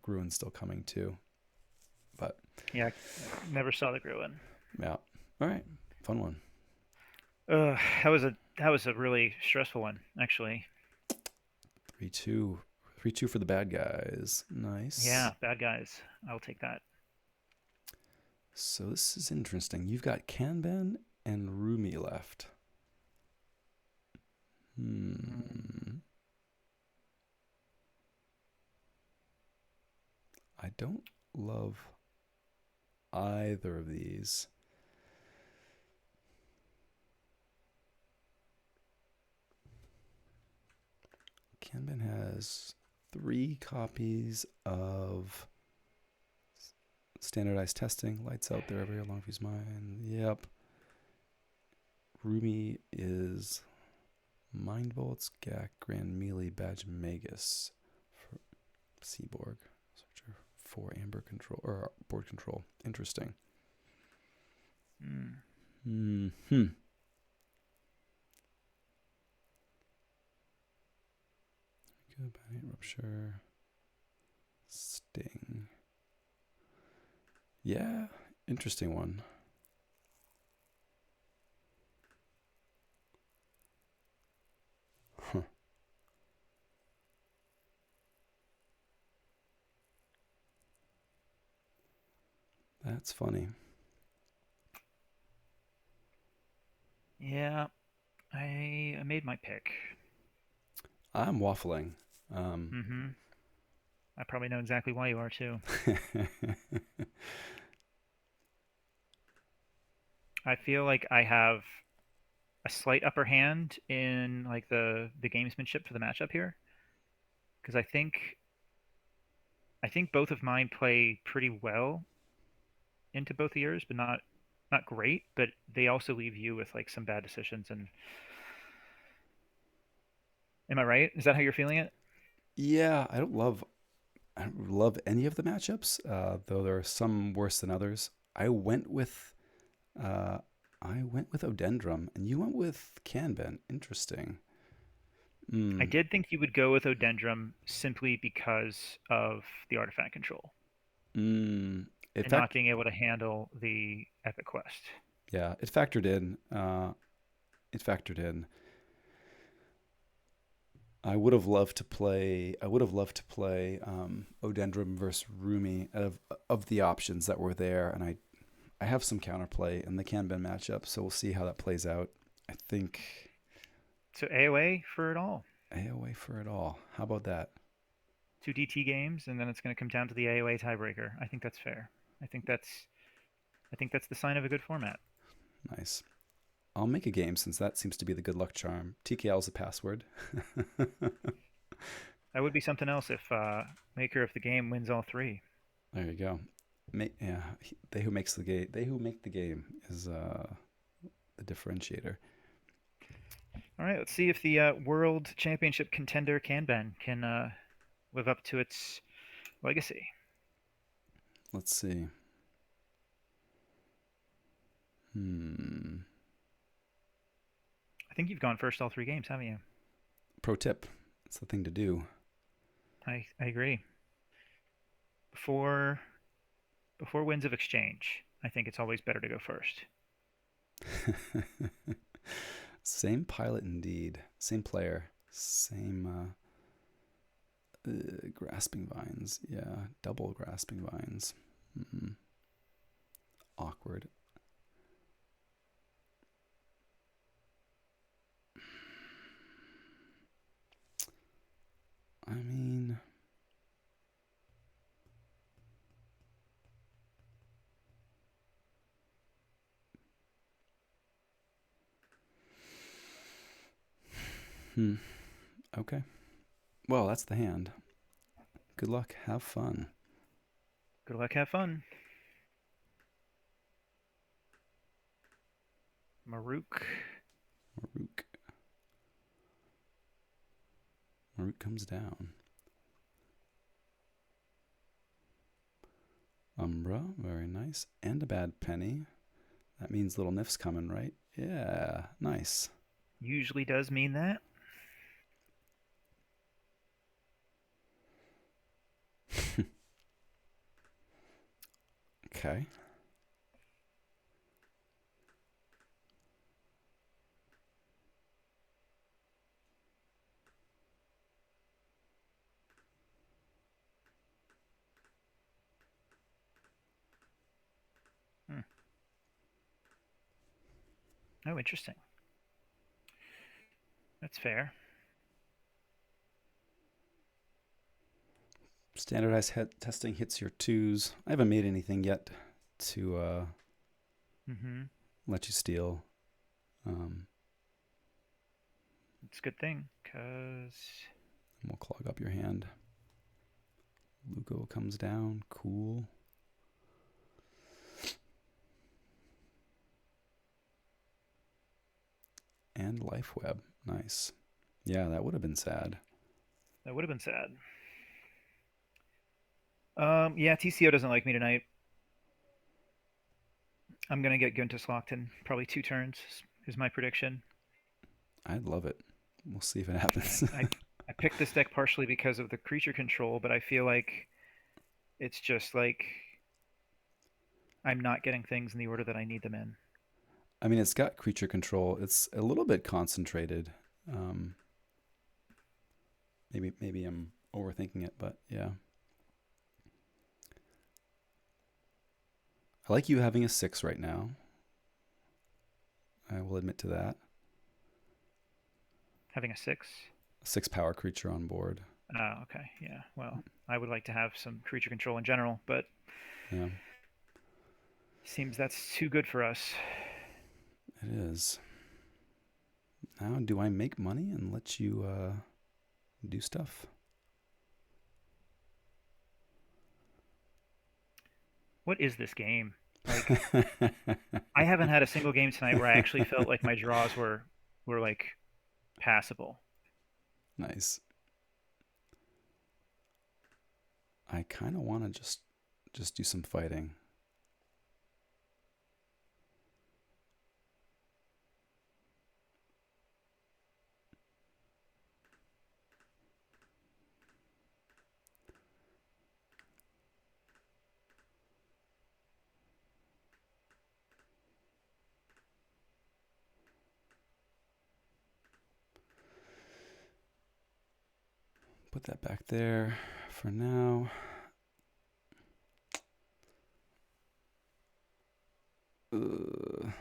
[SPEAKER 1] Gruen still coming too. But
[SPEAKER 2] Yeah, never saw the Gruen.
[SPEAKER 1] yeah, all right, fun one.
[SPEAKER 2] That was a really stressful one, actually.
[SPEAKER 1] 3-2, 3-2 for the bad guys. Nice.
[SPEAKER 2] Yeah, bad guys. I'll take that.
[SPEAKER 1] So this is interesting. You've got Kanban and Rumi left.
[SPEAKER 2] Mm.
[SPEAKER 1] Hmm. I don't love either of these. Kanban has 3 copies of standardized testing. Lights out there every long fuse mine. Yep. Rumi is Mind Bolts, Gak, Grand Melee, Badge Magus for Seaborg. Searcher for Amber control or board control. Interesting.
[SPEAKER 2] Mm.
[SPEAKER 1] Hmm. Good body rupture. Sting. Yeah, interesting one. Huh. That's funny.
[SPEAKER 2] Yeah, I made my pick.
[SPEAKER 1] I'm waffling. Um,
[SPEAKER 2] Mm-hmm. I probably know exactly why you are too. I feel like I have a slight upper hand in like the gamesmanship for the matchup here because I think both of mine play pretty well into both of yours, but not great. But they also leave you with like some bad decisions. And am I right? Is that how you're feeling it?
[SPEAKER 1] yeah, I don't love any of the matchups, though there are some worse than others. I went with uh, I went with Odendrum, and you went with Kanban. Interesting.
[SPEAKER 2] I
[SPEAKER 1] Mm,
[SPEAKER 2] did think you would go with Odendrum simply because of the artifact control
[SPEAKER 1] mm. In
[SPEAKER 2] and not
[SPEAKER 1] fact,
[SPEAKER 2] being able to handle the epic quest.
[SPEAKER 1] yeah, it factored in. It factored in. I would have loved to play. I would have loved to play Odendrum versus Rumi of the options that were there, and I have some counterplay in the Kanban matchup, so we'll see how that plays out. I think
[SPEAKER 2] So AOA for it all.
[SPEAKER 1] AOA for it all. How about that?
[SPEAKER 2] Two DT games, and then it's going to come down to the AOA tiebreaker. I think that's fair. I think that's I think that's the sign of a good format.
[SPEAKER 1] Nice. I'll make a game since that seems to be the good luck charm. TKL is the password.
[SPEAKER 2] That would be something else if maker of the game wins all three.
[SPEAKER 1] There you go. Yeah, they who makes the game. They who make the game is the differentiator.
[SPEAKER 2] All right, let's see if the World Championship contender Kanban can live up to its legacy.
[SPEAKER 1] Let's see. Hmm.
[SPEAKER 2] I think you've gone first all three games, haven't you?
[SPEAKER 1] Pro tip. It's the thing to do.
[SPEAKER 2] I agree. Before before wins of exchange, I think it's always better to go first.
[SPEAKER 1] Same pilot indeed. Same player. Same grasping vines. Yeah, double grasping vines. Mm, awkward. mean, hmm. Okay. Well, that's the hand. Good luck. Have fun.
[SPEAKER 2] Good luck, have fun. Maruk.
[SPEAKER 1] Maruk. Maruk comes down. Umbra, very nice. And a bad penny. That means little Nif's coming, right? Yeah, nice.
[SPEAKER 2] Usually does mean that.
[SPEAKER 1] Okay.
[SPEAKER 2] Hmm. Oh, interesting. That's fair.
[SPEAKER 1] Standardized testing hits your twos. I haven't made anything yet to
[SPEAKER 2] Mm-hmm.
[SPEAKER 1] let you steal. Um,
[SPEAKER 2] It's a good thing, because
[SPEAKER 1] we'll clog up your hand. Lugo comes down. Cool. And Life Web. Nice. Yeah, that would have been sad.
[SPEAKER 2] that would have been sad. Yeah, TCO doesn't like me tonight. I'm gonna get Guntis locked in probably 2 turns, is my prediction.
[SPEAKER 1] I'd love it. We'll see if it
[SPEAKER 2] And
[SPEAKER 1] happens.
[SPEAKER 2] I picked this deck partially because of the creature control, but I feel like it's just like I'm not getting things in the order that I need them in.
[SPEAKER 1] I mean, it's got creature control. It's a little bit concentrated. Um, maybe I'm overthinking it, but yeah. I like you having a 6 right now. I will admit to that.
[SPEAKER 2] Having a 6?
[SPEAKER 1] A 6 power creature on board.
[SPEAKER 2] Oh, okay. Yeah. Well, I would like to have some creature control in general, but
[SPEAKER 1] Yeah,
[SPEAKER 2] seems that's too good for us.
[SPEAKER 1] it is. Now, do I make money and let you do stuff?
[SPEAKER 2] What is this game? Like, I haven't had a single game tonight where I actually felt like my draws were like passable.
[SPEAKER 1] Nice. I kind of want to just do some fighting. Put that back there for now. I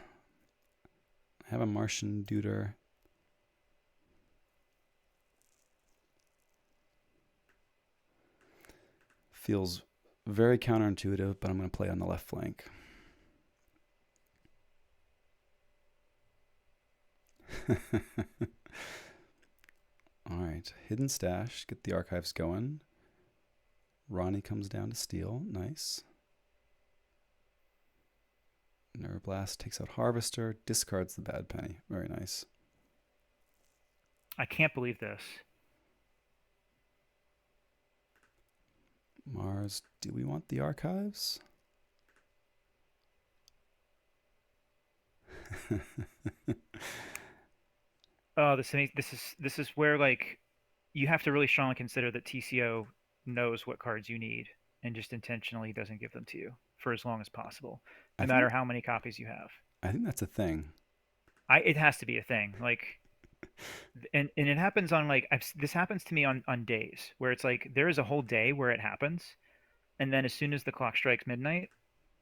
[SPEAKER 1] have a Martian Duder. Feels very counterintuitive, but I'm going to play on the left flank. All right, Hidden Stash. Get the archives going. Ronnie comes down to steal. Nice. Nerve Blast takes out Harvester. Discards the bad penny. Very nice.
[SPEAKER 2] I can't believe this.
[SPEAKER 1] Mars, do we want the archives?
[SPEAKER 2] Oh, this is where like you have to really strongly consider that TCO knows what cards you need and just intentionally doesn't give them to you for as long as possible,
[SPEAKER 1] I
[SPEAKER 2] no matter
[SPEAKER 1] think
[SPEAKER 2] how many copies you have.
[SPEAKER 1] I think that's a thing.
[SPEAKER 2] It has to be a thing. Like, and it happens on like this happens to me on days where it's like there is a whole day where it happens, and then as soon as the clock strikes midnight,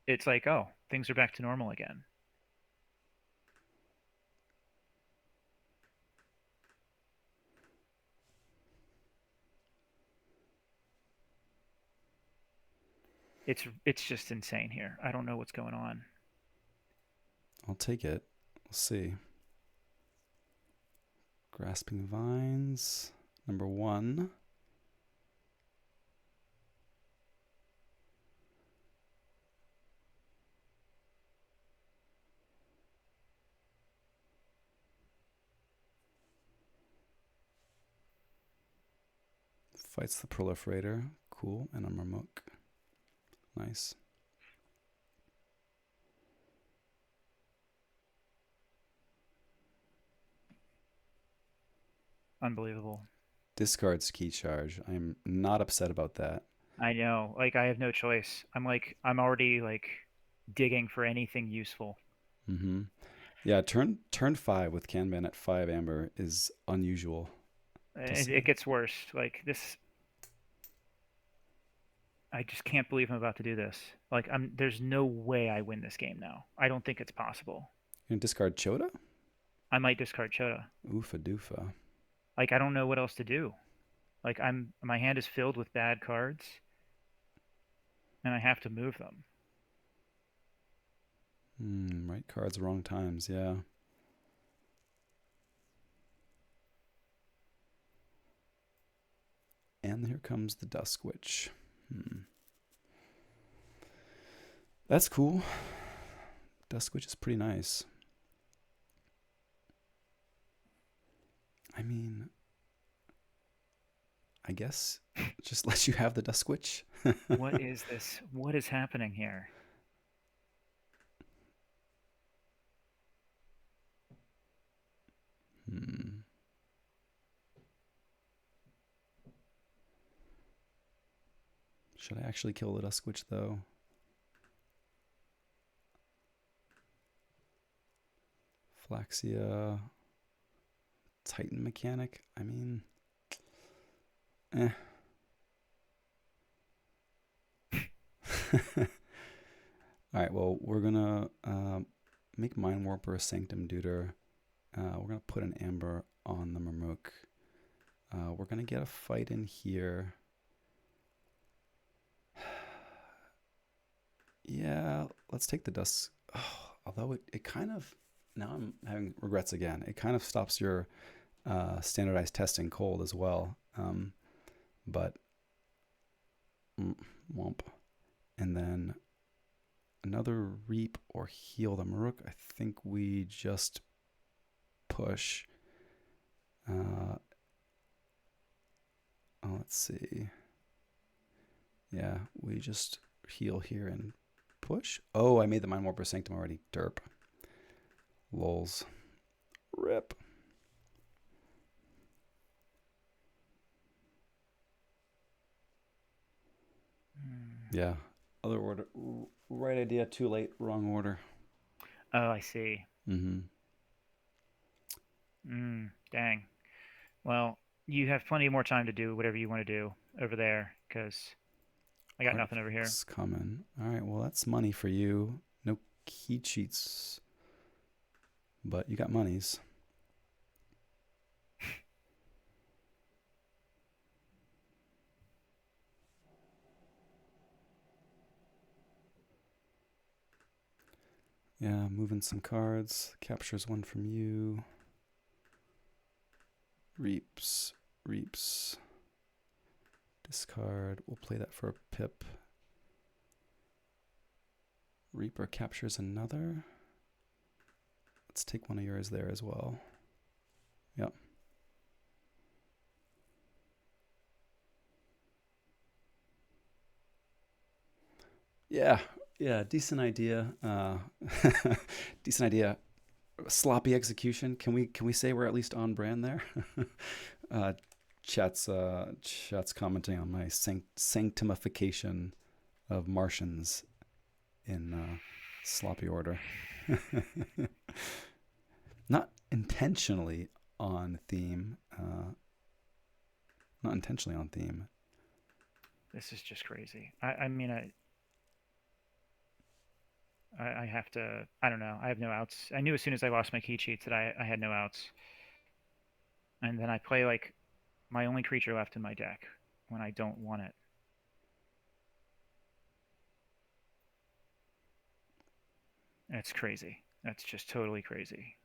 [SPEAKER 2] it's like, oh, things are back to normal again. It's just insane here. I don't know what's going on.
[SPEAKER 1] I'll take it. We'll see. Grasping Vines, number one. Fights the Proliferator. Cool. And a Murmuk. Nice.
[SPEAKER 2] Unbelievable.
[SPEAKER 1] Discards Key Charge. I'm not upset about that.
[SPEAKER 2] I know. Like I have no choice. I'm already like digging for anything useful.
[SPEAKER 1] Mm-hmm. Yeah, turn five with Kanban at 5 amber is unusual to
[SPEAKER 2] It
[SPEAKER 1] see.
[SPEAKER 2] gets worse. Like this, I just can't believe I'm about to do this. Like there's no way I win this game now. I don't think it's possible.
[SPEAKER 1] You gonna discard Chota?
[SPEAKER 2] I might discard Chota.
[SPEAKER 1] Oofa doofa.
[SPEAKER 2] Like I don't know what else to do. Like my hand is filled with bad cards and I have to move them.
[SPEAKER 1] Right cards, wrong times. Yeah. And here comes the Dusk Witch. That's cool. Dusk Witch is pretty nice. I mean, I guess just let you have the Dusk Witch.
[SPEAKER 2] What is this? What is happening here?
[SPEAKER 1] Hmm. Should I actually kill the Dusk Witch though? Flaxia, Titan Mechanic. I mean, eh. All right. Well, we're gonna make Mind Warper a Sanctum Duder. We're gonna put an Amber on the Murmuk. We're gonna get a fight in here. Yeah, let's take the Dusk. Oh, although it kind of, now I'm having regrets again. It kind of stops your standardized testing cold as well. But womp. And then another Reap or heal the Maruk. I think we just push. Let's see. Yeah, we just heal here and push. Oh, I made the Mind Warper Sanctum already. Derp. Lols. Rip. Yeah. Other order. Right idea, too late. Wrong order.
[SPEAKER 2] Oh, I see.
[SPEAKER 1] Mm-hmm.
[SPEAKER 2] Dang. Well, you have plenty more time to do whatever you want to do over there, because I got nothing over here.
[SPEAKER 1] Artifacts coming. All right, well, that's money for you. No key cheats, but you got monies. Yeah, moving some cards. Captures one from you. Reaps. Reaps. Discard. We'll play that for a pip. Reaper captures another. Let's take one of yours there as well. Yep. Yeah, yeah, decent idea. Decent idea. Sloppy execution. Can we say we're at least on brand there? uh, chat's commenting on my sanctification of Martians in sloppy order. Not intentionally on theme. Not intentionally on theme.
[SPEAKER 2] This is just crazy. I mean, I have to. I don't know. I have no outs. I knew as soon as I lost my key cheats that I had no outs. And then I play like my only creature left in my deck when I don't want it. That's crazy. That's just totally crazy.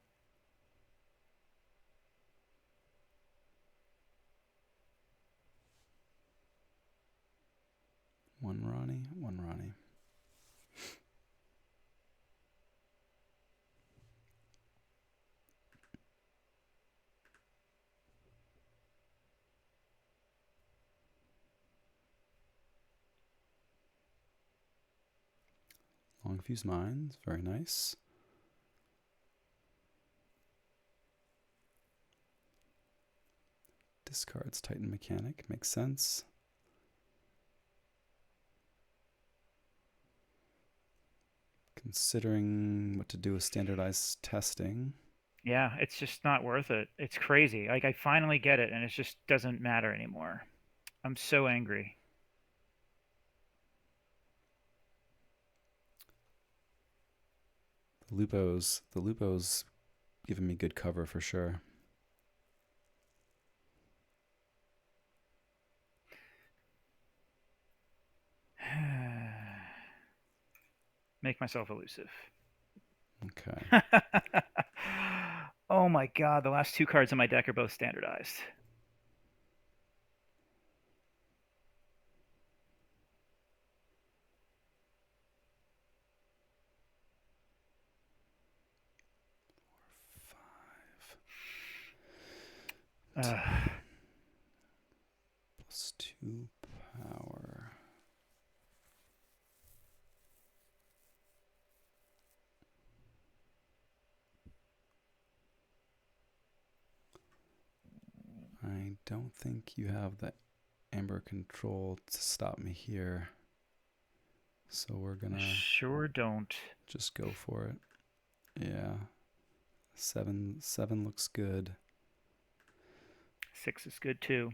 [SPEAKER 1] One Ronnie, one Ronnie. Long fuse mines, very nice. Discards Titan Mechanic, makes sense. Considering what to do with standardized testing.
[SPEAKER 2] Yeah, it's just not worth it. It's crazy. Like I finally get it, and it just doesn't matter anymore. I'm so angry.
[SPEAKER 1] The Lupo's giving me good cover for sure.
[SPEAKER 2] Make myself elusive.
[SPEAKER 1] Okay.
[SPEAKER 2] Oh my God, the last two cards in my deck are both standardized.
[SPEAKER 1] Five.
[SPEAKER 2] Ugh.
[SPEAKER 1] Plus two power. I don't think you have the amber control to stop me here. So we're gonna
[SPEAKER 2] Sure don't.
[SPEAKER 1] just go for it. Yeah. Seven looks good.
[SPEAKER 2] Six is good too.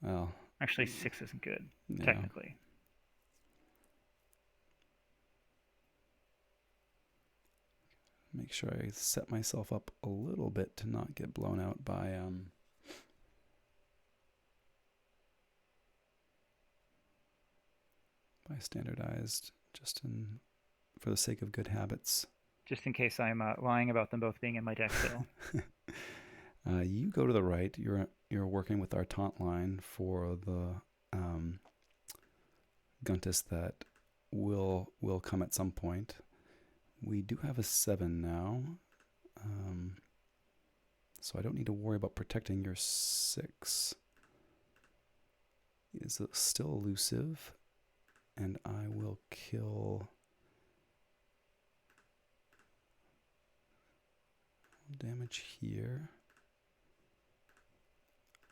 [SPEAKER 1] Well,
[SPEAKER 2] Actually, six isn't good,
[SPEAKER 1] yeah.
[SPEAKER 2] technically.
[SPEAKER 1] Make sure I set myself up a little bit to not get blown out by standardized, just in for the sake of good habits.
[SPEAKER 2] Just in case I'm lying about them both being in my deck still.
[SPEAKER 1] You go to the right. You're working with our taunt line for the Guntus that will come at some point. We do have a 7 now, so I don't need to worry about protecting your 6. Is still elusive, and I will kill damage here.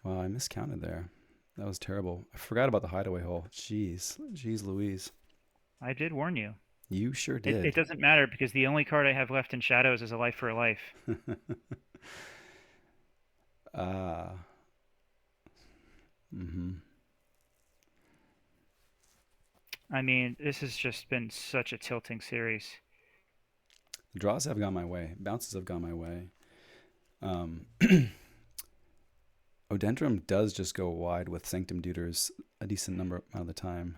[SPEAKER 1] Wow, I miscounted there. That was terrible. I forgot about the hideaway hole. Jeez Louise.
[SPEAKER 2] I did warn you.
[SPEAKER 1] You sure
[SPEAKER 2] It
[SPEAKER 1] did.
[SPEAKER 2] doesn't matter because the only card I have left in Shadows is a life for a life.
[SPEAKER 1] Ah. Mm-hmm.
[SPEAKER 2] I mean, this has just been such a tilting series.
[SPEAKER 1] Draws have gone my way. Bounces have gone my way. Um, Odendrum does just go wide with Sanctum Duders a decent number of the time.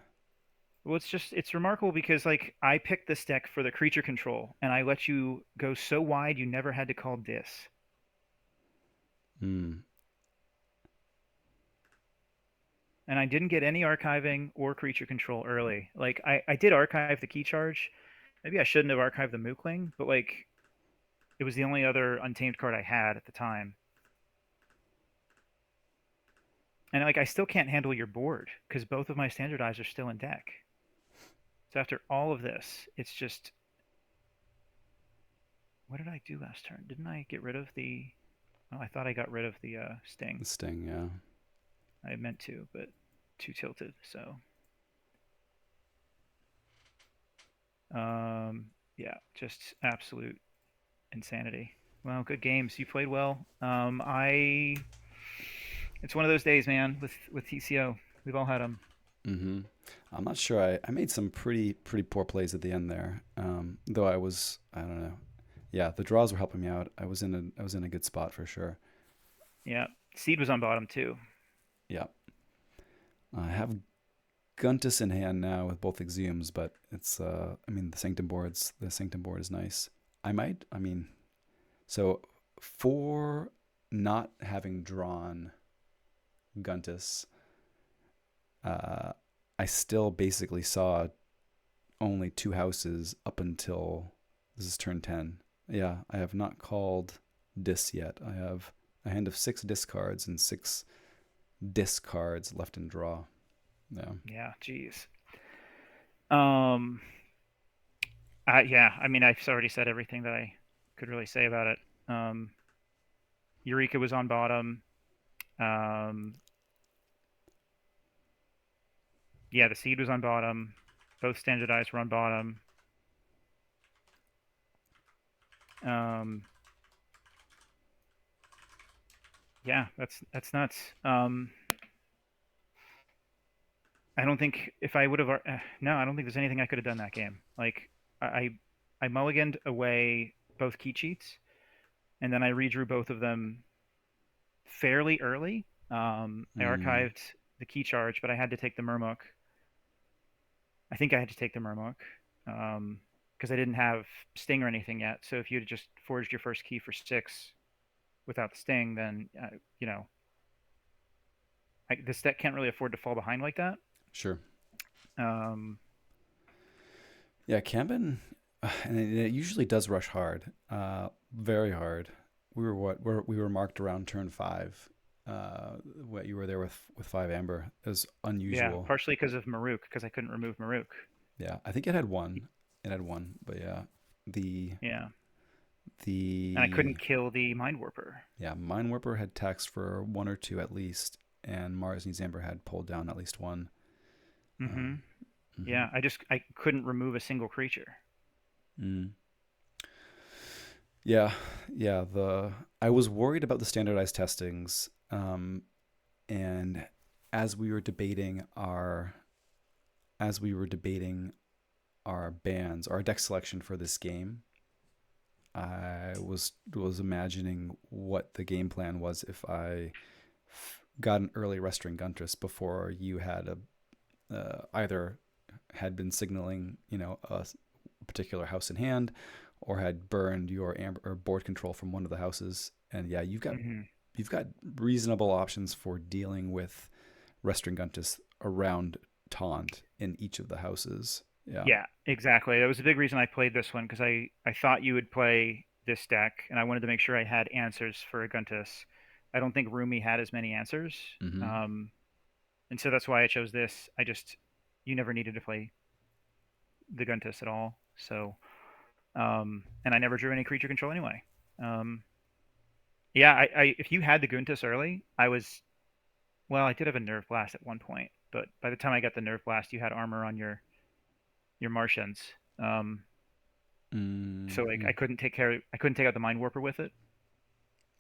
[SPEAKER 2] Well, it's remarkable because like I picked this deck for the creature control, and I let you go so wide you never had to call Dis.
[SPEAKER 1] Mm.
[SPEAKER 2] And I didn't get any archiving or creature control early. Like I did archive the key charge. Maybe I shouldn't have archived the Mookling, but like it was the only other untamed card I had at the time. And like I still can't handle your board because both of my standardized are still in deck. So after all of this, it's just what did I do last turn? Didn't I get rid of the oh, I thought I got rid of the
[SPEAKER 1] The
[SPEAKER 2] sting.
[SPEAKER 1] Sting, yeah.
[SPEAKER 2] I meant to, but too tilted, so yeah, just absolute insanity. Well, good games. You played well. I it's one of those days, man, with TCO. We've all had them.
[SPEAKER 1] Mm-hmm. I'm not sure. I made some pretty poor plays at the end there. Though I don't know. Yeah, the draws were helping me out. I was in a good spot for sure.
[SPEAKER 2] Yeah. Seed was on bottom too.
[SPEAKER 1] Yeah. I have Guntus in hand now with both Exhumes, but it's I mean the Sanctum board is nice. I might. I mean, so for not having drawn Guntus, uh, I still basically saw only two houses up until this is turn 10. Yeah, I have not called dis yet. I have a hand of six discards and six discards left in draw. Yeah.
[SPEAKER 2] Yeah, geez. Um, yeah, I mean, I've already said everything that I could really say about it. Um, Eureka was on bottom. Um, yeah, the seed was on bottom. Both standardized were on bottom. Um, yeah, that's nuts. I don't think if I would have, no, I don't think there's anything I could have done that game. Like I, I mulliganed away both key cheats, and then I redrew both of them fairly early. I
[SPEAKER 1] Mm,
[SPEAKER 2] archived the key charge, but I had to take the Murmuk. I think I had to take the Murmuk because I didn't have Sting or anything yet. So if you had just forged your first key for 6 without the Sting, then you know this deck can't really afford to fall behind like that.
[SPEAKER 1] sure.
[SPEAKER 2] Um,
[SPEAKER 1] Yeah, Kanban, and it usually does rush hard, very hard. We were marked around turn 5. What you were there with 5 amber. It was
[SPEAKER 2] yeah,
[SPEAKER 1] unusual.
[SPEAKER 2] partially because of Maruk, because I couldn't remove Maruk.
[SPEAKER 1] Yeah, I think it had one. It had one, but yeah, the
[SPEAKER 2] Yeah, and I
[SPEAKER 1] the
[SPEAKER 2] couldn't kill the Mind Warper.
[SPEAKER 1] yeah, Mine Warper had text for one or two at least, and Mars Needs Amber had pulled down at least one.
[SPEAKER 2] Mm-hmm.
[SPEAKER 1] Um, mhm.
[SPEAKER 2] Yeah, I couldn't remove a single creature.
[SPEAKER 1] Mm. Yeah, yeah. The I was worried about the standardized testings, and as we were debating our as we were debating our bans, our deck selection for this game, I was imagining what the game plan was if I got an early Restring Guntress before you had either had been signaling, a particular house in hand, or had burned your amber or board control from one of the houses. And yeah,
[SPEAKER 2] Mm-hmm.
[SPEAKER 1] you've got reasonable options for dealing with Restringuntus around Taunt in each of the houses. Yeah.
[SPEAKER 2] Yeah, exactly. That was a big reason I played this one because I thought you would play this deck, and I wanted to make sure I had answers for Aguntis. I don't think Rumi had as many answers,
[SPEAKER 1] Mm-hmm.
[SPEAKER 2] um, and so that's why I chose this. You never needed to play the Guntis at all, so and I never drew any creature control anyway. Um, yeah, if you had the Guntis early, I did have a Nerve Blast at one point, but by the time I got the Nerve Blast, you had armor on your Martians. Um, so like
[SPEAKER 1] Mm-hmm.
[SPEAKER 2] I couldn't take out the Mind Warper with it.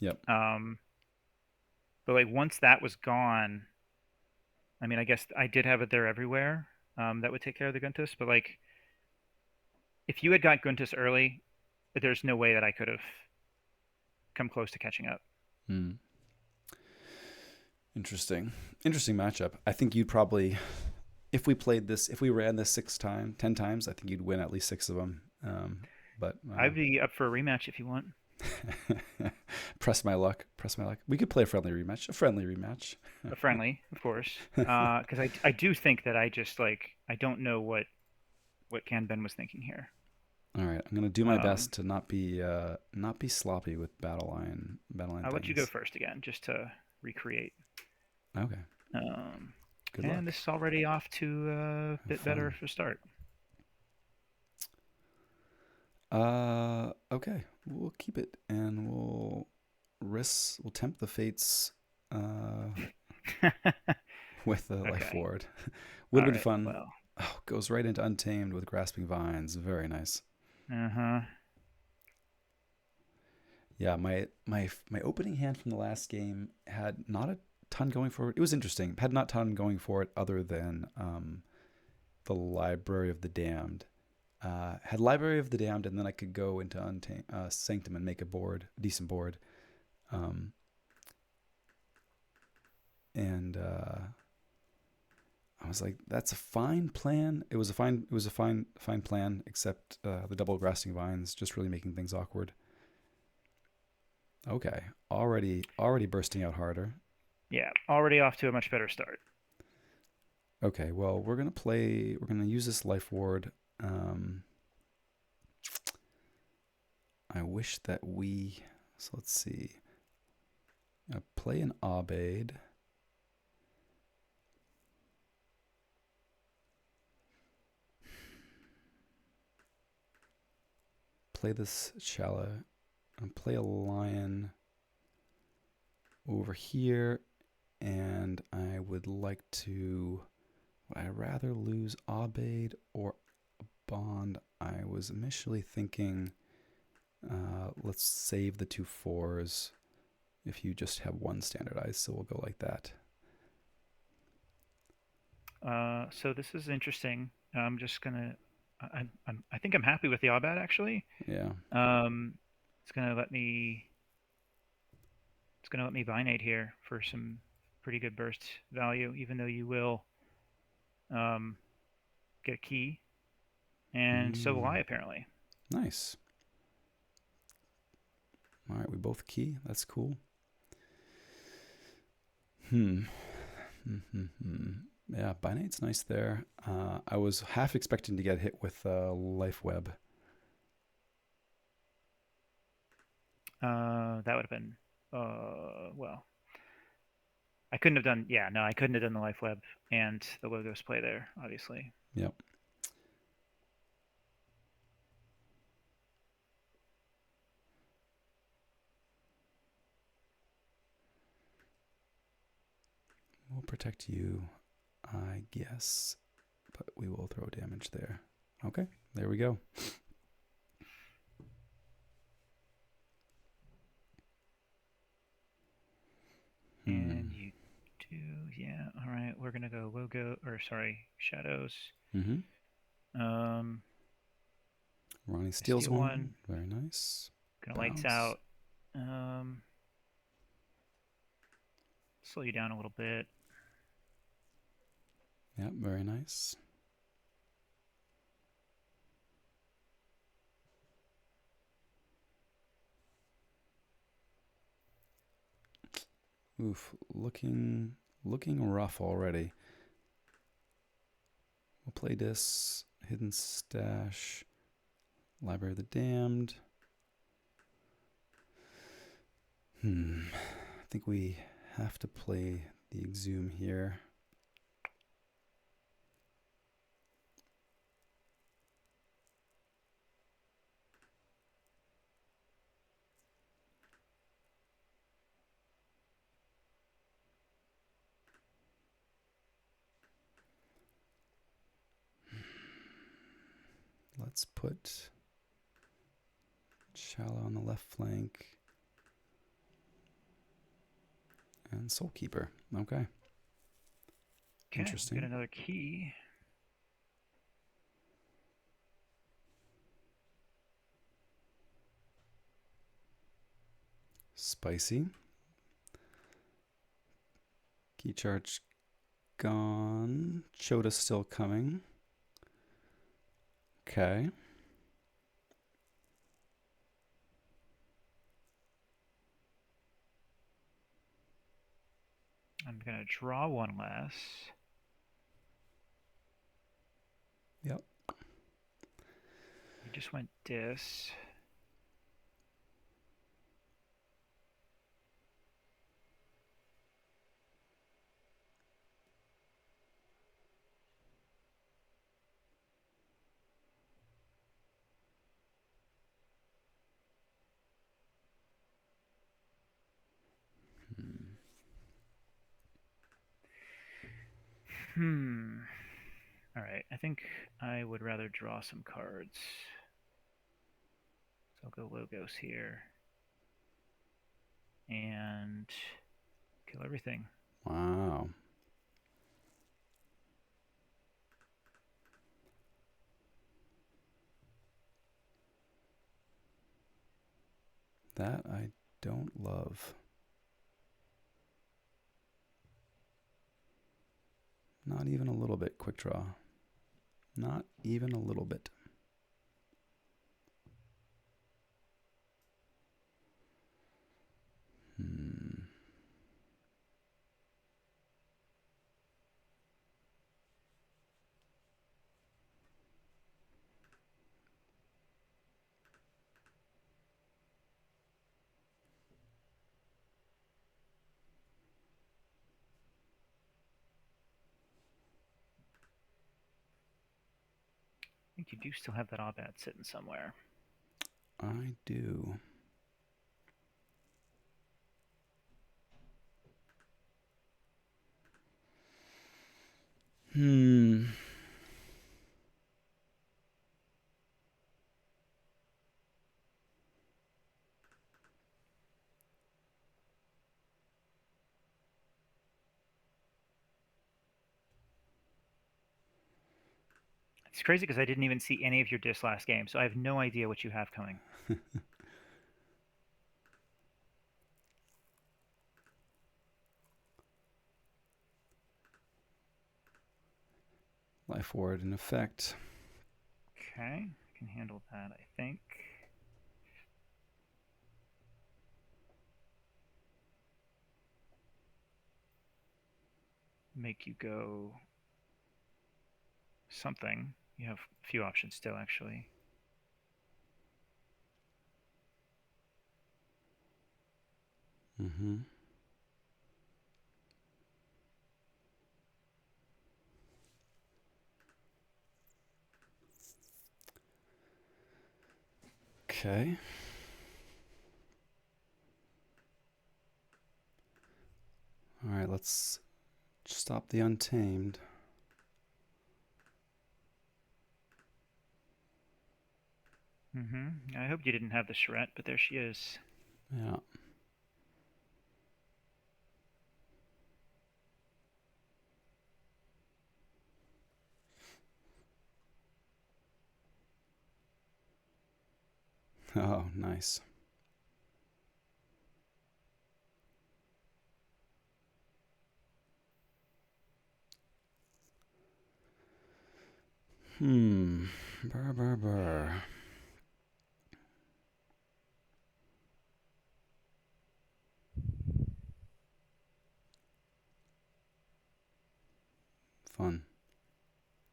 [SPEAKER 1] Yep.
[SPEAKER 2] Um, but like once that was gone, I mean I guess I did have it there everywhere. That would take care of the Guntus. But like if you had got Guntus early, there's no way that I could have come close to catching up.
[SPEAKER 1] Mm. Interesting. Interesting matchup. I think you'd probably, if we ran this 6 times, 10 times, I think you'd win at least 6 of them. But
[SPEAKER 2] I'd be up for a rematch if you want.
[SPEAKER 1] press my luck. Press my luck. We could play a friendly rematch. A friendly rematch.
[SPEAKER 2] A friendly, of course. Because I do think that I don't know what Can Ben was thinking here.
[SPEAKER 1] All right, I'm gonna do my
[SPEAKER 2] Um,
[SPEAKER 1] best to not be sloppy with battle line
[SPEAKER 2] I'll let you go
[SPEAKER 1] things.
[SPEAKER 2] first again, just to recreate.
[SPEAKER 1] Okay,
[SPEAKER 2] Um,
[SPEAKER 1] good
[SPEAKER 2] and
[SPEAKER 1] luck.
[SPEAKER 2] this is already off to a
[SPEAKER 1] Have
[SPEAKER 2] bit better
[SPEAKER 1] fun.
[SPEAKER 2] for start.
[SPEAKER 1] Okay, we'll keep it and we'll tempt the fates uh with the life
[SPEAKER 2] Okay.
[SPEAKER 1] ward. Would
[SPEAKER 2] All
[SPEAKER 1] have been
[SPEAKER 2] right.
[SPEAKER 1] fun.
[SPEAKER 2] Well.
[SPEAKER 1] Oh, goes right into Untamed with Grasping Vines. Very nice.
[SPEAKER 2] Uh-huh.
[SPEAKER 1] Yeah, my opening hand from the last game had not a ton going for it. It was interesting. Had not a ton going for it other than the Library of the Damned. Had Library of the Damned, and then I could go into Sanctum and make a decent board. Um, and was like, that's a fine plan. It was a fine plan, except the double grassing vines just really making things awkward. Okay, already bursting out harder.
[SPEAKER 2] Yeah, already off to a much better start.
[SPEAKER 1] Okay, well, we're gonna use this life ward. Um, I wish that so let's see. Play an Abaid. Play this Shala and play a lion over here. And I would like to. Would I rather lose Abaid or a Bond? I was initially thinking, let's save the two fours if you just have one standardized. So we'll go like that.
[SPEAKER 2] So this is interesting. I'm just gonna. I think I'm happy with the Abad actually.
[SPEAKER 1] Yeah.
[SPEAKER 2] Um, it's gonna let me. It's gonna let me binate here for some pretty good burst value, even though you will um, get a key, and so will I apparently.
[SPEAKER 1] Nice. All right, we both key. That's cool. Hmm. Yeah, binate's nice there. I was half expecting to get hit with life web.
[SPEAKER 2] That would have been. Well, I couldn't have done. Yeah, no, I couldn't have done the life web and the logos play there, obviously.
[SPEAKER 1] Yep. We'll protect you, I guess, but we will throw damage there. Okay, there we go.
[SPEAKER 2] And you do, yeah. All right, we're gonna go logo, or sorry, shadows.
[SPEAKER 1] Mm-hmm.
[SPEAKER 2] Um,
[SPEAKER 1] Ronnie steals
[SPEAKER 2] steal
[SPEAKER 1] one.
[SPEAKER 2] one.
[SPEAKER 1] Very nice.
[SPEAKER 2] Gonna lights
[SPEAKER 1] Bounce.
[SPEAKER 2] out. Um, Slow you down a little bit.
[SPEAKER 1] Yep, very nice. Oof, looking rough already. We'll play this hidden stash, Library of the Damned. I think we have to play the Exhume here. Let's put Shallow on the left flank. And Soulkeeper. Okay.
[SPEAKER 2] Okay,
[SPEAKER 1] Interesting.
[SPEAKER 2] get another key.
[SPEAKER 1] Spicy. Key charge gone. Choda's still coming. Okay.
[SPEAKER 2] I'm gonna draw one less.
[SPEAKER 1] Yep.
[SPEAKER 2] You just went dis. All right, I think I would rather draw some cards. So I'll go logos here. And kill everything.
[SPEAKER 1] Wow. That I don't love. Not even a little bit quick draw. Not even a little bit.
[SPEAKER 2] I think you do still have that Abad sitting somewhere.
[SPEAKER 1] I do.
[SPEAKER 2] It's crazy because I didn't even see any of your discs last game, so I have no idea what you have coming.
[SPEAKER 1] Life Ward in effect.
[SPEAKER 2] Okay, I can handle that, I think. Make you go something. You have a few options still, actually.
[SPEAKER 1] Mm-hmm. Okay. All right, let's stop the Untamed.
[SPEAKER 2] I hope you didn't have the charrette, but there she is.
[SPEAKER 1] Yeah. Oh, nice. Brr. Fun.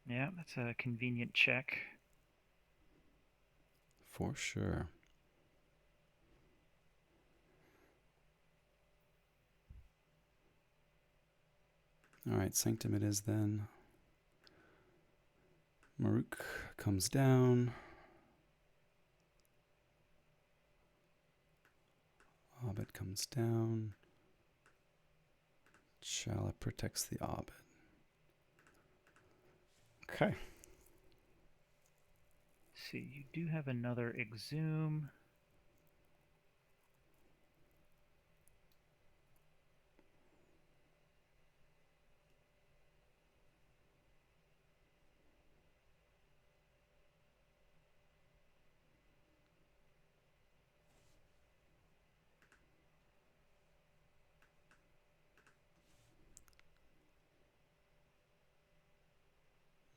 [SPEAKER 2] Yeah, that's a convenient check.
[SPEAKER 1] For sure. All right, Sanctum it is then. Maruk comes down. Abed comes down. Shala protects the Abed. Okay.
[SPEAKER 2] See, you do have another Exhume.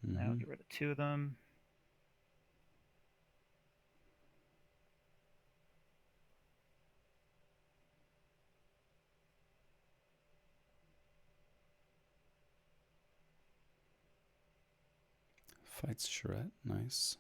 [SPEAKER 2] Now
[SPEAKER 1] Mm-hmm.
[SPEAKER 2] get rid of two of them.
[SPEAKER 1] Fights Charette. Nice.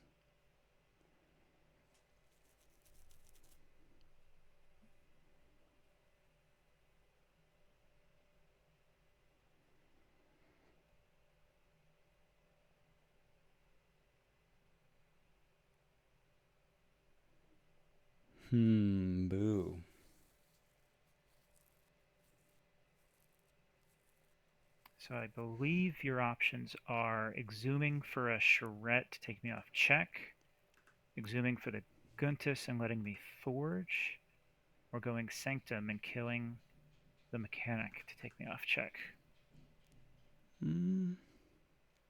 [SPEAKER 1] Boo.
[SPEAKER 2] So I believe your options are Exhuming for a charrette to take me off check, Exhuming for the Guntus and letting me forge, or going Sanctum and killing the mechanic to take me off check.
[SPEAKER 1] Mm.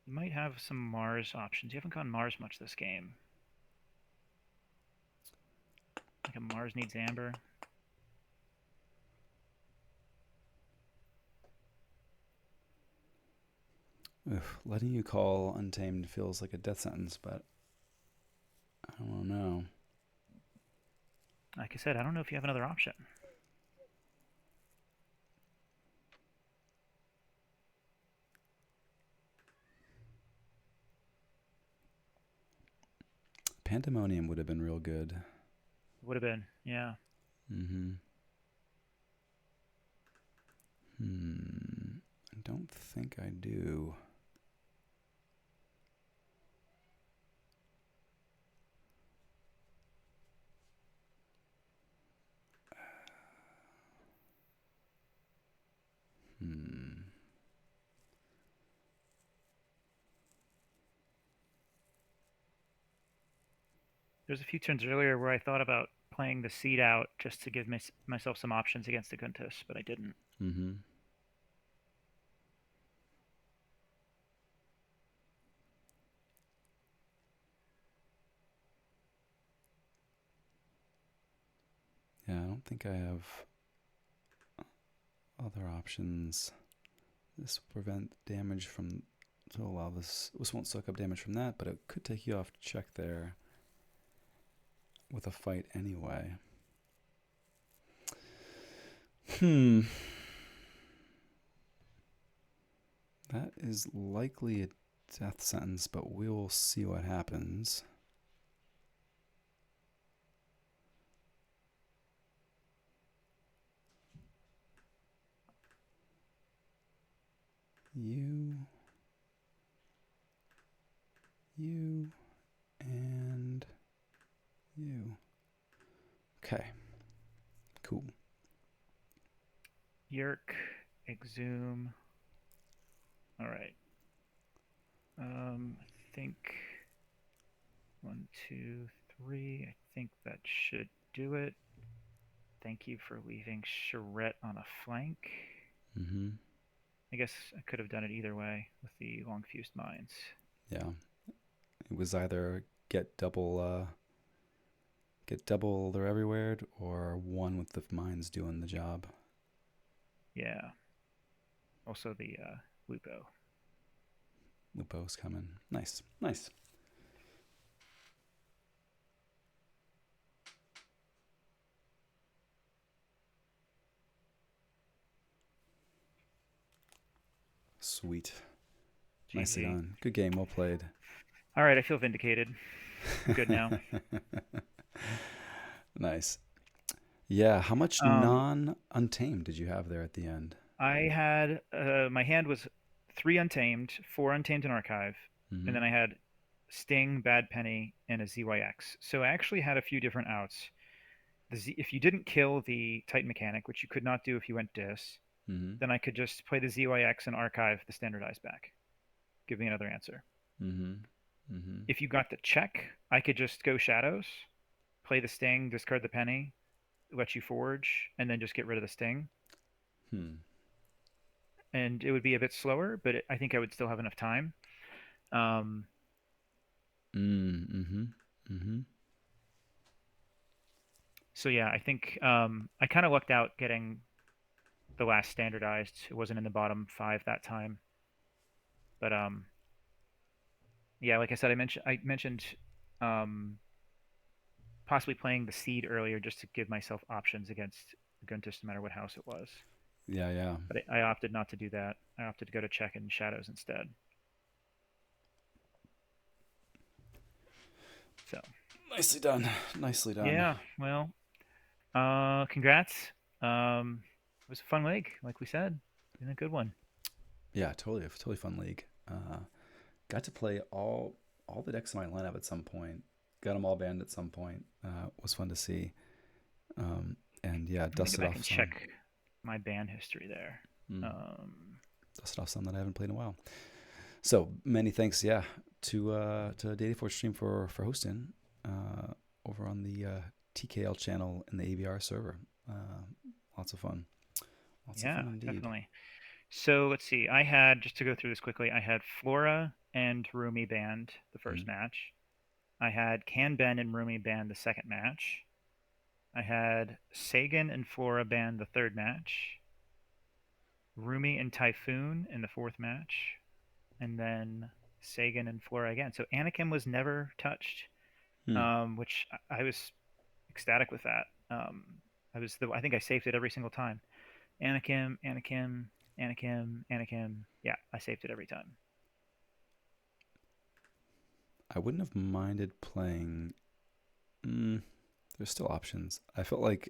[SPEAKER 2] You might have some Mars options. You haven't gone Mars much this game. Like a Mars needs Amber.
[SPEAKER 1] Oof, letting you call Untamed feels like a death sentence, but I don't know.
[SPEAKER 2] Like I said, I don't know if you have another option.
[SPEAKER 1] Pandemonium would have been real good.
[SPEAKER 2] Would have been, yeah.
[SPEAKER 1] Mm-hmm. I don't think I do. Hmm.
[SPEAKER 2] There's a few turns earlier where I thought about playing the seed out just to give myself some options against the Guntus, but I didn't.
[SPEAKER 1] Mm-hmm. Yeah, I don't think I have other options. This will prevent damage from. To allow this. This won't suck up damage from that, but it could take you off check there with a fight anyway. Hmm. That is likely a death sentence, but we will see what happens. You, you, and you. Okay, cool.
[SPEAKER 2] Yerk, Exhume. All right. I think 1, 2, 3. I think that should do it. Thank you for leaving Charette on a flank.
[SPEAKER 1] Mm-hmm.
[SPEAKER 2] I guess I could have done it either way with the long fused mines.
[SPEAKER 1] Yeah, it was either get double they're everywhere, or one with the mines doing the job.
[SPEAKER 2] Yeah. Also the Lupo.
[SPEAKER 1] Lupo's coming. Nice, nice. Sweet. Nicely
[SPEAKER 2] GG.
[SPEAKER 1] done. Good game. Well played.
[SPEAKER 2] All right, I feel vindicated. I'm good now.
[SPEAKER 1] Nice. Yeah. How much
[SPEAKER 2] Um,
[SPEAKER 1] non untamed did you have there at the end?
[SPEAKER 2] I had my hand was 3 untamed, 4 untamed in archive, and
[SPEAKER 1] Mm-hmm.
[SPEAKER 2] then I had Sting, Bad Penny, and a ZYX. So I actually had a few different outs. If you didn't kill the Titan mechanic, which you could not do if you went Dis,
[SPEAKER 1] Mm-hmm.
[SPEAKER 2] then I could just play the ZYX and archive the standardized back. Give me another answer.
[SPEAKER 1] Mm-hmm. Mm-hmm.
[SPEAKER 2] If you got the check, I could just go Shadows, play the Sting, discard the Penny, let you forge, and then just get rid of the Sting.
[SPEAKER 1] Hmm.
[SPEAKER 2] And it would be a bit slower, but I think I would still have enough time. Um,
[SPEAKER 1] Mm-hmm. Mm-hmm.
[SPEAKER 2] so yeah, I think I kind of lucked out getting the last standardized. It wasn't in the bottom 5 that time, but yeah, like I said, I mentioned um, possibly playing the seed earlier just to give myself options against Guntis, no matter what house it was.
[SPEAKER 1] Yeah, yeah.
[SPEAKER 2] But I opted not to do that. I opted to go to check and shadows instead. So
[SPEAKER 1] Nicely done. Nicely done.
[SPEAKER 2] yeah, well, congrats. It was a fun leg, like we said, and a good one.
[SPEAKER 1] Yeah, totally fun league. Got to play all the decks in my lineup at some point. Got them all banned at some point. Was fun to see. And yeah,
[SPEAKER 2] Let me go
[SPEAKER 1] dusted
[SPEAKER 2] back
[SPEAKER 1] off
[SPEAKER 2] and
[SPEAKER 1] some.
[SPEAKER 2] check my ban history there.
[SPEAKER 1] Mm,
[SPEAKER 2] Um,
[SPEAKER 1] dusted off some that I haven't played in a while. So many thanks, yeah, to Dataforce Stream for hosting uh, over on the TKL channel in the AVR server. Lots of fun. Lots of
[SPEAKER 2] yeah,
[SPEAKER 1] fun indeed.
[SPEAKER 2] definitely. So let's see. I had, just to go through this quickly, I had Flora and Rumi banned the
[SPEAKER 1] Mm,
[SPEAKER 2] first match. I had Kanben and Rumi banned the second match. I had Sagan and Flora banned the third match. Rumi and Typhoon in the fourth match. and then Sagan and Flora again. So Anakim was never touched,
[SPEAKER 1] Hmm.
[SPEAKER 2] which I was ecstatic with that. I think I saved it every single time. Anakim, Anakim, Anakim, Anakim. Yeah, I saved it every time.
[SPEAKER 1] I wouldn't have minded playing. Mm, there's still options. I felt like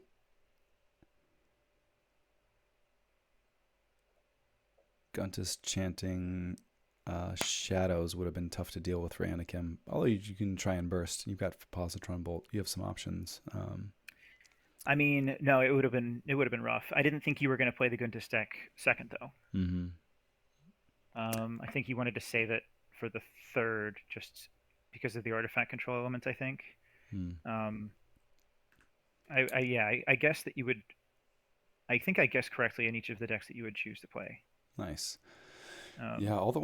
[SPEAKER 1] Guntus chanting Shadows would have been tough to deal with for Anakim. Although you can try and burst. You've got Positron Bolt. You have some options.
[SPEAKER 2] I mean, no, it would have been rough. I didn't think you were going to play the Guntis deck second though.
[SPEAKER 1] Mm-hmm.
[SPEAKER 2] I think you wanted to save it for the third, just because of the artifact control element. I think.
[SPEAKER 1] Mm.
[SPEAKER 2] Um, I guess that you would. I think I guessed correctly in each of the decks that you would choose to play.
[SPEAKER 1] Nice. Yeah,
[SPEAKER 2] Um,
[SPEAKER 1] all the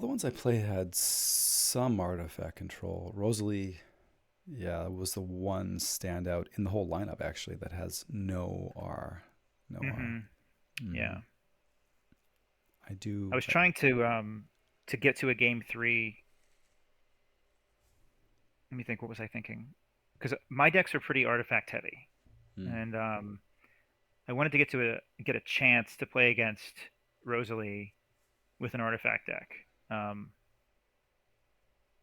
[SPEAKER 1] ones I played had some artifact control. Rosalie, yeah, was the one standout in the whole lineup actually that has no R, no R.
[SPEAKER 2] hmm
[SPEAKER 1] Mm.
[SPEAKER 2] Yeah,
[SPEAKER 1] I
[SPEAKER 2] I
[SPEAKER 1] do.
[SPEAKER 2] was trying to get to a game three. Let me think. What was I thinking? Because my decks are pretty artifact heavy,
[SPEAKER 1] Mm.
[SPEAKER 2] and I wanted to get a chance to play against Rosalie with an artifact deck. Um,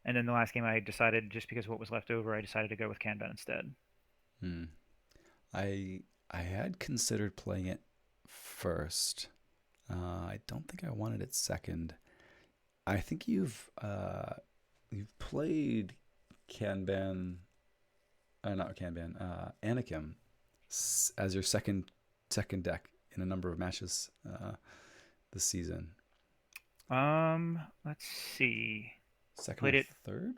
[SPEAKER 2] and then the last game, I decided just because of what was left over, I decided to go with Kanban instead.
[SPEAKER 1] Mm. I I had considered playing it first. I don't think I wanted it second. I think you've played Kanban, not Kanban, Anakim as your second deck in a number of matches this season.
[SPEAKER 2] Let's see.
[SPEAKER 1] Second
[SPEAKER 2] Played
[SPEAKER 1] or
[SPEAKER 2] it.
[SPEAKER 1] third?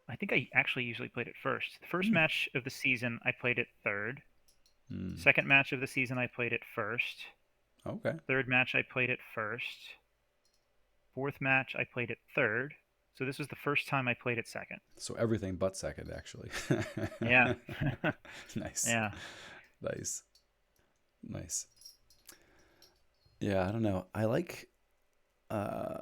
[SPEAKER 2] I think I actually usually played it first. The first
[SPEAKER 1] Hmm.
[SPEAKER 2] match of the season, I played it third.
[SPEAKER 1] Hmm.
[SPEAKER 2] Second match of the season, I played it first.
[SPEAKER 1] Okay.
[SPEAKER 2] Third match, I played it first. Fourth match, I played it third. So this was the first time I played it second.
[SPEAKER 1] So everything but second, actually.
[SPEAKER 2] Yeah.
[SPEAKER 1] Nice.
[SPEAKER 2] Yeah.
[SPEAKER 1] Nice. Nice. Yeah, I don't know. I like uh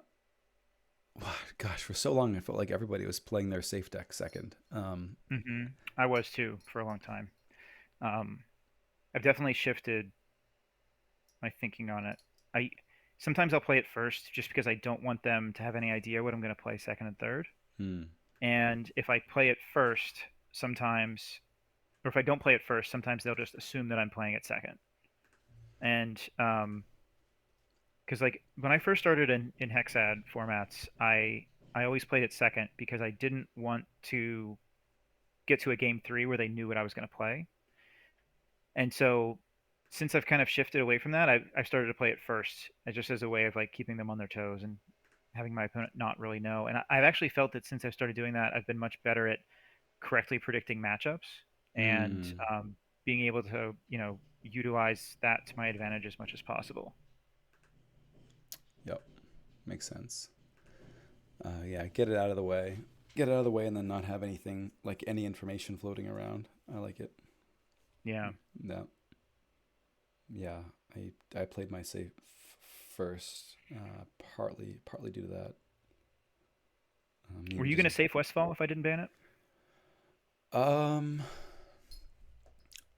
[SPEAKER 1] gosh, for so long I felt like everybody was playing their safe deck second.
[SPEAKER 2] I was too for a long time. Um, I've definitely shifted my thinking on it. I sometimes I'll play it first just because I don't want them to have any idea what I'm going to play second and third.
[SPEAKER 1] Hmm.
[SPEAKER 2] And if I play it first, sometimes, or if I don't play it first, sometimes they'll just assume that I'm playing it second. And because like when I first started in Hexad formats, I always played it second because I didn't want to get to a game three where they knew what I was going to play. And so since I've kind of shifted away from that, I've started to play it first, just as a way of like keeping them on their toes and having my opponent not really know. And I've actually felt that since I've started doing that, I've been much better at correctly predicting matchups and
[SPEAKER 1] Hmm.
[SPEAKER 2] being able to, utilize that to my advantage as much as possible.
[SPEAKER 1] Yep. Makes sense. Yeah, get it out of the way. Get it out of the way and then not have anything like any information floating around. I like it.
[SPEAKER 2] Yeah.
[SPEAKER 1] No. Yeah. I played my safe first, partly due to that.
[SPEAKER 2] Were
[SPEAKER 1] Needed
[SPEAKER 2] you
[SPEAKER 1] to
[SPEAKER 2] going to
[SPEAKER 1] just
[SPEAKER 2] safe Westfall if I didn't ban it?
[SPEAKER 1] um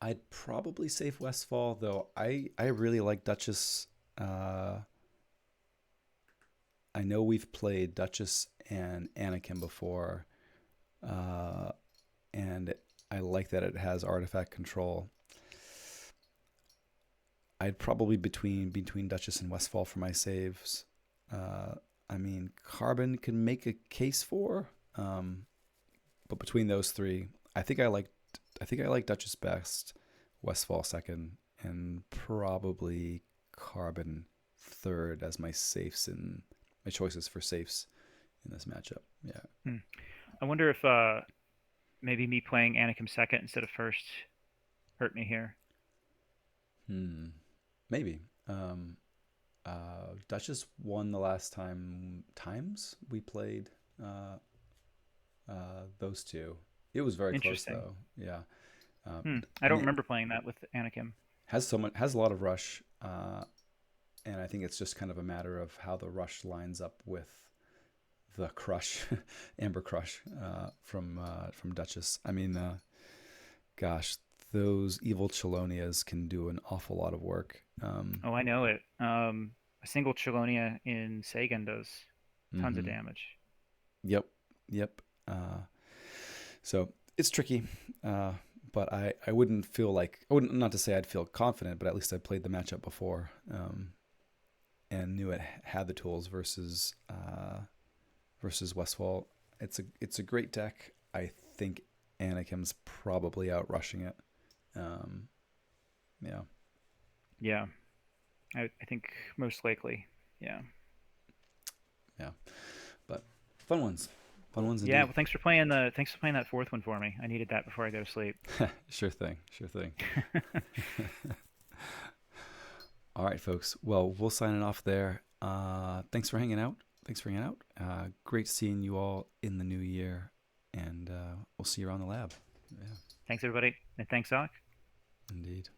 [SPEAKER 1] I'd probably save Westfall though. I really like Duchess. Uh, I know we've played Duchess and Anakin before, uh, and I like that it has artifact control. I'd probably between Duchess and Westfall for my saves. Uh, I mean, Carbon can make a case for, um, but between those three, I think I like Duchess best, Westfall second, and probably Carbon third as my safes and my choices for safes in this matchup. Yeah.
[SPEAKER 2] Hmm. I wonder if maybe me playing Anakim second instead of first hurt me here.
[SPEAKER 1] Hmm. Maybe. Duchess won the last times we played those two. It was very close
[SPEAKER 2] Interesting.
[SPEAKER 1] though. Yeah.
[SPEAKER 2] I
[SPEAKER 1] And
[SPEAKER 2] don't
[SPEAKER 1] it
[SPEAKER 2] remember playing that with Anakim.
[SPEAKER 1] has a lot of rush, and I think it's just kind of a matter of how the rush lines up with the crush, Amber Crush from Duchess. I mean, gosh, those evil Chelonias can do an awful lot of work.
[SPEAKER 2] Oh, I know it. A single Chelonia in Sagan does tons of
[SPEAKER 1] Mm-hmm.
[SPEAKER 2] damage.
[SPEAKER 1] Yep, yep. So it's tricky, but I wouldn't feel like I wouldn't not to say I'd feel confident, but at least I played the matchup before and knew it had the tools versus Westfall. It's a great deck. I think Anakim's probably out rushing it. Um, yeah,
[SPEAKER 2] Yeah, I think most likely. Yeah.
[SPEAKER 1] yeah. But fun ones, fun ones
[SPEAKER 2] Yeah,
[SPEAKER 1] indeed.
[SPEAKER 2] well, thanks for playing that fourth one for me. I needed that before I go to sleep.
[SPEAKER 1] Sure thing, sure thing. All right, folks. Well, we'll sign it off there. Thanks for hanging out. Thanks for hanging out. Great seeing you all in the new year, and we'll see you around the lab. Yeah,
[SPEAKER 2] Thanks everybody, and thanks Doc.
[SPEAKER 1] indeed.